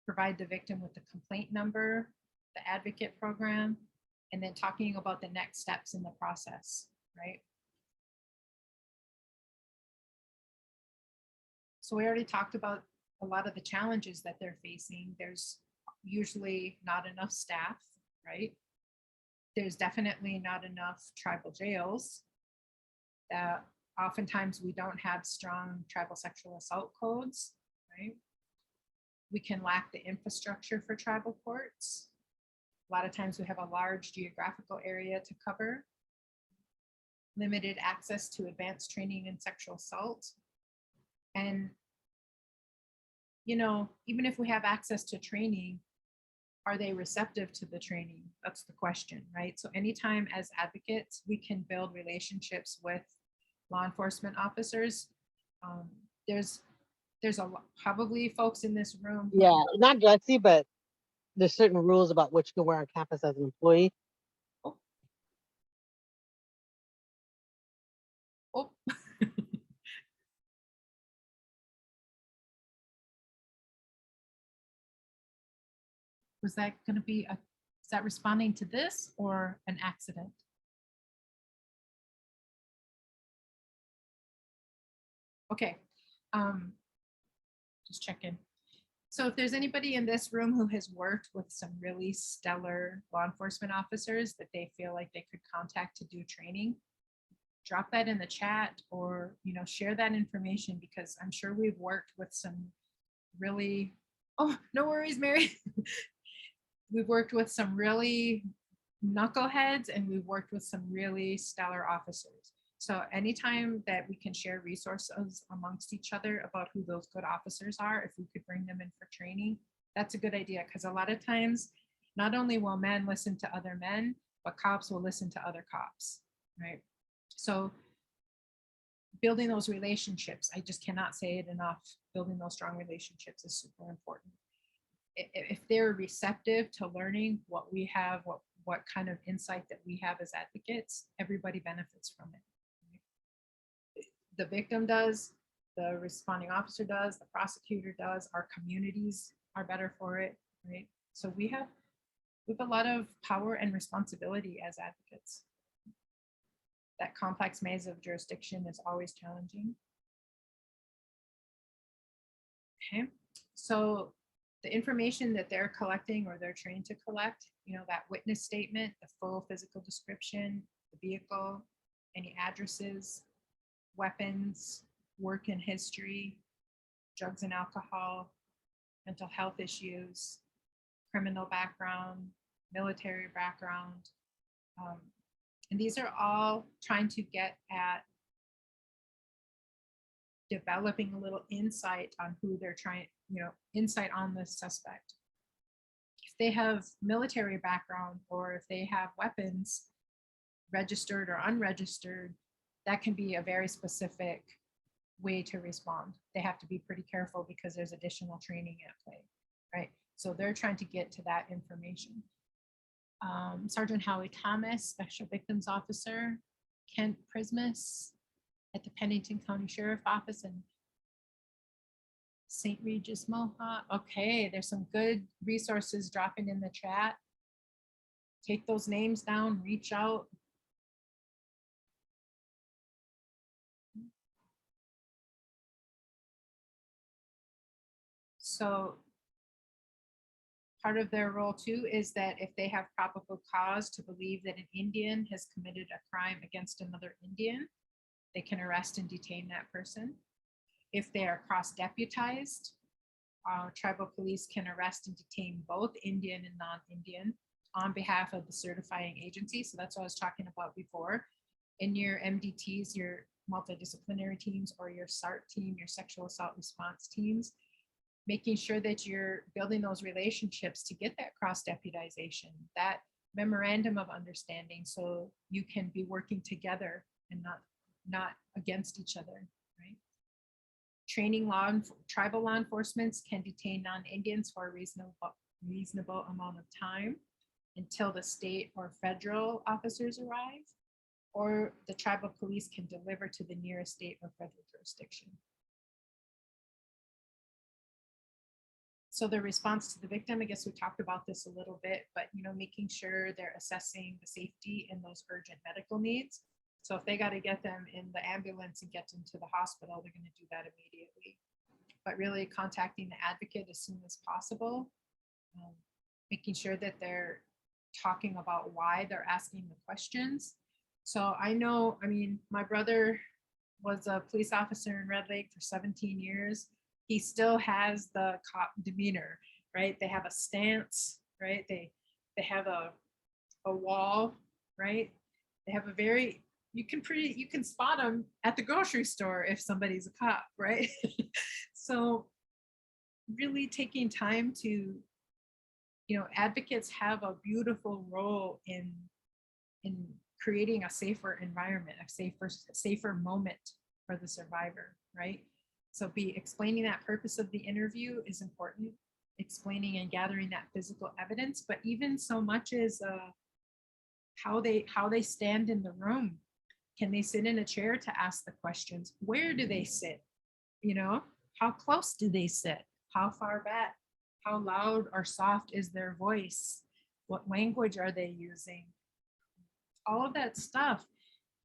provide the victim with the complaint number, the advocate program, and then talking about the next steps in the process, right? So we already talked about a lot of the challenges that they're facing. There's usually not enough staff, right? there's definitely not enough tribal jails. That oftentimes we don't have strong tribal sexual assault codes, right? We can lack the infrastructure for tribal courts. A lot of times we have a large geographical area to cover, limited access to advanced training in sexual assault. And, you know, even if we have access to training, are they receptive to the training? That's the question, right? So anytime as advocates, we can build relationships with law enforcement officers. There's probably folks in this room. Yeah, not gutsy, but there's certain rules about what you can wear on campus as an employee. Oh. Was that going to be is that responding to this or an accident? Okay, just checking. So if there's anybody in this room who has worked with some really stellar law enforcement officers that they feel like they could contact to do training, drop that in the chat, or, you know, share that information, because I'm sure we've worked with some really, oh, no worries, Mary. We've worked with some really knuckleheads, and we've worked with some really stellar officers. So anytime that we can share resources amongst each other about who those good officers are, if we could bring them in for training, that's a good idea, because a lot of times, not only will men listen to other men, but cops will listen to other cops, right? So building those relationships, I just cannot say it enough, building those strong relationships is super important. If they're receptive to learning what we have, what kind of insight that we have as advocates, everybody benefits from it. The victim does, the responding officer does, the prosecutor does, our communities are better for it, right? So we have a lot of power and responsibility as advocates. That complex maze of jurisdiction is always challenging. Okay, so the information that they're collecting or they're trained to collect, you know, that witness statement, the full physical description, the vehicle, any addresses, weapons, work and history, drugs and alcohol, mental health issues, criminal background, military background. And these are all trying to get at developing a little insight on who they're trying, you know, insight on the suspect. If they have military background or if they have weapons, registered or unregistered, that can be a very specific way to respond. They have to be pretty careful because there's additional training at play, right? So they're trying to get to that information. Sergeant Howie Thomas, Special Victims Officer, Kent Prismus at the Pennington County Sheriff Office in St. Regis, Mohawk. Okay, there's some good resources dropping in the chat. Take those names down, reach out. So part of their role too is that if they have probable cause to believe that an Indian has committed a crime against another Indian, they can arrest and detain that person. If they are cross-deputized, tribal police can arrest and detain both Indian and non-Indian on behalf of the certifying agency. So that's what I was talking about before. In your MDTs, your multidisciplinary teams, or your SART team, your sexual assault response teams, making sure that you're building those relationships to get that cross-deputization, that memorandum of understanding, so you can be working together and not against each other, right? Training tribal law enforcement can detain non-Indians for a reasonable amount of time until the state or federal officers arrive, or the tribal police can deliver to the nearest state or federal jurisdiction. So the response to the victim, I guess we talked about this a little bit, but you know, making sure they're assessing the safety and those urgent medical needs. So if they got to get them in the ambulance and get them to the hospital, they're going to do that immediately. But really contacting the advocate as soon as possible, making sure that they're talking about why they're asking the questions. So I know, I mean, my brother was a police officer in Red Lake for 17 years. He still has the cop demeanor, right? They have a stance, right? They have a wall, right? They have a very, you can spot them at the grocery store if somebody's a cop, right? So really taking time to, advocates have a beautiful role in creating a safer environment, a safer moment for the survivor, right? So explaining that purpose of the interview is important, explaining and gathering that physical evidence, but even so much as how they stand in the room. Can they sit in a chair to ask the questions? Where do they sit? How close do they sit? How far back? How loud or soft is their voice? What language are they using? All of that stuff.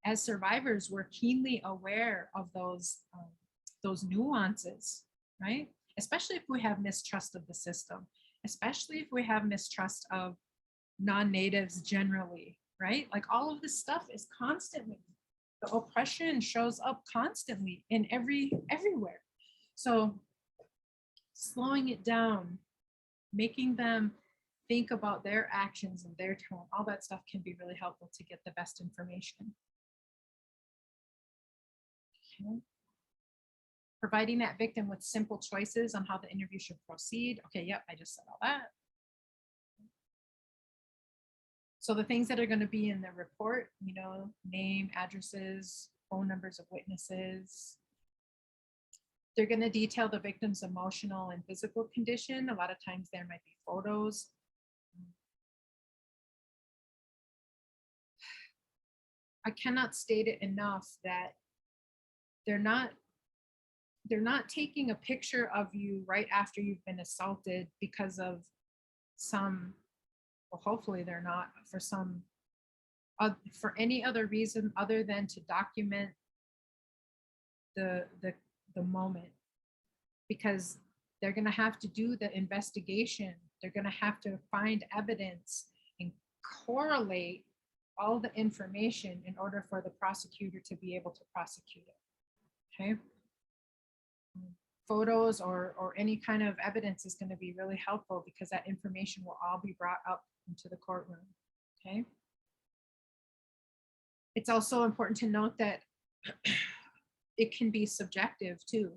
As survivors, we're keenly aware of those nuances, right? Especially if we have mistrust of the system, especially if we have mistrust of non-natives generally, right? Like all of this stuff is constantly, the oppression shows up constantly in everywhere. So slowing it down, making them think about their actions and their tone, all that stuff can be really helpful to get the best information. Okay. Providing that victim with simple choices on how the interview should proceed. Okay, yep, I just said all that. So the things that are going to be in the report, name, addresses, phone numbers of witnesses. They're going to detail the victim's emotional and physical condition. A lot of times there might be photos. I cannot state it enough that they're not taking a picture of you right after you've been assaulted because of some, well, hopefully they're not, for any other reason other than to document the moment, because they're going to have to do the investigation. They're going to have to find evidence and correlate all the information in order for the prosecutor to be able to prosecute it. Okay. Photos or any kind of evidence is going to be really helpful because that information will all be brought up into the courtroom. Okay. It's also important to note that it can be subjective too.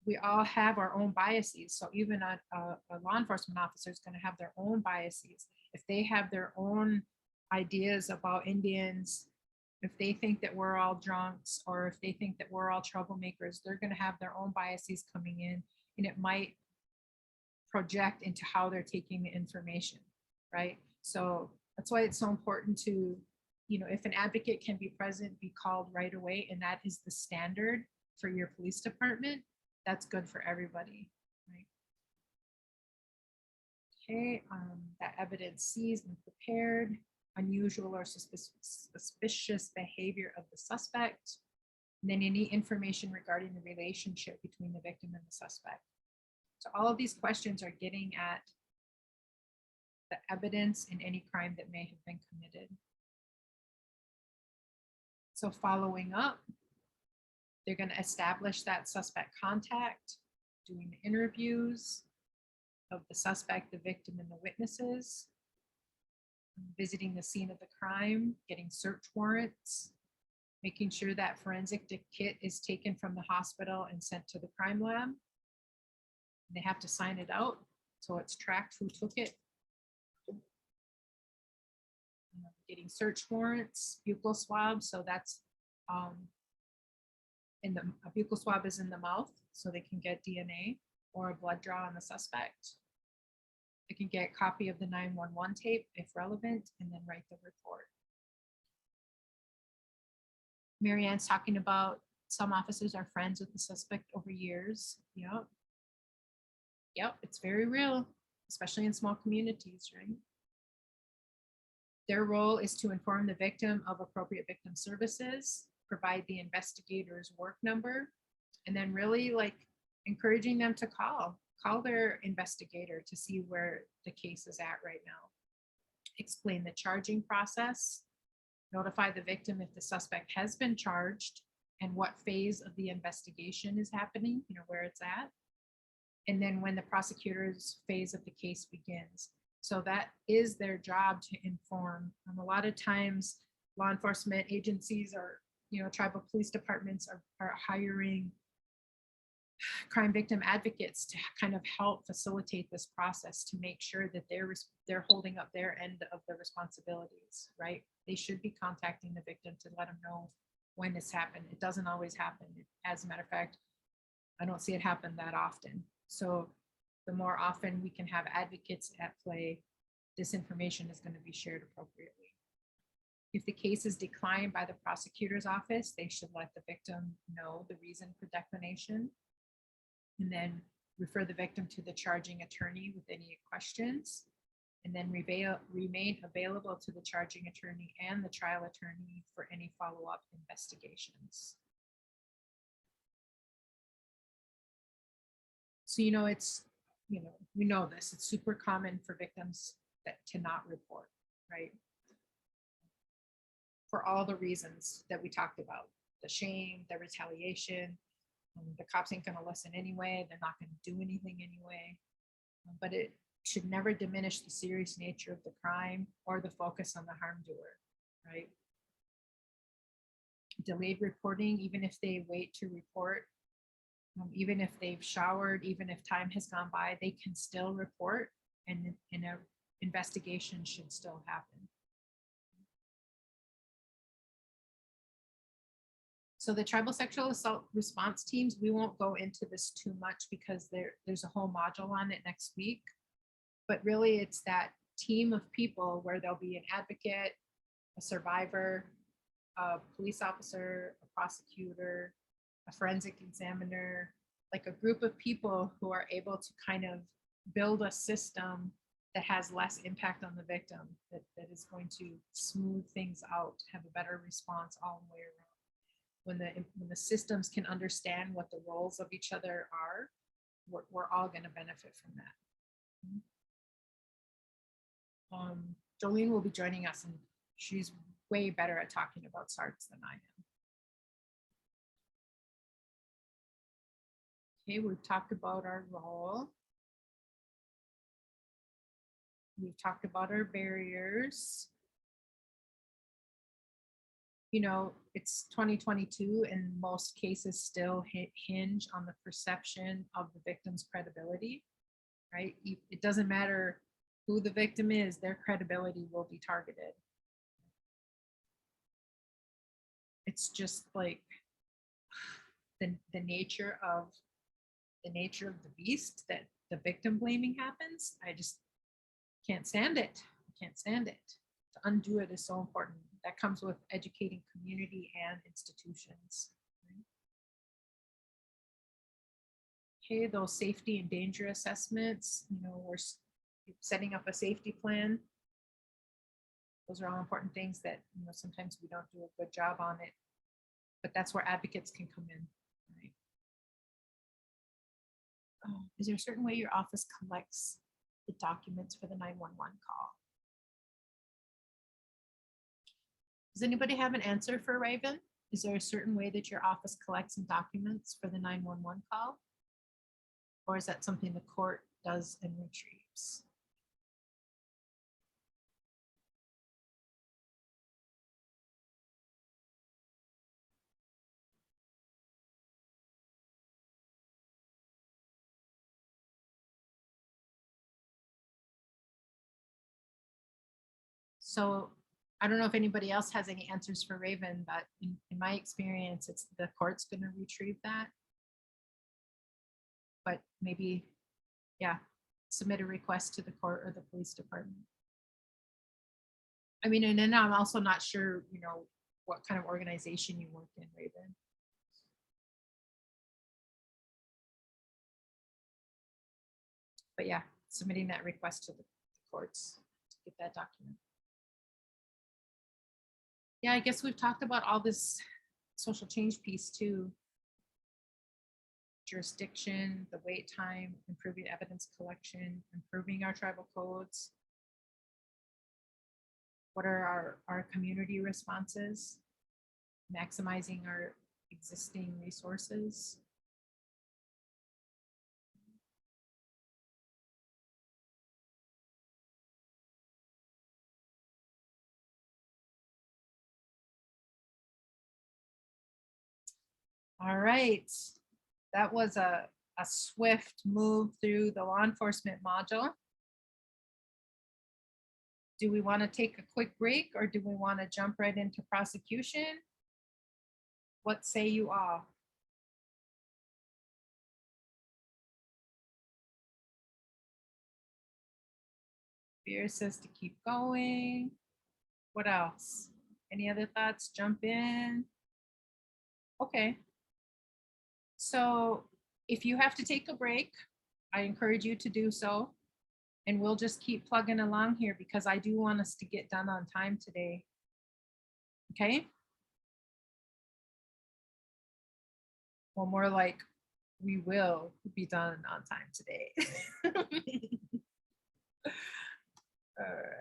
We all have our own biases. So even a law enforcement officer is going to have their own biases. If they have their own ideas about Indians, if they think that we're all drunks, or if they think that we're all troublemakers, they're going to have their own biases coming in, and it might project into how they're taking the information, right? So that's why it's so important to, if an advocate can be present, be called right away, and that is the standard for your police department, that's good for everybody, right? Okay, that evidence seized and prepared, unusual or suspicious behavior of the suspect, and then any information regarding the relationship between the victim and the suspect. So all of these questions are getting at the evidence in any crime that may have been committed. So following up, they're going to establish that suspect contact, doing the interviews of the suspect, the victim, and the witnesses, visiting the scene of the crime, getting search warrants, making sure that forensic kit is taken from the hospital and sent to the crime lab. They have to sign it out, so it's tracked who took it. Getting search warrants, buccal swabs, so that's a buccal swab is in the mouth, so they can get DNA or a blood draw on the suspect. They can get a copy of the 911 tape if relevant, and then write the report. Marianne's talking about some officers are friends with the suspect over years. Yep, it's very real, especially in small communities, right? Their role is to inform the victim of appropriate victim services, provide the investigator's work number, and then really encouraging them to call call their investigator to see where the case is at right now. Explain the charging process, notify the victim if the suspect has been charged and what phase of the investigation is happening, where it's at. And then when the prosecutor's phase of the case begins. So that is their job to inform. A lot of times law enforcement agencies or, tribal police departments are hiring crime victim advocates to kind of help facilitate this process to make sure that they're holding up their end of the responsibilities, right? They should be contacting the victim to let them know when it's happened. It doesn't always happen. As a matter of fact, I don't see it happen that often. So the more often we can have advocates at play, this information is going to be shared appropriately. If the case is declined by the prosecutor's office, they should let the victim know the reason for declination, and then refer the victim to the charging attorney with any questions, and then remain available to the charging attorney and the trial attorney for any follow-up investigations. So, we know this, it's super common for victims to not report, right? For all the reasons that we talked about, the shame, the retaliation, the cops ain't gonna listen anyway, they're not gonna do anything anyway. But it should never diminish the serious nature of the crime or the focus on the harm doer, right? Delayed reporting, even if they wait to report, even if they've showered, even if time has gone by, they can still report, and an investigation should still happen. So the tribal sexual assault response teams, we won't go into this too much because there's a whole module on it next week. But really it's that team of people where there'll be an advocate, a survivor, a police officer, a prosecutor, a forensic examiner, like a group of people who are able to kind of build a system that has less impact on the victim, that is going to smooth things out, have a better response all the way around. When the systems can understand what the roles of each other are, we're all going to benefit from that. Jolene will be joining us, and she's way better at talking about SARTs than I am. Okay, we've talked about our role. We've talked about our barriers. It's 2022 and most cases still hinge on the perception of the victim's credibility, right? It doesn't matter who the victim is, their credibility will be targeted. It's just like the nature of the beast that the victim blaming happens. I just can't stand it. I can't stand it. To undo it is so important. That comes with educating community and institutions. Okay, those safety and danger assessments, we're setting up a safety plan. Those are all important things that, sometimes we don't do a good job on it, but that's where advocates can come in, right? Is there a certain way your office collects the documents for the 911 call? Does anybody have an answer for Raven? Is there a certain way that your office collects and documents for the 911 call? Or is that something the court does and retrieves? So I don't know if anybody else has any answers for Raven, but in my experience, it's the court's going to retrieve that. But maybe, yeah, submit a request to the court or the police department. I mean, and then I'm also not sure, what kind of organization you work in, Raven. But yeah, submitting that request to the courts to get that document. Yeah, I guess we've talked about all this social change piece too. jurisdiction, the wait time, improving evidence collection, improving our tribal codes. What are our community responses? Maximizing our existing resources. All right, that was a swift move through the law enforcement module. Do we want to take a quick break or do we want to jump right into prosecution? What say you all? Beer says to keep going. What else? Any other thoughts? Jump in. Okay. So if you have to take a break, I encourage you to do so. And we'll just keep plugging along here because I do want us to get done on time today. Okay? Well, more like we will be done on time today. All right.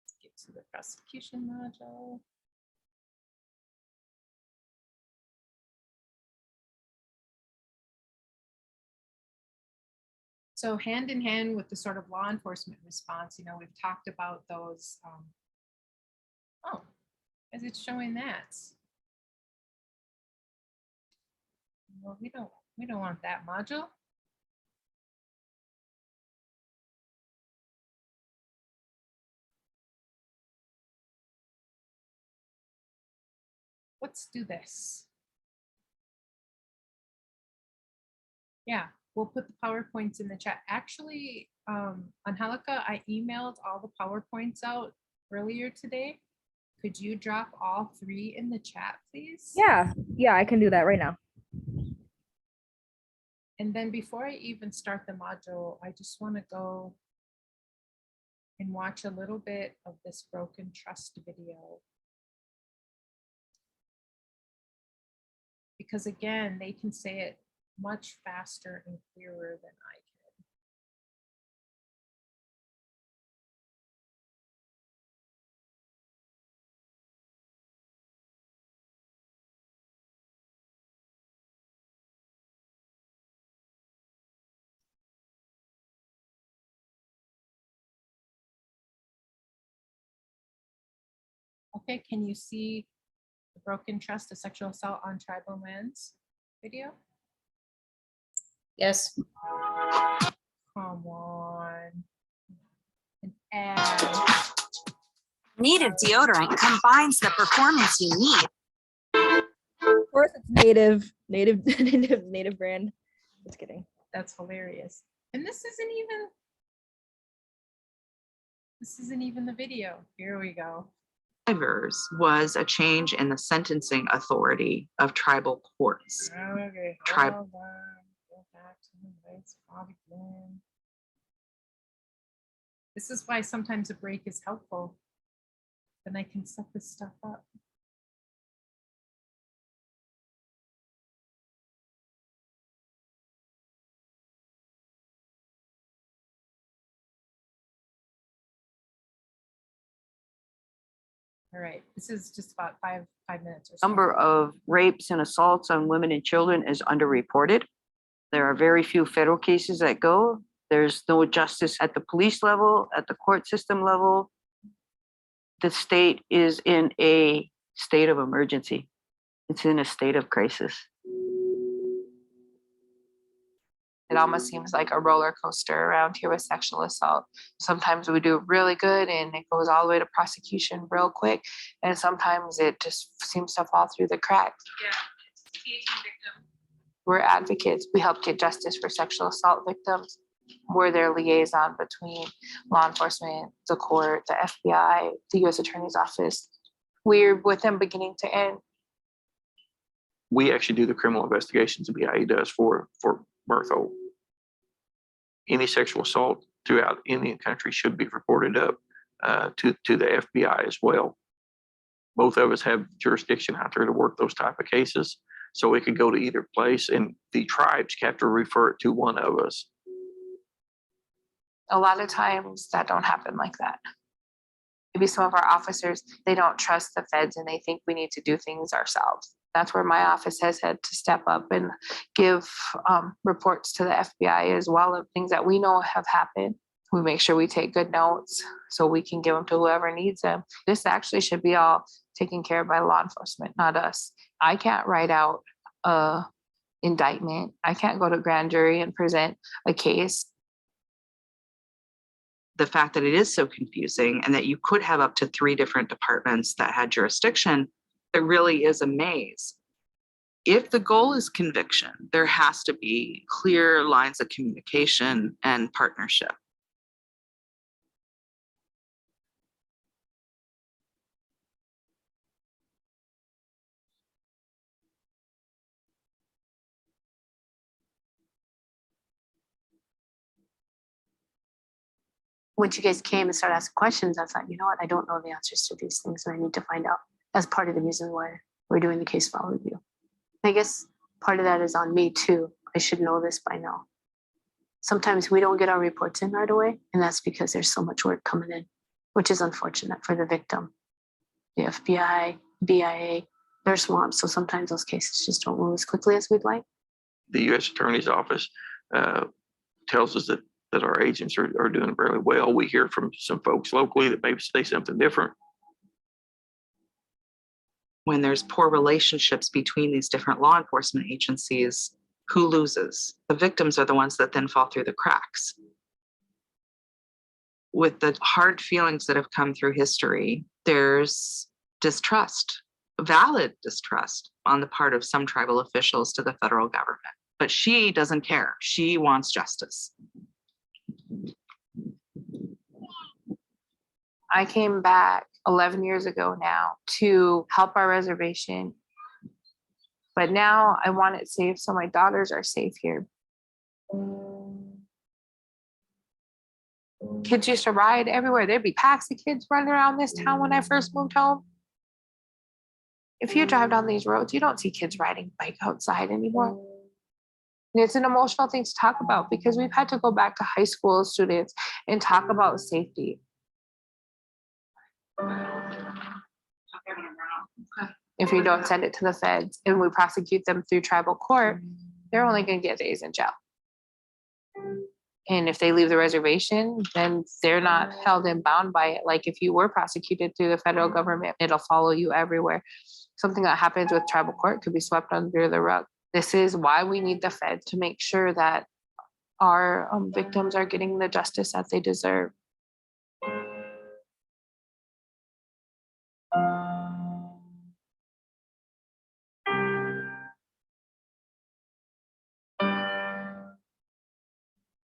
Let's get to the prosecution module. So hand in hand with the sort of law enforcement response, you know, we've talked about those. Oh, is it showing that? Well, we don't want that module. Let's do this. Yeah, we'll put the PowerPoints in the chat. Actually, Angelica, I emailed all the PowerPoints out earlier today. Could you drop all 3 in the chat, please? Yeah, I can do that right now. And then before I even start the module, I just want to go and watch a little bit of this broken trust video. Because again, they can say it much faster and clearer than I can. Okay, can you see the broken trust, a sexual assault on tribal lands video? Yes. Come on. An ad. Native deodorant combines the performance you need. Of course, it's native brand. Just kidding. That's hilarious. And this isn't even the video. Here we go. Was a change in the sentencing authority of tribal courts. Okay. Tribe. Hold on. Go back to the lights again. This is why sometimes a break is helpful. Then I can set this stuff up. All right, this is just about five minutes or so. Number of rapes and assaults on women and children is underreported. There are very few federal cases that go. There's no justice at the police level, at the court system level. The state is in a state of emergency. It's in a state of crisis. It almost seems like a roller coaster around here with sexual assault. Sometimes we do really good and it goes all the way to prosecution real quick. And sometimes it just seems to fall through the cracks. We're advocates. We help get justice for sexual assault victims. We're their liaison between law enforcement, the court, the FBI, the U.S. Attorney's Office. We're with them beginning to end. We actually do the criminal investigations the BIE does for Berthold. Any sexual assault throughout any country should be reported up to the FBI as well. Both of us have jurisdiction out there to work those type of cases, so it could go to either place, and the tribes have to refer it to one of us. A lot of times that don't happen like that. Maybe some of our officers, they don't trust the feds and they think we need to do things ourselves. That's where my office has had to step up and give reports to the FBI as well of things that we know have happened. We make sure we take good notes so we can give them to whoever needs them. This actually should be all taken care of by law enforcement, not us. I can't write out a indictment. I can't go to grand jury and present a case. The fact that it is so confusing and that you could have up to 3 different departments that had jurisdiction, it really is a maze. If the goal is conviction, there has to be clear lines of communication and partnership. Once you guys came and started asking questions, I thought, you know what, I don't know the answers to these things and I need to find out. As part of the reason why we're doing the case file review. I guess part of that is on me too. I should know this by now. Sometimes we don't get our reports in right away, and that's because there's so much work coming in, which is unfortunate for the victim. The FBI, BIA, they're swamped, so sometimes those cases just don't move as quickly as we'd like. The U.S. Attorney's Office tells us that our agents are doing really well. We hear from some folks locally that maybe say something different. When there's poor relationships between these different law enforcement agencies, who loses? The victims are the ones that then fall through the cracks. With the hard feelings that have come through history, there's distrust, valid distrust on the part of some tribal officials to the federal government. But she doesn't care. She wants justice. I came back 11 years ago now to help our reservation. But now I want it safe so my daughters are safe here. Kids used to ride everywhere. There'd be packs of kids running around this town when I first moved home. If you drive down these roads, you don't see kids riding bike outside anymore. And it's an emotional thing to talk about because we've had to go back to high school students and talk about safety. If you don't send it to the feds and we prosecute them through tribal court, they're only going to get days in jail. And if they leave the reservation, then they're not held and bound by it. Like if you were prosecuted through the federal government, it'll follow you everywhere. Something that happens with tribal court could be swept under the rug. This is why we need the Fed to make sure that our victims are getting the justice that they deserve.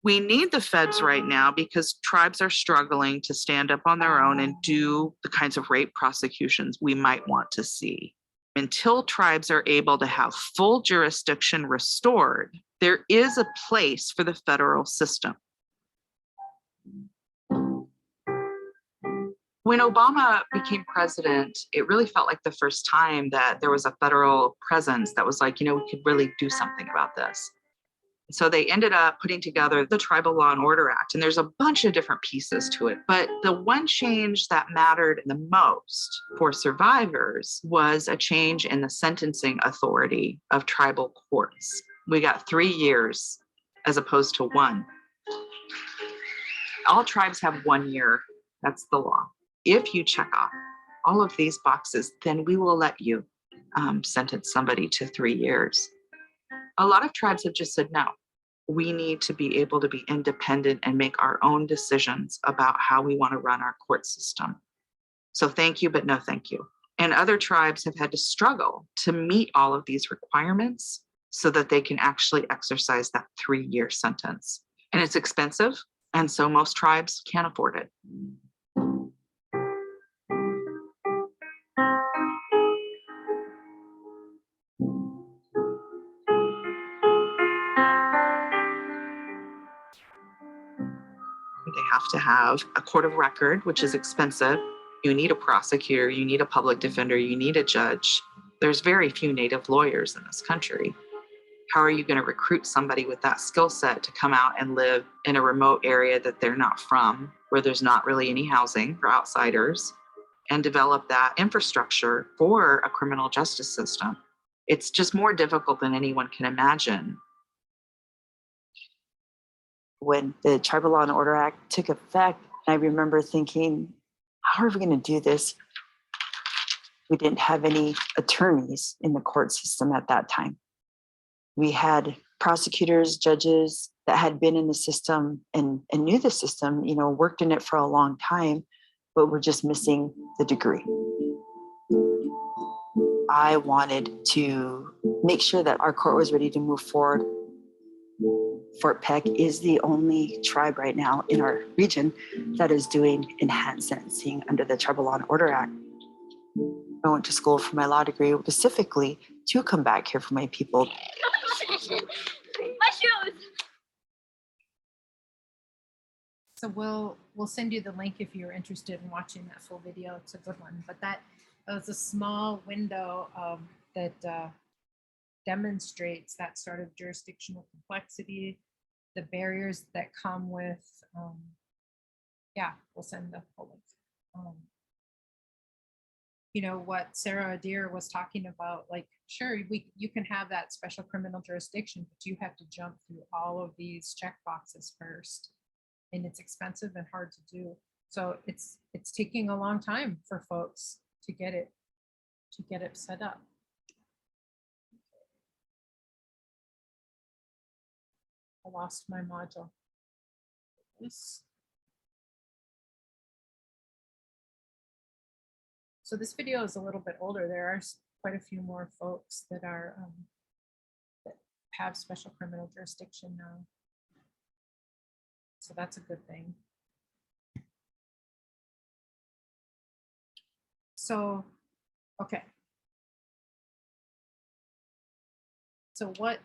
We need the feds right now because tribes are struggling to stand up on their own and do the kinds of rape prosecutions we might want to see. Until tribes are able to have full jurisdiction restored, there is a place for the federal system. When Obama became president, it really felt like the first time that there was a federal presence that was like, you know, we could really do something about this. So they ended up putting together the Tribal Law and Order Act, and there's a bunch of different pieces to it. But the one change that mattered the most for survivors was a change in the sentencing authority of tribal courts. We got 3 years as opposed to 1. All tribes have 1 year. That's the law. If you check off all of these boxes, then we will let you sentence somebody to 3 years. A lot of tribes have just said, no, we need to be able to be independent and make our own decisions about how we want to run our court system. So thank you, but no thank you. And other tribes have had to struggle to meet all of these requirements so that they can actually exercise that 3-year sentence. And it's expensive, and so most tribes can't afford it. have to have a court of record, which is expensive. You need a prosecutor, you need a public defender, you need a judge. There's very few Native lawyers in this country. How are you going to recruit somebody with that skill set to come out and live in a remote area that they're not from, where there's not really any housing for outsiders, and develop that infrastructure for a criminal justice system? It's just more difficult than anyone can imagine. When the Tribal Law and Order Act took effect, I remember thinking, how are we going to do this? We didn't have any attorneys in the court system at that time. We had prosecutors, judges that had been in the system and knew the system, you know, worked in it for a long time, but were just missing the degree. I wanted to make sure that our court was ready to move forward. Fort Peck is the only tribe right now in our region that is doing enhanced sentencing under the Tribal Law and Order Act. I went to school for my law degree specifically to come back here for my people. My shoes. So we'll send you the link if you're interested in watching that full video. It's a good one. But that was a small window of that demonstrates that sort of jurisdictional complexity, the barriers that come with, yeah, we'll send the whole link. You know, what Sarah Adair was talking about, like, sure, you can have that special criminal jurisdiction, but you have to jump through all of these check boxes first. And it's expensive and hard to do. So it's taking a long time for folks to get it set up. I lost my module. So this video is a little bit older. There are quite a few more folks that are that have special criminal jurisdiction now. So that's a good thing. So, okay. So what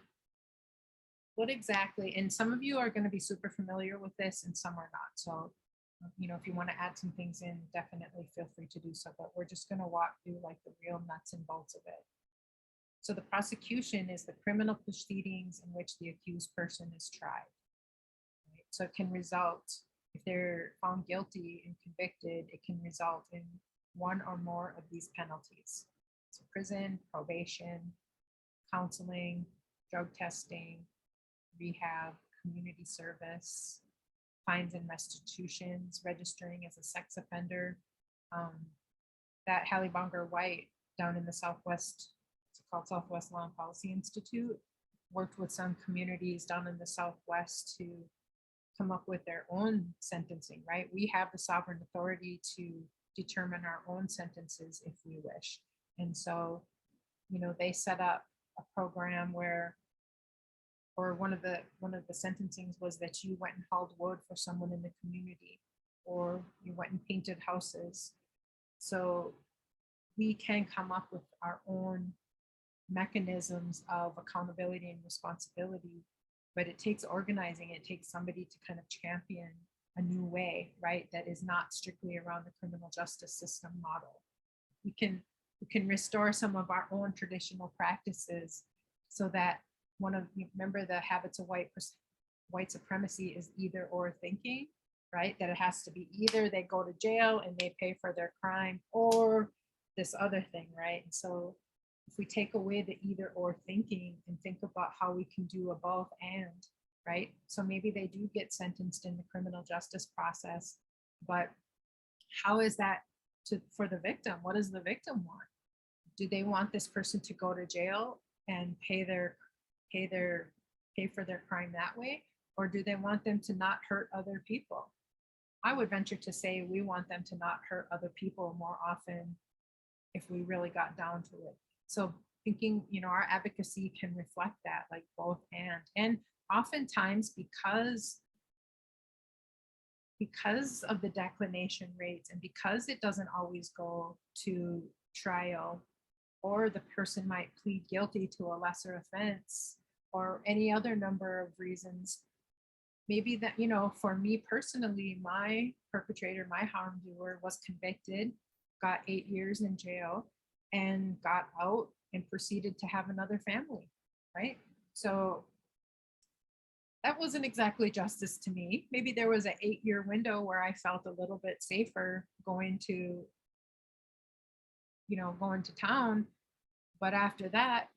exactly, and some of you are going to be super familiar with this and some are not. So, you know, if you want to add some things in, definitely feel free to do so, but we're just going to walk through like the real nuts and bolts of it. So the prosecution is the criminal proceedings in which the accused person is tried. Right? So it can result, if they're found guilty and convicted, it can result in one or more of these penalties. So prison, probation, counseling, drug testing, rehab, community service, fines and restitutions, registering as a sex offender. That Halle Bongar White down in the Southwest, it's called Southwest Law and Policy Institute, worked with some communities down in the Southwest to come up with their own sentencing, right? We have the sovereign authority to determine our own sentences if we wish. And so, you know, they set up a program where, or one of the sentencings was that you went and hauled wood for someone in the community, or you went and painted houses. So we can come up with our own mechanisms of accountability and responsibility, but it takes organizing. It takes somebody to kind of champion a new way, right? That is not strictly around the criminal justice system model. We can restore some of our own traditional practices so that remember the habits of white supremacy is either or thinking, right? That it has to be either they go to jail and they pay for their crime or this other thing, right? And so if we take away the either or thinking and think about how we can do a both and, right? So maybe they do get sentenced in the criminal justice process, but how is that for the victim? What does the victim want? Do they want this person to go to jail and pay for their crime that way? Or do they want them to not hurt other people? I would venture to say we want them to not hurt other people more often if we really got down to it. So thinking, you know, our advocacy can reflect that, like both and oftentimes because of the declination rates and because it doesn't always go to trial, or the person might plead guilty to a lesser offense or any other number of reasons, maybe that, you know, for me personally, my perpetrator, my harm doer was convicted, got 8 years in jail, and got out and proceeded to have another family, right? So that wasn't exactly justice to me. Maybe there was an 8-year window where I felt a little bit safer going to, you know, going to town. But after that,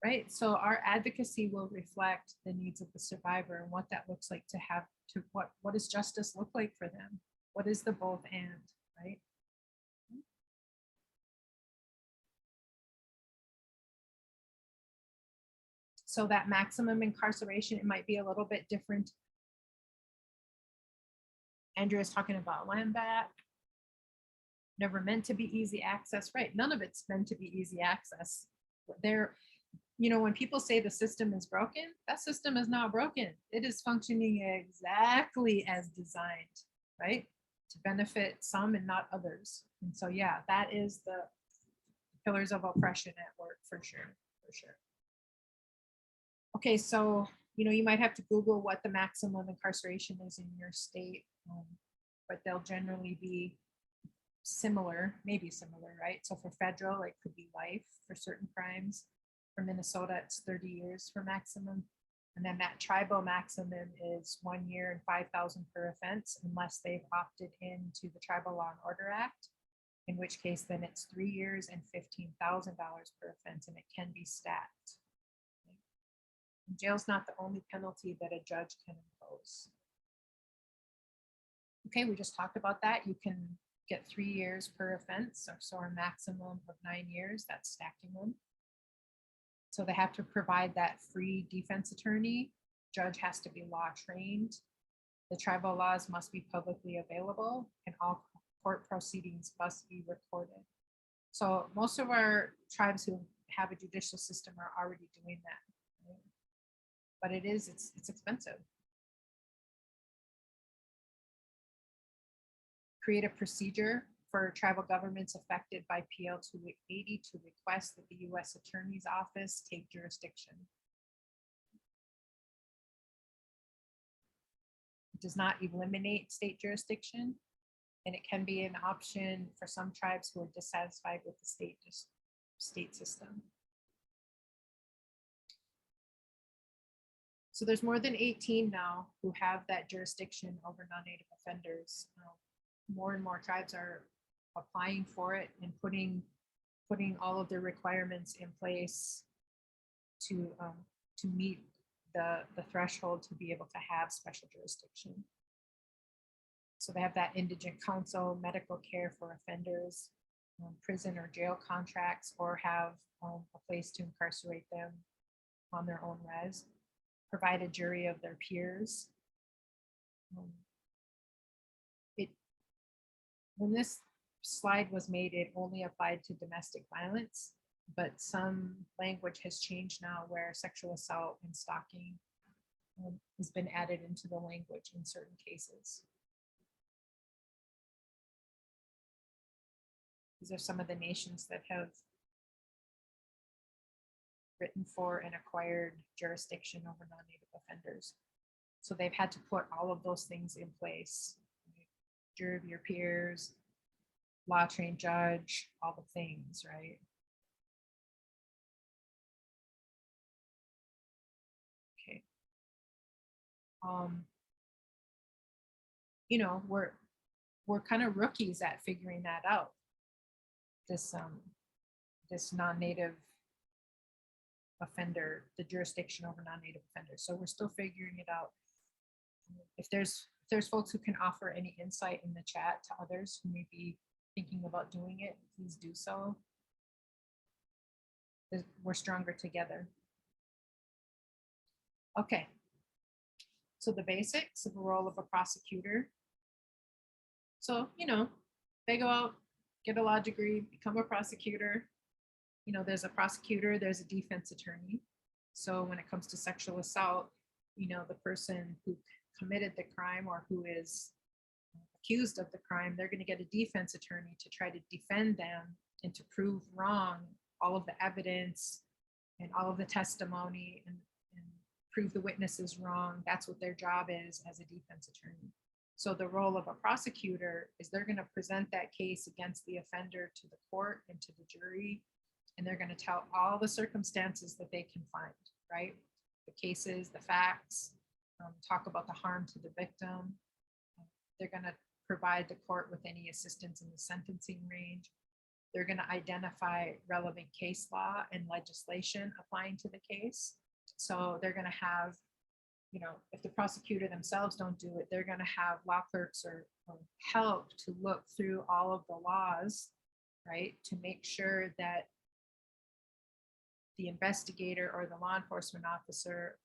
right? So our advocacy will reflect the needs of the survivor and what that looks like to have to what does justice look like for them? What is the both and, right? So that maximum incarceration, it might be a little bit different. Andrew is talking about land back. Never meant to be easy access, right? None of it's meant to be easy access. There, you know, when people say the system is broken, that system is not broken. It is functioning exactly as designed, right? To benefit some and not others. And so, yeah, that is the pillars of oppression at work for sure, for sure. Okay, so, you know, you might have to Google what the maximum incarceration is in your state, but they'll generally be similar, maybe similar, right? So for federal, it could be life for certain crimes. For Minnesota, it's 30 years for maximum. And then that tribal maximum is 1 year and 5,000 per offense, unless they've opted into the Tribal Law and Order Act, in which case then it's 3 years and $15,000 per offense, and it can be stacked. And jail's not the only penalty that a judge can impose. Okay, we just talked about that. You can get 3 years per offense, so a maximum of 9 years, that's stacking them. So they have to provide that free defense attorney. Judge has to be law trained. The tribal laws must be publicly available, and all court proceedings must be recorded. So most of our tribes who have a judicial system are already doing that, right? But it's expensive. Create a procedure for tribal governments affected by PL 280 to request that the U.S. Attorney's Office take jurisdiction. It does not eliminate state jurisdiction, and it can be an option for some tribes who are dissatisfied with the state system. So there's more than 18 now who have that jurisdiction over non-native offenders. More and more tribes are applying for it and putting all of their requirements in place to meet the threshold to be able to have special jurisdiction. So they have that indigent counsel, medical care for offenders, prison or jail contracts, or have a place to incarcerate them on their own res, provide a jury of their peers. When this slide was made, it only applied to domestic violence, but some language has changed now where sexual assault and stalking has been added into the language in certain cases. These are some of the nations that have written for and acquired jurisdiction over non-native offenders. So they've had to put all of those things in place. Jury of your peers, law trained judge, all the things, right? Okay. You know, we're kind of rookies at figuring that out. This non-native offender, the jurisdiction over non-native offenders. So we're still figuring it out. If there's folks who can offer any insight in the chat to others who may be thinking about doing it, please do so. We're stronger together. Okay. So the basics of the role of a prosecutor. So, you know, they go out, get a law degree, become a prosecutor. You know, there's a prosecutor, there's a defense attorney. So when it comes to sexual assault, you know, the person who committed the crime or who is accused of the crime, they're going to get a defense attorney to try to defend them and to prove wrong all of the evidence and all of the testimony and prove the witness is wrong. That's what their job is as a defense attorney. So the role of a prosecutor is they're going to present that case against the offender to the court and to the jury, and they're going to tell all the circumstances that they can find, right? The cases, the facts, talk about the harm to the victim. They're going to provide the court with any assistance in the sentencing range. They're going to identify relevant case law and legislation applying to the case. So they're going to have, you know, if the prosecutor themselves don't do it, they're going to have law clerks or help to look through all of the laws, right, to make sure that the investigator or the law enforcement officer,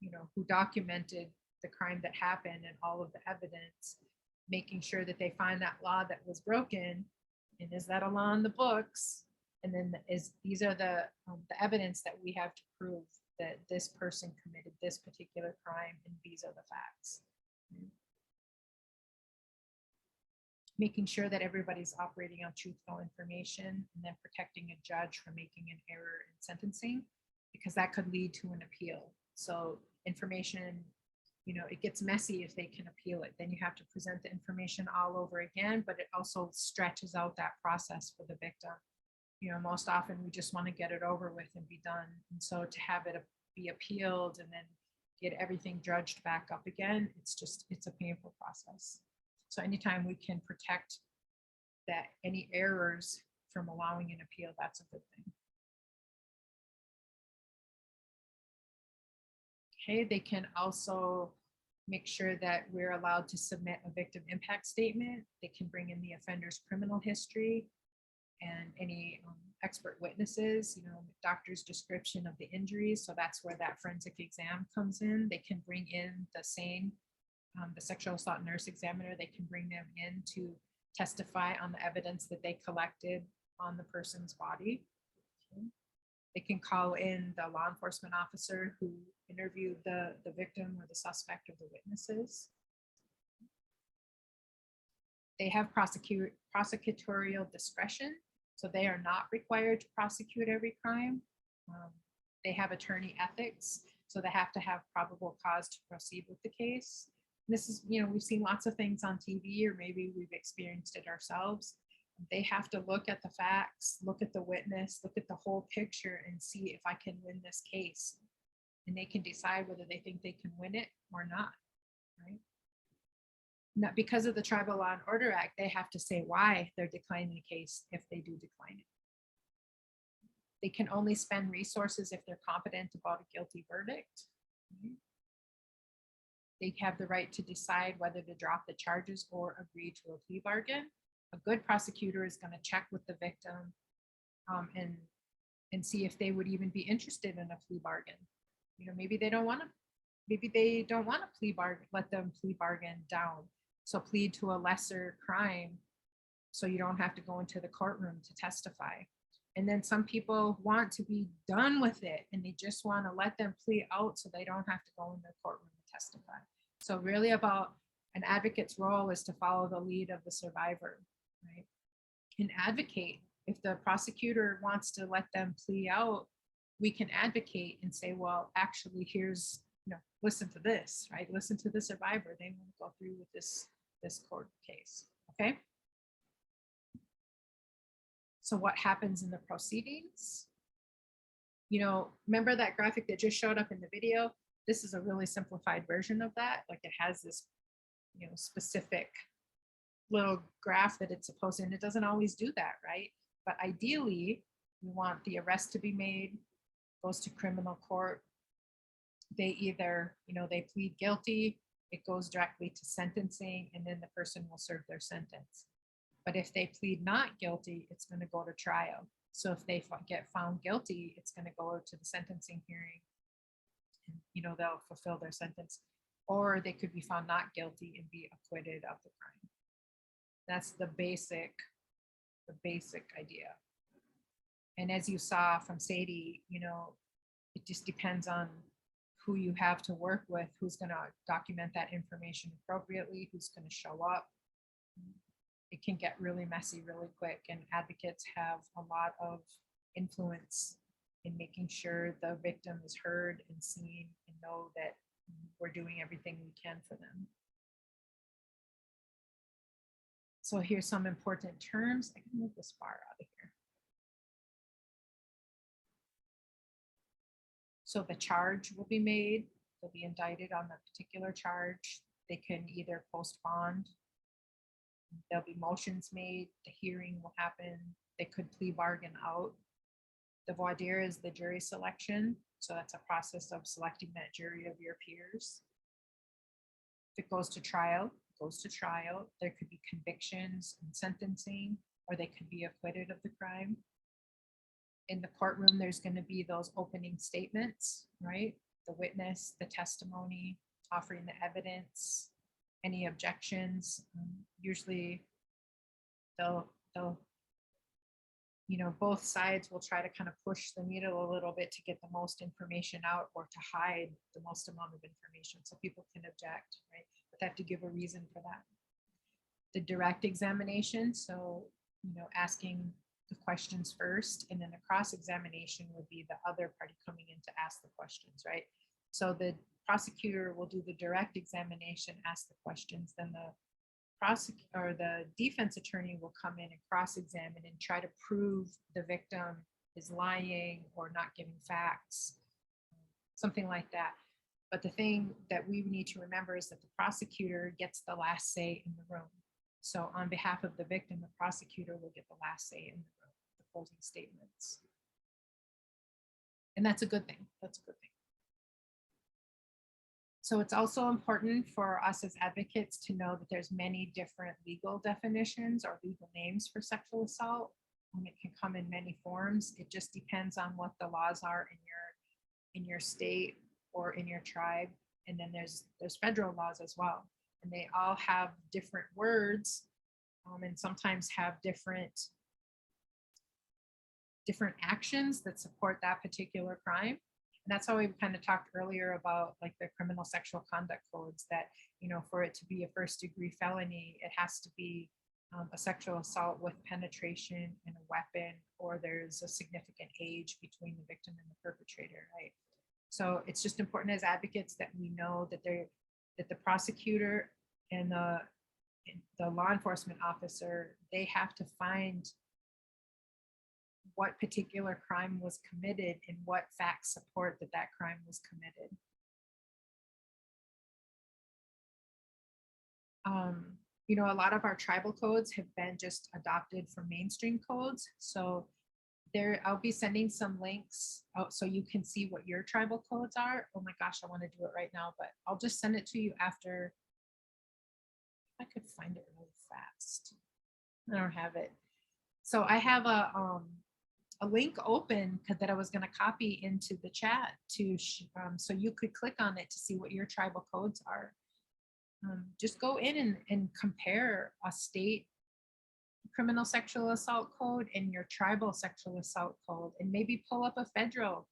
you know, who documented the crime that happened and all of the evidence, making sure that they find that law that was broken, and is that a law in the books? And then these are the evidence that we have to prove that this person committed this particular crime, and these are the facts. Making sure that everybody's operating on truthful information, and then protecting a judge from making an error in sentencing, because that could lead to an appeal. So information, you know, it gets messy if they can appeal it. Then you have to present the information all over again, but it also stretches out that process for the victim. You know, most often we just want to get it over with and be done. And so to have it be appealed and then get everything judged back up again, it's a painful process. So anytime we can protect that any errors from allowing an appeal, that's a good thing. Okay, they can also make sure that we're allowed to submit a victim impact statement. They can bring in the offender's criminal history and any expert witnesses, you know, doctor's description of the injuries. So that's where that forensic exam comes in. They can bring in the sexual assault nurse examiner. They can bring them in to testify on the evidence that they collected on the person's body. Okay. They can call in the law enforcement officer who interviewed the victim or the suspect or the witnesses. They have prosecutorial discretion, so they are not required to prosecute every crime. They have attorney ethics, so they have to have probable cause to proceed with the case. This is, you know, we've seen lots of things on TV, or maybe we've experienced it ourselves. They have to look at the facts, look at the witness, look at the whole picture and see if I can win this case. And they can decide whether they think they can win it or not, right? Not because of the Tribal Law and Order Act, they have to say why they're declining the case if they do decline it. They can only spend resources if they're confident about a guilty verdict. Right? They have the right to decide whether to drop the charges or agree to a plea bargain. A good prosecutor is going to check with the victim and see if they would even be interested in a plea bargain. You know, maybe they don't want to plea bargain, let them plea bargain down. So plead to a lesser crime so you don't have to go into the courtroom to testify. And then some people want to be done with it and they just want to let them plea out so they don't have to go in the courtroom to testify. So really about an advocate's role is to follow the lead of the survivor, right? And advocate. If the prosecutor wants to let them plea out, we can advocate and say, well, actually, here's, you know, listen to this, right? Listen to the survivor. They want to go through with this court case, okay? So what happens in the proceedings? You know, remember that graphic that just showed up in the video? This is a really simplified version of that. Like it has this, you know, specific little graph that it's supposed to, and it doesn't always do that, right? But ideally, we want the arrest to be made, goes to criminal court. They either, you know, they plead guilty, it goes directly to sentencing, and then the person will serve their sentence. But if they plead not guilty, it's going to go to trial. So if they get found guilty, it's going to go to the sentencing hearing. And, you know, they'll fulfill their sentence. Or they could be found not guilty and be acquitted of the crime. That's the basic idea. And as you saw from Sadie, you know, it just depends on who you have to work with, who's going to document that information appropriately, who's going to show up. It can get really messy really quick, and advocates have a lot of influence in making sure the victim is heard and seen and know that we're doing everything we can for them. So here's some important terms. I can move this bar out of here. So the charge will be made. They'll be indicted on the particular charge. They can either post bond. There'll be motions made. The hearing will happen. They could plea bargain out. The voir dire is the jury selection. So that's a process of selecting that jury of your peers. If it goes to trial, it goes to trial. There could be convictions and sentencing, or they could be acquitted of the crime. In the courtroom, there's going to be those opening statements, right? The witness, the testimony, offering the evidence, any objections. Usually they'll, you know, both sides will try to kind of push the needle a little bit to get the most information out or to hide the most amount of information so people can object, right? But they have to give a reason for that. The direct examination, so, you know, asking the questions first, and then the cross-examination would be the other party coming in to ask the questions, right? So the prosecutor will do the direct examination, ask the questions, then the the defense attorney will come in and cross-examine and try to prove the victim is lying or not giving facts, something like that. But the thing that we need to remember is that the prosecutor gets the last say in the room. So on behalf of the victim, the prosecutor will get the last say in the room, the closing statements. And that's a good thing. That's a good thing. So it's also important for us as advocates to know that there's many different legal definitions or legal names for sexual assault. It can come in many forms. It just depends on what the laws are in your state or in your tribe. And then there's federal laws as well. And they all have different words and sometimes have different actions that support that particular crime. And that's how we kind of talked earlier about like the criminal sexual conduct codes that, you know, for it to be a first degree felony, it has to be a sexual assault with penetration and a weapon, or there's a significant age between the victim and the perpetrator, right? So it's just important as advocates that we know that the prosecutor and the law enforcement officer, they have to find what particular crime was committed and what facts support that that crime was committed. You know, a lot of our tribal codes have been just adopted from mainstream codes. So I'll be sending some links out so you can see what your tribal codes are. Oh my gosh, I want to do it right now, but I'll just send it to you after. If I could find it really fast. I don't have it. So I have a link open that I was going to copy into the chat to so you could click on it to see what your tribal codes are. Just go in and compare a state criminal sexual assault code and your tribal sexual assault code, and maybe pull up a federal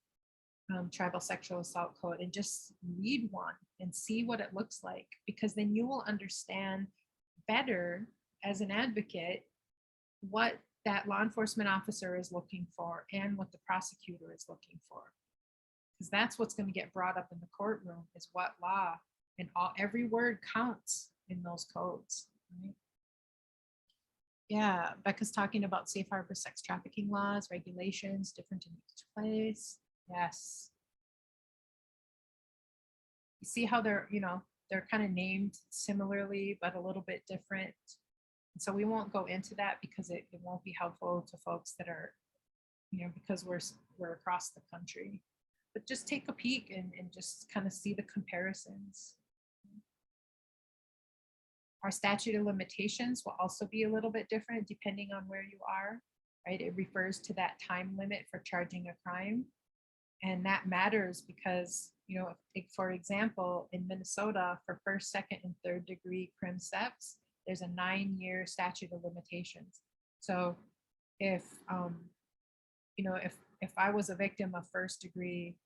tribal sexual assault code and just read one and see what it looks like, because then you will understand better as an advocate what that law enforcement officer is looking for and what the prosecutor is looking for, because that's what's going to get brought up in the courtroom is what law, and every word counts in those codes, right? Yeah, Becca's talking about safe harbor sex trafficking laws, regulations, different in each place. Yes. You see how they're, you know, they're kind of named similarly, but a little bit different. And so we won't go into that because it won't be helpful to folks that are, you know, because we're across the country. But just take a peek and just kind of see the comparisons. Our statute of limitations will also be a little bit different depending on where you are, right? It refers to that time limit for charging a crime. And that matters because, you know, for example, in Minnesota, for first, second, and third degree crim seps, there's a 9-year statute of limitations. So if, you know, if I was a victim of first degree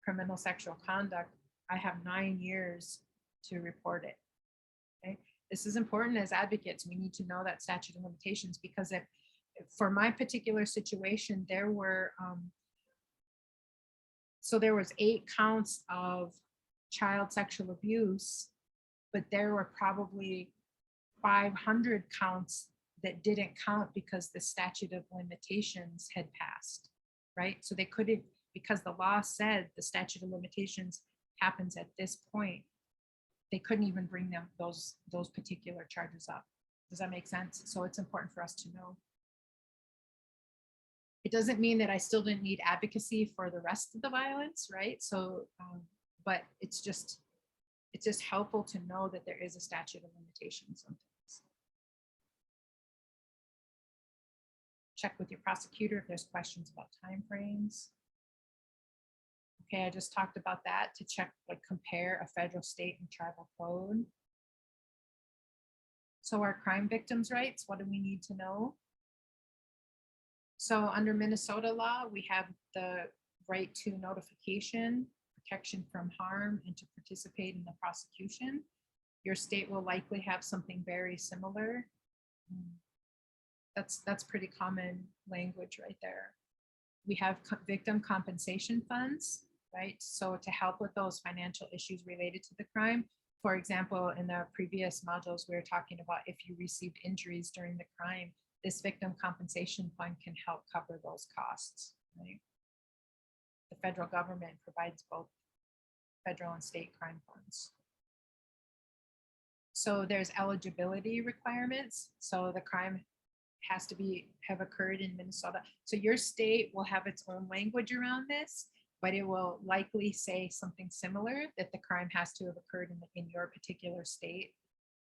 criminal sexual conduct, I have 9 years to report it, okay? This is important as advocates. We need to know that statute of limitations, because if for my particular situation, there were So there was 8 counts of child sexual abuse, but there were probably 500 counts that didn't count because the statute of limitations had passed, right? So they couldn't, because the law said the statute of limitations happens at this point, they couldn't even bring them those particular charges up. Does that make sense? So it's important for us to know. It doesn't mean that I still didn't need advocacy for the rest of the violence, right? So, but it's just helpful to know that there is a statute of limitations sometimes. Check with your prosecutor if there's questions about timeframes. Okay, I just talked about that, to check, like, compare a federal, state, and tribal code. So our crime victims' rights, what do we need to know? So under Minnesota law, we have the right to notification, protection from harm, and to participate in the prosecution. Your state will likely have something very similar. That's pretty common language right there. We have victim compensation funds, right? So to help with those financial issues related to the crime. For example, in the previous modules, we were talking about if you received injuries during the crime, this victim compensation fund can help cover those costs, right? The federal government provides both federal and state crime funds. So there's eligibility requirements. So the crime has to have occurred in Minnesota. So your state will have its own language around this, but it will likely say something similar, that the crime has to have occurred in your particular state,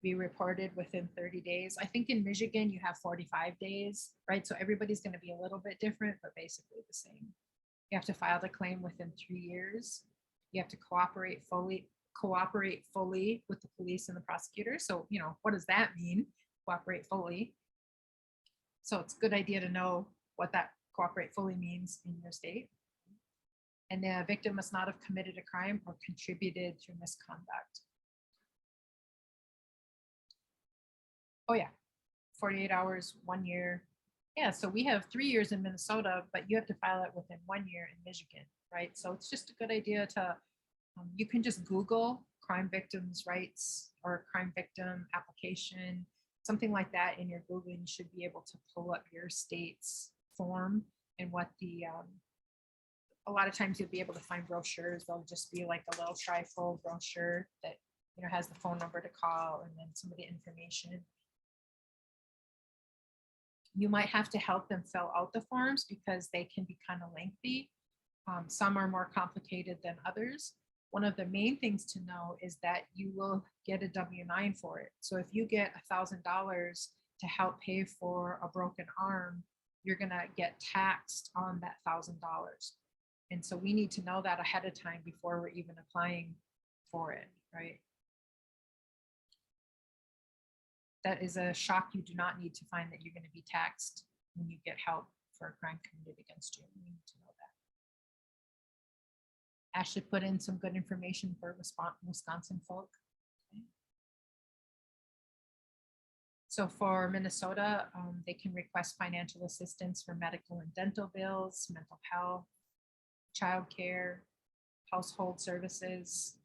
be reported within 30 days. I think in Michigan you have 45 days, right? So everybody's going to be a little bit different, but basically the same. You have to file the claim within 3 years. You have to cooperate fully with the police and the prosecutor. So, you know, what does that mean? Cooperate fully. So it's a good idea to know what that cooperate fully means in your state. And the victim must not have committed a crime or contributed to misconduct. Oh yeah, 48 hours, 1 year. Yeah, so we have 3 years in Minnesota, but you have to file it within 1 year in Michigan, right? So it's just a good idea to, you can just Google crime victims' rights or crime victim application, something like that in your Google, and you should be able to pull up your state's form and what the, a lot of times you'll be able to find brochures. They'll just be like a little trifold brochure that, you know, has the phone number to call and then some of the information. You might have to help them fill out the forms because they can be kind of lengthy. Some are more complicated than others. One of the main things to know is that you will get a W-9 for it. So if you get $1,000 to help pay for a broken arm, you're gonna get taxed on that $1,000. And so we need to know that ahead of time before we're even applying for it, right? That is a shock. You do not need to find that you're going to be taxed when you get help for a crime committed against you. You need to know that. Ashley put in some good information for Wisconsin folk. Okay. So for Minnesota, they can request financial assistance for medical and dental bills, mental health, childcare, household services,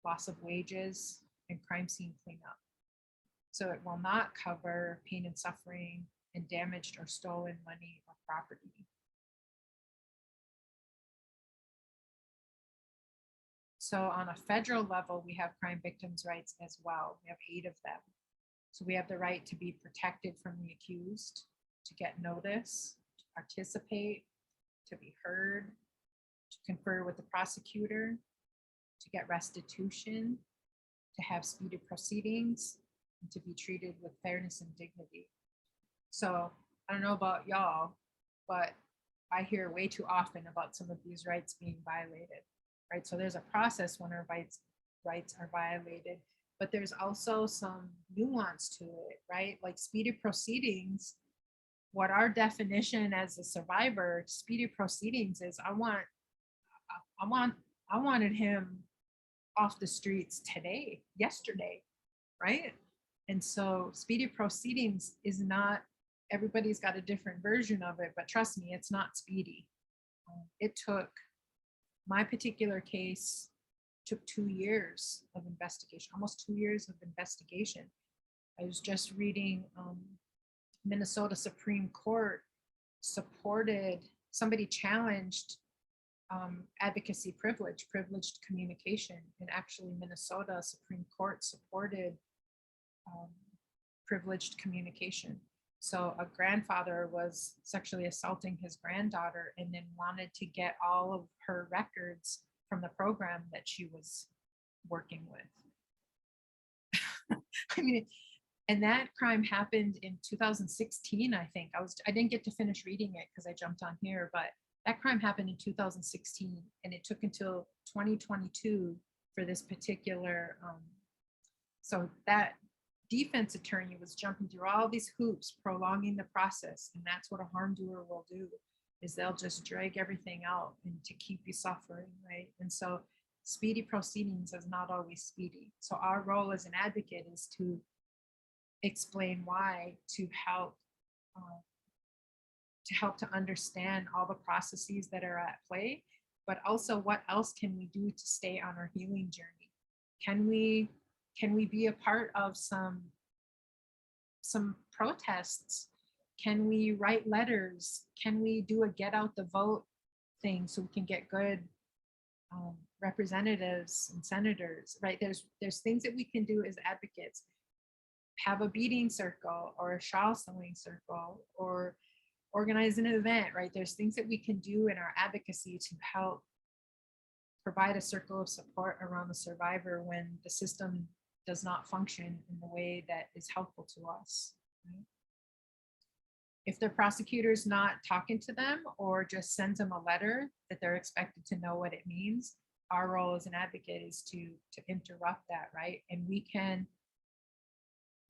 loss of wages, and crime scene cleanup. So it will not cover pain and suffering and damaged or stolen money or property. So on a federal level, we have crime victims' rights as well. We have 8 of them. So we have the right to be protected from the accused, to get notice, to participate, to be heard, to confer with the prosecutor, to get restitution, to have speedy proceedings, and to be treated with fairness and dignity. So I don't know about y'all, but I hear way too often about some of these rights being violated, right? So there's a process when our rights are violated, but there's also some nuance to it, right? Like speedy proceedings, what our definition as a survivor, speedy proceedings is, I wanted him off the streets today, yesterday, right? And so speedy proceedings is not, everybody's got a different version of it, but trust me, it's not speedy. It took my particular case took 2 years of investigation, almost 2 years of investigation. I was just reading Minnesota Supreme Court supported, somebody challenged advocacy privilege, privileged communication, and actually Minnesota Supreme Court supported privileged communication. So a grandfather was sexually assaulting his granddaughter and then wanted to get all of her records from the program that she was working with. I mean, and that crime happened in 2016, I think. I didn't get to finish reading it because I jumped on here, but that crime happened in 2016, and it took until 2022 for this particular, so that defense attorney was jumping through all these hoops, prolonging the process. And that's what a harm doer will do, is they'll just drag everything out and to keep you suffering, right? And so speedy proceedings is not always speedy. So our role as an advocate is to explain why, to help to understand all the processes that are at play, but also what else can we do to stay on our healing journey? Can we be a part of some protests? Can we write letters? Can we do a get out the vote thing so we can get good representatives and senators, right? There's things that we can do as advocates. Have a beading circle or a shawl sewing circle, or organize an event, right? There's things that we can do in our advocacy to help provide a circle of support around the survivor when the system does not function in the way that is helpful to us. Right? If the prosecutor's not talking to them or just sends them a letter that they're expected to know what it means, our role as an advocate is to interrupt that, right? And we can,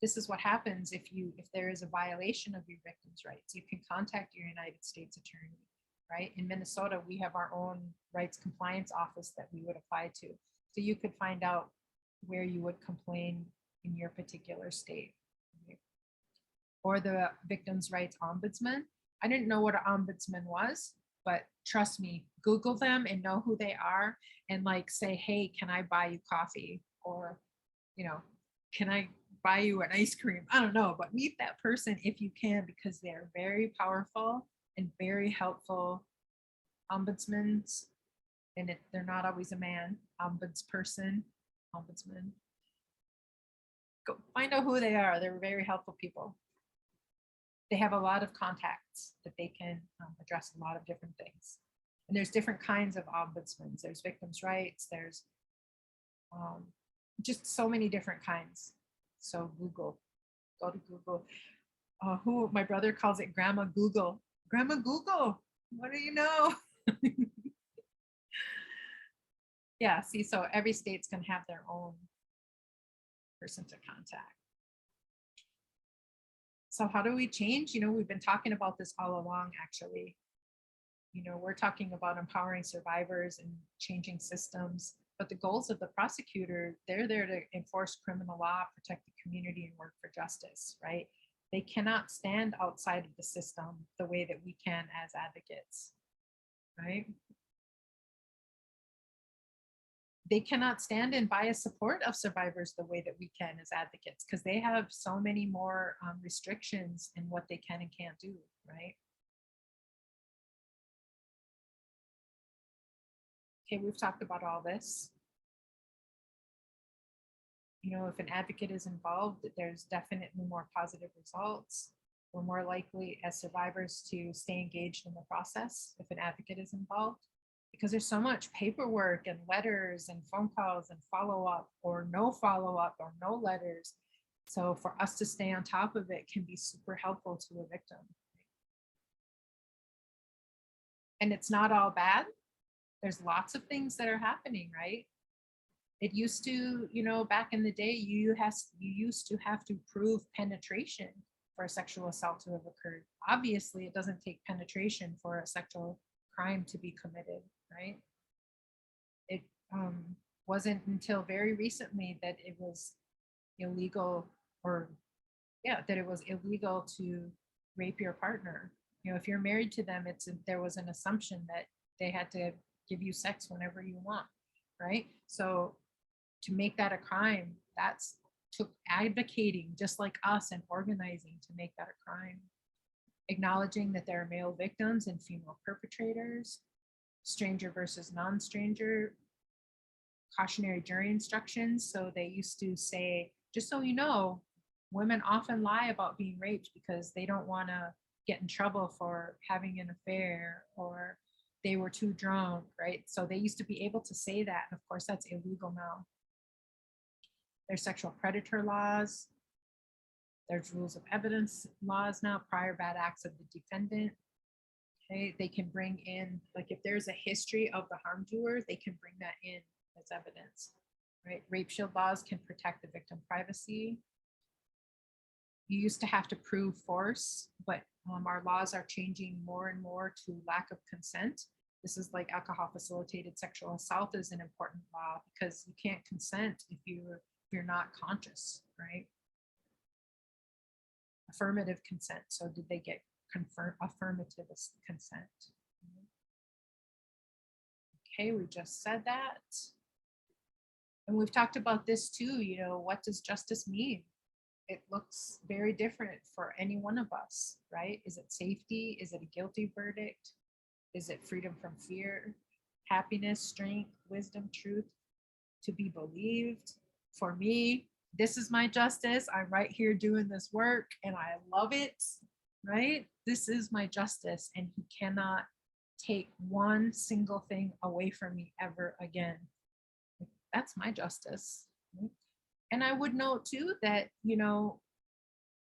this is what happens if there is a violation of your victim's rights. You can contact your United States attorney, right? In Minnesota, we have our own rights compliance office that we would apply to. So you could find out where you would complain in your particular state. Right? Or the victim's rights ombudsman. I didn't know what an ombudsman was, but trust me, Google them and know who they are and like say, hey, can I buy you coffee? Or, you know, can I buy you an ice cream? I don't know, but meet that person if you can, because they're very powerful and very helpful ombudsmen. And they're not always a man, ombudsperson, ombudsman. Go find out who they are. They're very helpful people. They have a lot of contacts that they can address a lot of different things. And there's different kinds of ombudsmen. There's victims' rights. There's just so many different kinds. So Google, go to Google. Who my brother calls it Grandma Google. Grandma Google, what do you know? Yeah, see, so every state's gonna have their own person to contact. So how do we change? You know, we've been talking about this all along, actually. You know, we're talking about empowering survivors and changing systems, but the goals of the prosecutor, they're there to enforce criminal law, protect the community, and work for justice, right? They cannot stand outside of the system the way that we can as advocates, right? They cannot stand in biased support of survivors the way that we can as advocates, because they have so many more restrictions in what they can and can't do, right? Okay, we've talked about all this. You know, if an advocate is involved, there's definitely more positive results. We're more likely as survivors to stay engaged in the process if an advocate is involved, because there's so much paperwork and letters and phone calls and follow-up or no letters. So for us to stay on top of it can be super helpful to a victim. And it's not all bad. There's lots of things that are happening, right? It used to, you know, back in the day, you used to have to prove penetration for a sexual assault to have occurred. Obviously, it doesn't take penetration for a sexual crime to be committed, right? It wasn't until very recently that it was illegal, or yeah, that it was illegal to rape your partner. You know, if you're married to them, there was an assumption that they had to give you sex whenever you want, right? So to make that a crime, that's took advocating just like us and organizing to make that a crime. Acknowledging that there are male victims and female perpetrators, stranger versus non-stranger, cautionary jury instructions. So they used to say, just so you know, women often lie about being raped because they don't want to get in trouble for having an affair or they were too drunk, right? So they used to be able to say that. And of course, that's illegal now. There's sexual predator laws. There's rules of evidence laws now, prior bad acts of the defendant. Okay, they can bring in, like if there's a history of the harm doer, they can bring that in as evidence, right? Rape shield laws can protect the victim privacy. You used to have to prove force, but our laws are changing more and more to lack of consent. This is like alcohol facilitated sexual assault is an important law because you can't consent if you're not conscious, right? Affirmative consent. So did they get confirmed affirmative consent? Okay, we just said that. And we've talked about this too, you know, what does justice mean? It looks very different for any one of us, right? Is it safety? Is it a guilty verdict? Is it freedom from fear? Happiness, strength, wisdom, truth, to be believed? For me, this is my justice. I'm right here doing this work and I love it, right? This is my justice and he cannot take one single thing away from me ever again. That's my justice. Right? And I would note too that, you know,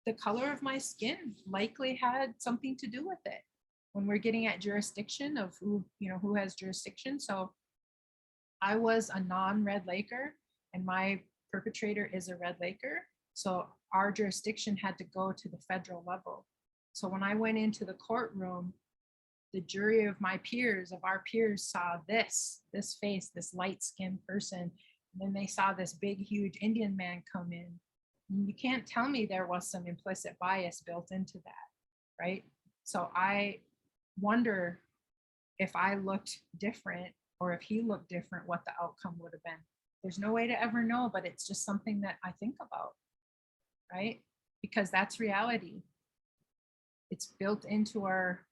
the color of my skin likely had something to do with it when we're getting at jurisdiction of who, you know, who has jurisdiction. So I was a non-Red Laker and my perpetrator is a Red Laker. So our jurisdiction had to go to the federal level. So when I went into the courtroom, the jury of my peers, of our peers, saw this face, this light-skinned person. And then they saw this big, huge Indian man come in. And you can't tell me there was some implicit bias built into that, right? So I wonder if I looked different or if he looked different, what the outcome would have been. There's no way to ever know, but it's just something that I think about, right? Because that's reality. It's built into our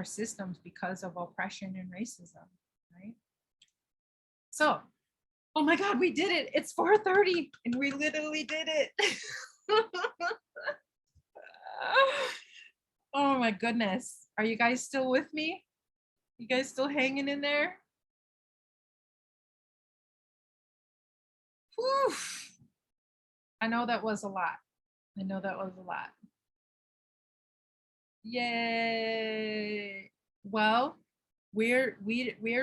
systems because of oppression and racism, right? So, oh my God, we did it. It's 4:30 and we literally did it. Oh my goodness. Are you guys still with me? You guys still hanging in there? Whew. I know that was a lot. I know that was a lot. Yay. Well, we're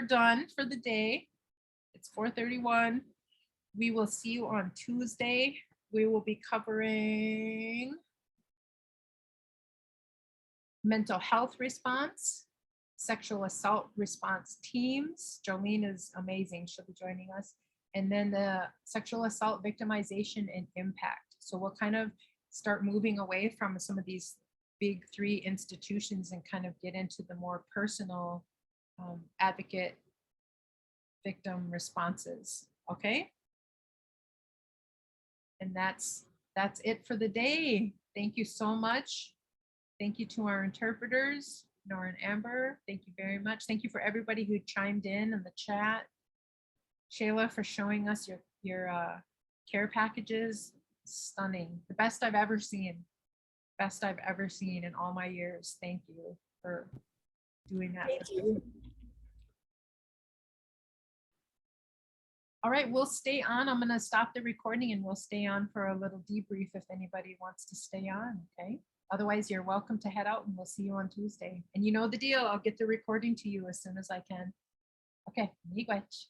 done for the day. It's 4:31. We will see you on Tuesday. We will be covering mental health response, sexual assault response teams. Jolene is amazing. She'll be joining us. And then the sexual assault victimization and impact. So we'll kind of start moving away from some of these big three institutions and kind of get into the more personal advocate victim responses. Okay. And that's it for the day. Thank you so much. Thank you to our interpreters, Nora and Amber. Thank you very much. Thank you for everybody who chimed in the chat. Shayla, for showing us your care packages. Stunning. The best I've ever seen. Best I've ever seen in all my years. Thank you for doing that. Thank you. All right, we'll stay on. I'm going to stop the recording and we'll stay on for a little debrief if anybody wants to stay on, okay? Otherwise, you're welcome to head out and we'll see you on Tuesday. And you know the deal. I'll get the recording to you as soon as I can. Okay, miigwech.